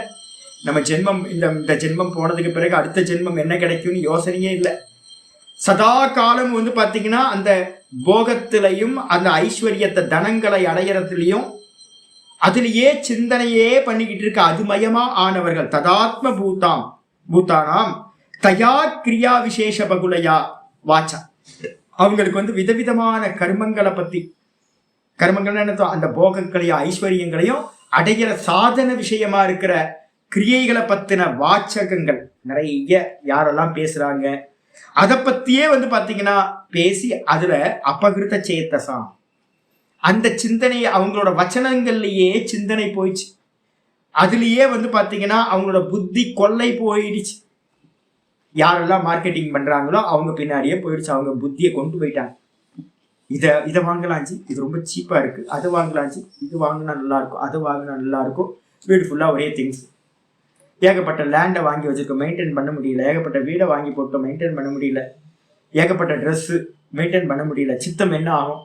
நம்ம ஜென்மம் இந்த ஜென்மம் போனதுக்கு பிறகு அடுத்த ஜென்மம் என்ன கிடைக்கும்னு யோசனையே இல்லை. சதா காலம் வந்து பாத்தீங்கன்னா அந்த போகத்திலையும் அந்த ஐஸ்வர்யத்தை தனங்களை அடையறதுலையும் அதுலயே சிந்தனையே பண்ணிக்கிட்டு இருக்க அதுமயமா ஆனவர்கள் ததாத்ம பூதானாம் தயா கிரியா விசேஷ பகுலையா வாச்சா. அவங்களுக்கு வந்து விதவிதமான கர்மங்களை பத்தி, கர்மங்கள் என்ன, அந்த போகங்களையும் ஐஸ்வர்யங்களையும் அடைகிற சாதன விஷயமா இருக்கிற கிரியைகளை பத்தின வாச்சகங்கள் நிறைய யாரெல்லாம் பேசுறாங்க, அதை பத்தியே வந்து பாத்தீங்கன்னா பேசி அதுல அபகிருத சேத்தசாம் அந்த சிந்தனை அவங்களோட வச்சனங்கள்லயே சிந்தனை போயிடுச்சு. அதுலயே வந்து பாத்தீங்கன்னா அவங்களோட புத்தி கொள்ளை போயிடுச்சு. யாரெல்லாம் மார்க்கெட்டிங் பண்றாங்களோ அவங்க பின்னாடியே போயிடுச்சு. அவங்க புத்தியை கொண்டு போயிட்டாங்க. இதை வாங்கலாச்சு, இது ரொம்ப சீப்பா இருக்கு, அது வாங்கலாச்சு, இது வாங்கினா நல்லா இருக்கும், அது வாங்கினா நல்லா இருக்கும். வீடு ஃபுல்லா ஒரே திங்ஸ். ஏகப்பட்ட லேண்டை வாங்கி வச்சிருக்கோம், மெயின்டைன் பண்ண முடியல. ஏகப்பட்ட வீடை வாங்கி போட்டோம், மெயின்டைன் பண்ண முடியல. ஏகப்பட்ட ட்ரெஸ்ஸு மெயின்டைன் பண்ண முடியல. சித்தம் என்ன ஆகும்?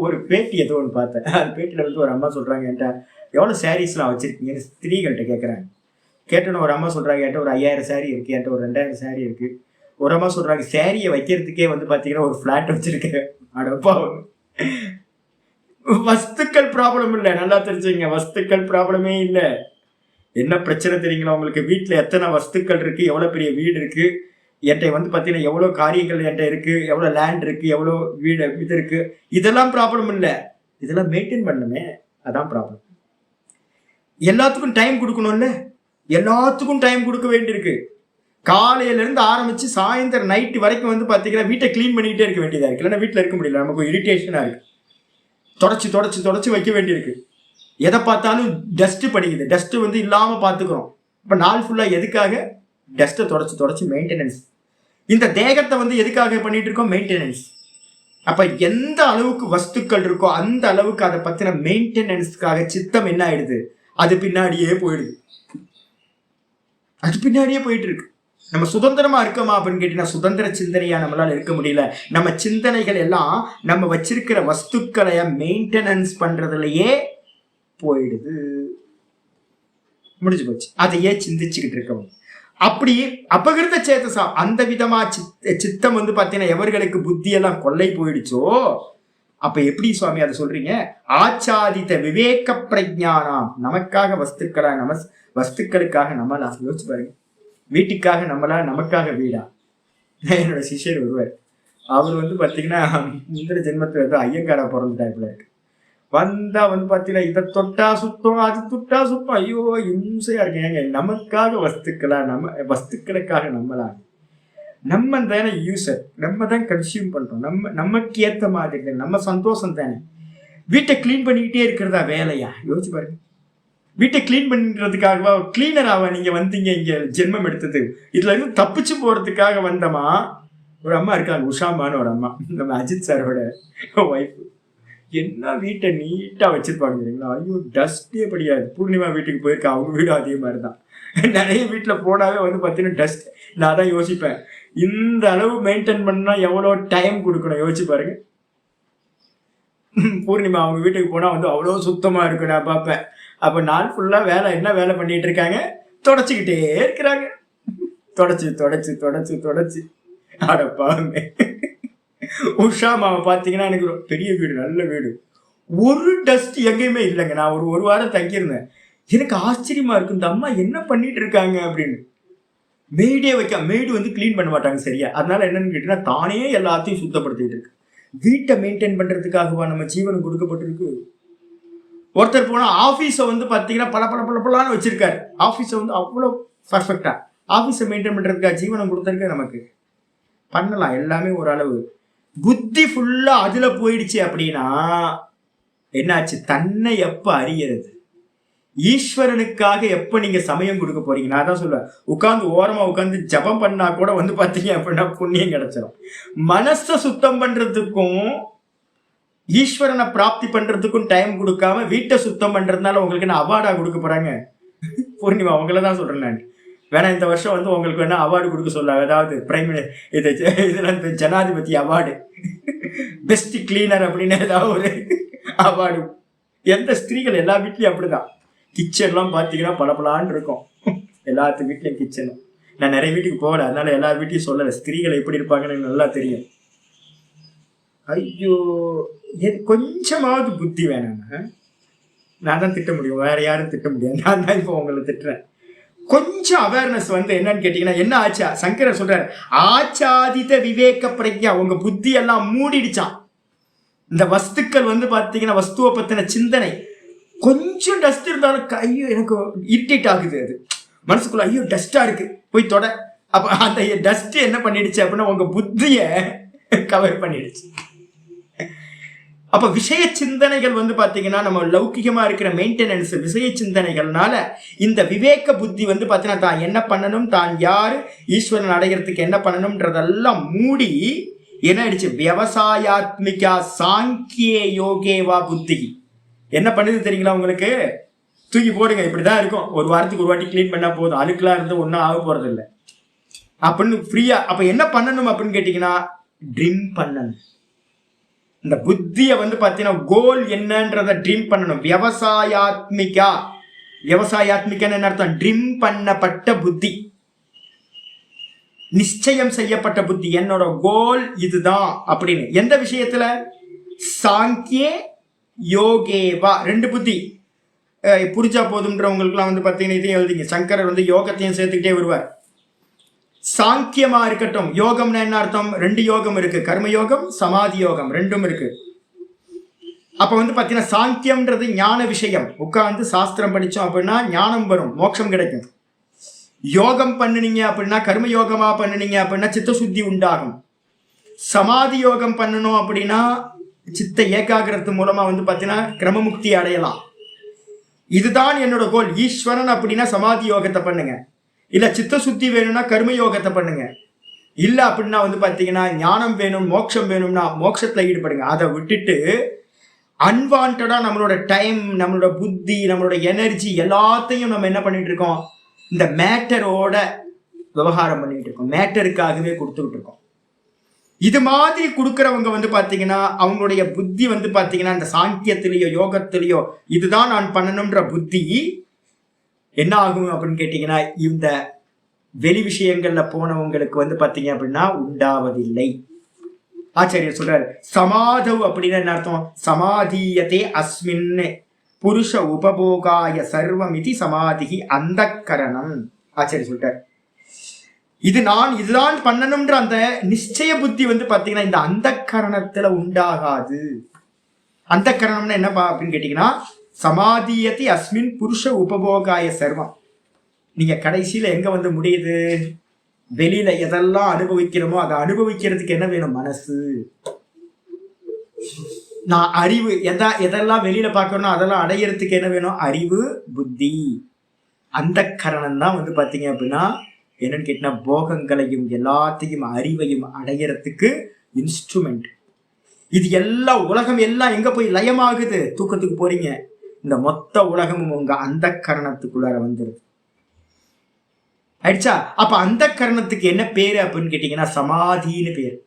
ஒரு பேட்டி ஏதோ ஒன்று பார்த்தேன். அந்த பேட்டியில் வந்து ஒரு அம்மா சொல்கிறாங்க, என்கிட்ட எவ்வளோ சாரீஸ்லாம் வச்சுருக்கீங்கன்னு ஸ்திரீகள்கிட்ட கேட்குறாங்க. கேட்டோன்னு ஒரு அம்மா சொல்கிறாங்க, என்கிட்ட ஒரு 5000 சாரீ இருக்குது, என்கிட்ட ஒரு 2000 சாரீ இருக்குது. ஒரு அம்மா சொல்கிறாங்க, சாரியை வைக்கிறதுக்கே வந்து பார்த்தீங்கன்னா ஒரு ஃப்ளாட் வச்சுருக்கேன். அடப்பா, வஸ்துக்கள் ப்ராப்ளம் இல்லை, நல்லா தெரிஞ்சுங்க, வஸ்துக்கள் ப்ராப்ளமே இல்லை. என்ன பிரச்சனை தெரியுங்களா உங்களுக்கு? வீட்டில் எத்தனை வஸ்துக்கள் இருக்குது, எவ்வளோ பெரிய வீடு இருக்குது, என்கிட்ட வந்து பார்த்தீங்கன்னா எவ்வளோ காரியங்கள் என்கிட்ட இருக்குது, எவ்வளோ லேண்ட் இருக்குது, எவ்வளோ வீடு இது இருக்குது, இதெல்லாம் ப்ராப்ளம் இல்லை. இதெல்லாம் மெயின்டைன் பண்ணணுமே, அதான் ப்ராப்ளம். எல்லாத்துக்கும் டைம் கொடுக்கணும்ல, எல்லாத்துக்கும் டைம் கொடுக்க வேண்டியிருக்கு. காலையிலேருந்து ஆரம்பித்து சாயந்தரம் நைட்டு வரைக்கும் வந்து பார்த்தீங்கன்னா வீட்டை க்ளீன் பண்ணிக்கிட்டே இருக்க வேண்டியதாக இருக்குது. இல்லைன்னா வீட்டில் இருக்க முடியல, நமக்கு இரிட்டேஷனாக இருக்குது. தொடச்சி வைக்க வேண்டியிருக்கு. எதை பார்த்தாலும் டஸ்ட்டு படிக்குது. டஸ்ட்டு வந்து இல்லாமல் பார்த்துக்கிறோம். இப்போ நாள் ஃபுல்லாக எதுக்காக? டஸ்ட்டை தொடச்சி மெயின்டெனன்ஸ் இந்த தேகத்தை வந்து எதுக்காக பண்ணிட்டு இருக்கோம்? மெயின்டெனன்ஸ். அப்ப எந்த அளவுக்கு வஸ்துக்கள் இருக்கோ அந்த அளவுக்கு அதை பத்தின மெயின்டெனன்ஸ்க்காக சித்தம் என்ன ஆயிடுது? அது பின்னாடியே போயிடுது. அது பின்னாடியே போயிட்டு இருக்கு. நம்ம சுதந்திரமா இருக்கோமா அப்படின்னு கேட்டீங்கன்னா சுதந்திர சிந்தனையா நம்மளால இருக்க முடியல. நம்ம சிந்தனைகள் எல்லாம் நம்ம வச்சிருக்கிற வஸ்துக்களை மெயின்டெனன்ஸ் பண்றதுலயே போயிடுது. முடிஞ்சு போச்சு. அதையே சிந்திச்சுக்கிட்டு இருக்கவும். அப்படி அபகிருத சேதசா அந்த விதமா சித்தம் வந்து பாத்தீங்கன்னா எவர்களுக்கு புத்தி எல்லாம் கொள்ளை போயிடுச்சோ, அப்ப எப்படி சுவாமி அதை சொல்றீங்க? ஆச்சாதித்த விவேக பிரஜானாம், நமக்காக வஸ்துக்களா, வஸ்துக்களுக்காக நம்மளா? யோசிச்சு பாருங்க. வீட்டுக்காக நம்மளா, நமக்காக வீடா? என்னோட சிஷ்யர் ஒருவர், அவர் வந்து பாத்தீங்கன்னா முந்தின ஜென்மத்துல வந்து ஐயங்காரா பிறந்துட்டாப்புல இருக்கு. வந்தா வந்து பாத்தீங்கன்னா இதை தொட்டா சுத்தம், அது தொட்டா சுத்தம். ஐயோ இம்சையா இருக்கேங்க. நமக்காக வஸ்துக்களா, நம்ம வஸ்துக்களுக்காக நம்மளா? நம்ம தானே யூசர், நம்ம தான் கன்சியூம் பண்றோம். நமக்கு ஏத்த மாதிரி நம்ம சந்தோஷம் தானே. வீட்டை கிளீன் பண்ணிக்கிட்டே இருக்கிறதா வேலையா? யோசிச்சு பாருங்க. வீட்டை கிளீன் பண்றதுக்காகவா கிளீனராவா நீங்க வந்தீங்க இங்க ஜென்மம் எடுத்தது? இதுல இருந்து தப்பிச்சு போறதுக்காக வந்தமா? ஒரு அம்மா இருக்காங்க, உஷாமான்னு ஒரு அம்மா, நம்ம அஜித் சாரோட ஒய்ஃப். என்ன வீட்டை நீட்டா வச்சிருப்பாங்க தெரியுங்களா? ஐயோ டஸ்டே படியாது. பூர்ணிமா வீட்டுக்கு போயிருக்கா, அவங்க வீடு அதே மாதிரிதான். நிறைய வீட்டுல போனாவே வந்து பாத்தீங்கன்னா டஸ்ட். நான் தான் யோசிப்பேன், இந்த அளவு மெயின்டைன் பண்ணா எவ்வளவு டைம் கொடுக்கணும் யோசிச்சு பாருங்க. பூர்ணிமா அவங்க வீட்டுக்கு போனா வந்து அவ்வளவு சுத்தமா இருக்கும். நான் பார்ப்பேன். அப்ப நாள் ஃபுல்லா வேலை, என்ன வேலை பண்ணிட்டு இருக்காங்க? தொடச்சுக்கிட்டே இருக்கிறாங்க. தொடச்சு தொடச்சு தொடச்சு தொடச்சு. அடப்பாங்க. உஷா மாவை பாத்தீங்கன்னா எனக்கு பெரிய வீடு, நல்ல வீடு, ஒரு டஸ்ட் எங்கேயுமே இல்லைங்க. நான் ஒரு வாரம் தங்கியிருந்தேன். எனக்கு ஆச்சரியமா இருக்கு, இந்த அம்மா என்ன பண்ணிட்டு இருக்காங்க அப்படின்னு. மெய்டே மெய்டு வந்து கிளீன் பண்ண மாட்டாங்க சரியா. அதனால என்னன்னு கேட்டீங்கன்னா தானே எல்லாத்தையும் சுத்தப்படுத்திட்டு இருக்கு. வீட்டை மெயின்டைன் பண்றதுக்காகவா நம்ம ஜீவனம் கொடுக்கப்பட்டிருக்கு? ஒருத்தர் போனா ஆபீஸை வந்து பாத்தீங்கன்னா பல பல பல பலான்னு வச்சிருக்காரு. ஆபீஸை வந்து அவ்வளவு பர்ஃபெக்டா ஆபீஸை மெயின்டைன் பண்றதுக்காக ஜீவனம் கொடுத்திருக்க. நமக்கு பண்ணலாம் எல்லாமே ஓரளவு. புத்தி ஃபுல்லா அதுல போயிடுச்சு அப்படின்னா என்னாச்சு? தன்னை எப்ப அறியறது? ஈஸ்வரனுக்காக எப்ப நீங்க சமயம் கொடுக்க போறீங்க? நான் தான் சொல்லுவேன், உட்கார்ந்து ஓரமா உட்கார்ந்து ஜபம் பண்ணா கூட வந்து பாத்தீங்க அப்படின்னா புண்ணியம் கிடைச்சிடும். மனசை சுத்தம் பண்றதுக்கும் ஈஸ்வரனை பிராப்தி பண்றதுக்கும் டைம் கொடுக்காம வீட்டை சுத்தம் பண்றதுனால உங்களுக்கு என்ன அவார்டா கொடுக்க போறாங்க? பூர்ணிமா அவங்களதான் சொல்றேன் நான். வேணா இந்த வருஷம் வந்து உங்களுக்கு வேணா அவார்டு கொடுக்க சொல்ல, அதாவது பிரைம் இதுல ஜனாதிபதி அவார்டு, பெஸ்ட் கிளீனர் அப்படின்னு ஏதாவது ஒரு அவார்டு. எந்த ஸ்திரீகள் எல்லா வீட்லயும் அப்படிதான். கிச்சன் எல்லாம் பாத்தீங்கன்னா பலபலான்னு இருக்கும். எல்லாத்து வீட்லயும் கிச்சனும். நான் நிறைய வீட்டுக்கு போகல, அதனால எல்லா வீட்டையும் சொல்லல. ஸ்திரீகள் எப்படி இருப்பாங்கன்னு எனக்கு நல்லா தெரியும். ஐயோ, கொஞ்சமாவது புத்தி வேணாங்க. நான் தான் திட்ட முடியும், வேற யாரும் திட்ட முடியாது. நான் தான் இப்போ உங்களை திட்டுறேன். கொஞ்சம் அவேர்னஸ் வந்து என்னன்னு கேட்டீங்கன்னா என்ன ஆச்சா? சங்கரர் சொல்றாரு, ஆச்சாதித விவேக பிரக்யா. உங்க புத்தி எல்லாம் மூடிடுச்சான். இந்த வஸ்துக்கள் வந்து பாத்தீங்கன்னா வஸ்துவை பத்தின சிந்தனை. கொஞ்சம் டஸ்ட் இருந்தாலும் ஐயோ எனக்கு இரிட்டேட் ஆகுது. அது மனசுக்குள்ள ஐயோ டஸ்டா இருக்கு, போய் தொட. அப்ப அந்த டஸ்ட் என்ன பண்ணிடுச்சு அப்படின்னா உங்க புத்திய கவர் பண்ணிடுச்சு. அப்ப விஷய சிந்தனைகள் வந்து பாத்தீங்கன்னா நம்ம லௌகிகமா இருக்கிற மெயின்டெனன்ஸ் விஷய சிந்தனைகள்னால இந்த விவேக புத்தி வந்து பாத்தீங்கன்னா தான் என்ன பண்ணணும், தான் யாரு, ஈஸ்வரன் அடைகிறதுக்கு என்ன பண்ணணும்ன்றதெல்லாம் மூடி என்ன ஆயிடுச்சு? விவசாயாத்மிகா சாங்கிய யோகேவா புத்தி. என்ன பண்ணுது தெரியுங்களா உங்களுக்கு? தூக்கி போடுங்க, இப்படிதான் இருக்கும். ஒரு வாரத்துக்கு ஒரு வாட்டி கிளீன் பண்ணா போதும், அழுக்கெல்லாம் இருந்து ஒன்னும் ஆக போறது இல்லை அப்படின்னு ஃப்ரீயா. அப்ப என்ன பண்ணணும் அப்படின்னு கேட்டீங்கன்னா ட்ரீம் பண்ணணும். இந்த புத்திய வந்து பாத்தீங்கன்னா கோல் என்னன்றத ட்ரீம் பண்ணணும். விவசாயாத்மிகா. விவசாயாத்மிகான்னு என்ன அர்த்தம்? ட்ரீம் பண்ணப்பட்ட புத்தி, நிச்சயம் செய்யப்பட்ட புத்தி. என்னோட கோல் இதுதான் அப்படின்னு. எந்த விஷயத்துல? சாங்கிய யோகேவா. ரெண்டு புத்தி புரிஞ்சா போதும்ன்றவங்களுக்குலாம் வந்து பாத்தீங்கன்னா இதையும் எழுதிங்க. சங்கரர் வந்து யோகத்தையும் சேர்த்துக்கிட்டே வருவார். சாங்கியமா இருக்கட்டும். யோகம்னா என்ன அர்த்தம்? ரெண்டு யோகம் இருக்கு, கர்மயோகம், சமாதி யோகம், ரெண்டும் இருக்கு. அப்ப வந்து பாத்தீங்கன்னா சாங்கியம்ன்றது ஞான விஷயம். உட்கார்ந்து சாஸ்திரம் படிச்சோம் அப்படின்னா ஞானம் வரும், மோட்சம் கிடைக்கும். யோகம் பண்ணுனீங்க அப்படின்னா, கர்ம யோகமா பண்ணுனீங்க அப்படின்னா சித்த சுத்தி உண்டாகும். சமாதி யோகம் பண்ணணும் அப்படின்னா சித்த ஏகாகிரத்து மூலமா வந்து பாத்தீங்கன்னா கிரமமுக்தி அடையலாம். இதுதான் என்னோட கோல். ஈஸ்வரன் அப்படின்னா சமாதி யோகத்தை பண்ணுங்க, இல்ல சித்த சுத்தி வேணும்னா கர்ம யோகத்தை பண்ணுங்க. இல்ல அப்படின்னா வந்து பாத்தீங்கன்னா ஞானம் வேணும், மோட்சம் வேணும்னா மோட்சத்துல ஈடுபடுங்க. அதை விட்டுட்டு அன்வான்டா நம்மளோட டைம், நம்மளோட புத்தி, நம்மளோட எனர்ஜி எல்லாத்தையும் நம்ம என்ன பண்ணிட்டு இருக்கோம், இந்த மேட்டரோட விவகாரம் பண்ணிட்டு இருக்கோம், மேட்டருக்காகவே கொடுத்துக்கிட்டு இருக்கோம். இது மாதிரி கொடுக்கறவங்க வந்து பாத்தீங்கன்னா அவங்களுடைய புத்தி வந்து பாத்தீங்கன்னா இந்த சாங்கியத்திலேயோ யோகத்திலேயோ இதுதான் நான் பண்ணணும்ன்ற புத்தி என்ன ஆகும் அப்படின்னு கேட்டீங்கன்னா இந்த வெளி விஷயங்கள்ல போனவங்களுக்கு வந்து பாத்தீங்க அப்படின்னா உண்டாவதில்லை. ஆச்சாரியர் சொல்றாரு சமாதவ் அப்படின்னு என்ன அர்த்தம், சமாதீயத்தே அஸ்மின் புருஷ உபபோகாய சர்வமிதி சமாதி அந்த கரணம். ஆச்சாரியர் சொல்றாரு இதுதான் பண்ணணும்ன்ற அந்த நிச்சய புத்தி வந்து பாத்தீங்கன்னா இந்த அந்த கரணத்துல உண்டாகாது. அந்த கரணம்னா என்னப்பா அப்படின்னு கேட்டீங்கன்னா சமாதியத்தை அஸ்மின் புருஷ உபபோகாய சர்வம். நீங்க கடைசியில எங்க வந்து முடியுது, வெளியில எதெல்லாம் அனுபவிக்கிறோமோ அதை அனுபவிக்கிறதுக்கு என்ன வேணும், மனசு. நான் அறிவு எதெல்லாம் வெளியில பார்க்கணும் அதெல்லாம் அடையிறதுக்கு என்ன வேணும், அறிவு, புத்தி. அந்த கரணம் தான் வந்து பாத்தீங்க அப்படின்னா என்னன்னு கேட்டா போகங்களையும் எல்லாத்தையும் அறிவையும் அடையறதுக்கு இன்ஸ்ட்ருமெண்ட். இது எல்லாம் உலகம் எல்லாம் எங்க போய் லயமாகுது, தூக்கத்துக்கு போறீங்க, இந்த மொத்த உலகமும் உங்க அந்த கரணத்துக்குள்ளார வந்துருது. ஆயிடுச்சா? அப்ப அந்த கரணத்துக்கு என்ன பேரு அப்படின்னு கேட்டீங்கன்னா சமாதின்னு பேரு.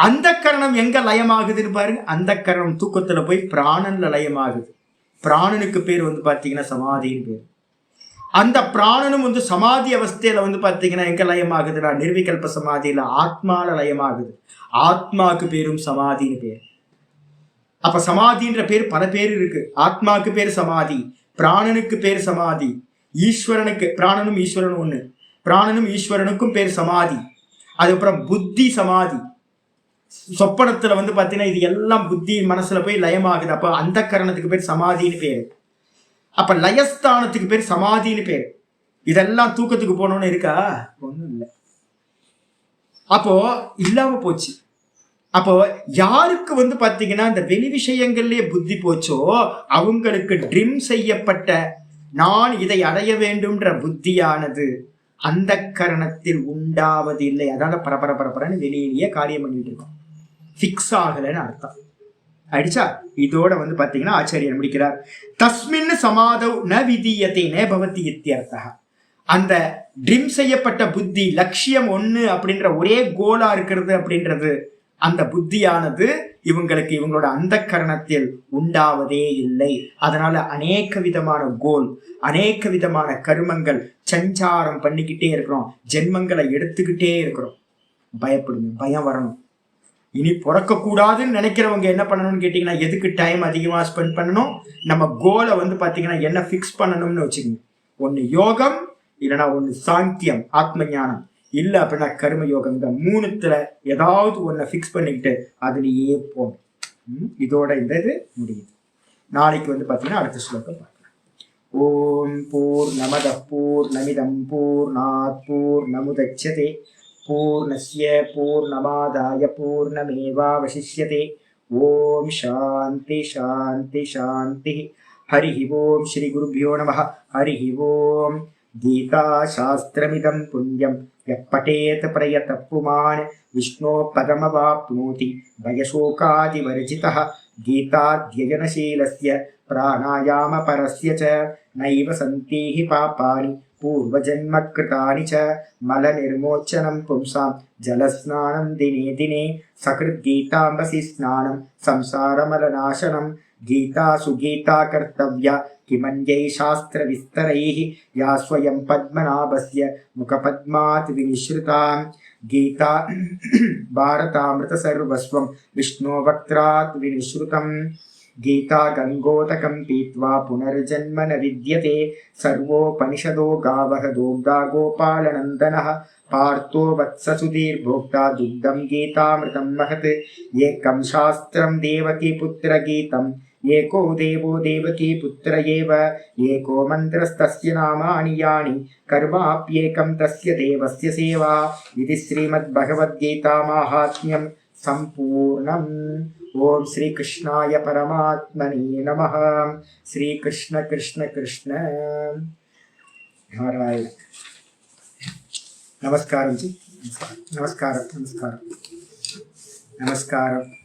அந்த கரணம் எங்க லயமாகுதுன்னு பாருங்க, அந்த கரணம் தூக்கத்துல போய் பிராணன்ல லயமாகுது. பிராணனுக்கு பேர் வந்து பாத்தீங்கன்னா சமாதின்னு பேரு. அந்த பிராணனும் வந்து சமாதி அவஸ்தையில வந்து பாத்தீங்கன்னா எங்க லயமாகுதுன்னா நிர்விகல்ப சமாதியில ஆத்மால லயமாகுது. ஆத்மாக்கு பேரும் சமாதின்னு பேர். அப்ப சமாதின்ற பேர் பல பேர் இருக்கு. ஆத்மாக்கு பேர் சமாதி, பிராணனுக்கு பேர் சமாதி, ஈஸ்வரனுக்கு, பிராணனும் ஈஸ்வரனும் ஒண்ணு, பிராணனும் ஈஸ்வரனுக்கும் பேர் சமாதி. அதுக்கப்புறம் புத்தி சமாதி. சொப்பனத்துல வந்து பாத்தீங்கன்னா இது எல்லாம் புத்தி மனசுல போய் லயமாகுது. அப்ப அந்த கரணத்துக்கு பேர் சமாதின்னு பேரு. அப்ப லயஸ்தானத்துக்கு பேர் சமாதின்னு பேர். இதெல்லாம் தூக்கத்துக்கு போனோன்னு இருக்கா, ஒண்ணும் இல்லை. அப்போ இல்லாம போச்சு. அப்போ யாருக்கு வந்து பாத்தீங்கன்னா இந்த வெளி விஷயங்கள்லயே புத்தி போச்சோ அவங்களுக்கு ட்ரிம் செய்யப்பட்ட நான் இதை அடைய வேண்டும்ன்ற புத்தியானது அந்த கரணத்தில் உண்டாவது இல்லை. அதாவது பரபரன்னு வெளியிலேயே காரியம் பண்ணிட்டு இருக்கோம், பிக்ஸ் ஆகலைன்னு அர்த்தம். அடிச்சா? இதோட வந்து பாத்தீங்கன்னா ஆச்சாரியர் முடிக்கிறார், தஸ்மின் சமாதவ் ந விதீயத்தை ந பவதி இத்தியர்த்தா. அந்த ட்ரிம் செய்யப்பட்ட புத்தி லட்சியம் ஒண்ணு அப்படின்ற ஒரே கோலா இருக்கிறது அப்படின்றது அந்த புத்தியானது இவங்களுக்கு இவங்களோட அந்த கரணத்தில் உண்டாவதே இல்லை. அதனால அநேக விதமான கோல், அநேக விதமான கர்மங்கள் சஞ்சாரம் பண்ணிக்கிட்டே இருக்கிறோம், ஜென்மங்களை எடுத்துக்கிட்டே இருக்கிறோம். பயப்படுங்க, பயம் வரணும். இனி பிறக்க கூடாதுன்னு நினைக்கிறவங்க என்ன பண்ணணும்னு கேட்டீங்கன்னா எதுக்கு டைம் அதிகமா ஸ்பெண்ட் பண்ணணும், நம்ம கோலை வந்து பாத்தீங்கன்னா என்ன ஃபிக்ஸ் பண்ணணும்னு வச்சுக்கோங்க. ஒண்ணு யோகம், இல்லைன்னா ஒண்ணு சாங்கியம் ஆத்ம ஞானம், இல்ல அப்படின்னா கர்ம யோகம். இந்த மூணுத்துல ஏதாவது ஒன்ன ஃபிக்ஸ் பண்ணிக்கிட்டு அதுலயே போகணும். இதோட இந்த இது முடியுது. நாளைக்கு வந்து பாத்தீங்கன்னா அடுத்த ஸ்லோகம் பார்க்கலாம். ஓம் பூர்ணமத பூர்ணமிதம் பூர்ணாத் பூர்ணமுதச்யதே பூர்ணஸ்ய பூர்ணமாதாய பூர்ணமேவாவசிஷ்யதே. ஓம் சாந்தி சாந்தி சாந்தி. ஹரி ஓம். ஸ்ரீ குருभ्यो நமः. ஹரி ஓம். கீதா சாஸ்திரமிதம் புண்ணியம் யः படேத் பிரயதः புமான் விஷ்ணோ பதமவாப்னோதி பயசோகாதிவர்ஜிதः. கீதாத்யயனசீலஸ்ய பிராணாயாமபரஸ்ய ச நைவ சந்தீஹி பாபானி பூர்வஜன்ம கிருதானி ச மலநிர்மோச்சனம் பும்சாம் ஜலஸ்நானம் தினே தினே சகிருத் கீதாம்பசி ஸ்நானம் சம்சாரமலநாசனம். கீதா சுகீதா கர்த்தவ்யா கிமன்யை சாஸ்திர விஸ்தரைः யா ஸ்வயம் பத்மநாபஸ்ய முகபத்மாத் விநிஸ்ருதாம். கீதா பாரதாமிருத சர்வஸ்வம் விஷ்ணோ வக்த்ராத் விநிஸ்ருதம். கீதா கங்கோதகம் பீத்வா புனர்ஜன்ம ந வித்யதே. சர்வோபனிஷதோ காவஹ தோக்தா கோபாலநந்தனः. பார்த்தோ வத்ஸ சுதீர்போக்தா துக்தம் கீதாமிருதம் மஹத். ஏகம் சாஸ்திரம் தேவகி புத்திர கீதம் ஏகோ தேவோ தேவகி புத்திர ஏவ. ஏகோ மந்திரஸ்தஸ்ய நாமானி யானி கர்மாப்யேகம் தஸ்ய தேவஸ்ய சேவா. இது ஸ்ரீமத் பகவத்கீதா மாஹாத்மியம் சம்பூர்ணம். ஓம் ஸ்ரீ கிருஷ்ணாய பரமாத்மனே நமः. ஸ்ரீ கிருஷ்ண கிருஷ்ண கிருஷ்ண. நாராயண. நமஸ்காரம் ஜி. நமஸ்காரம் நமஸ்காரம் நமஸ்காரம்.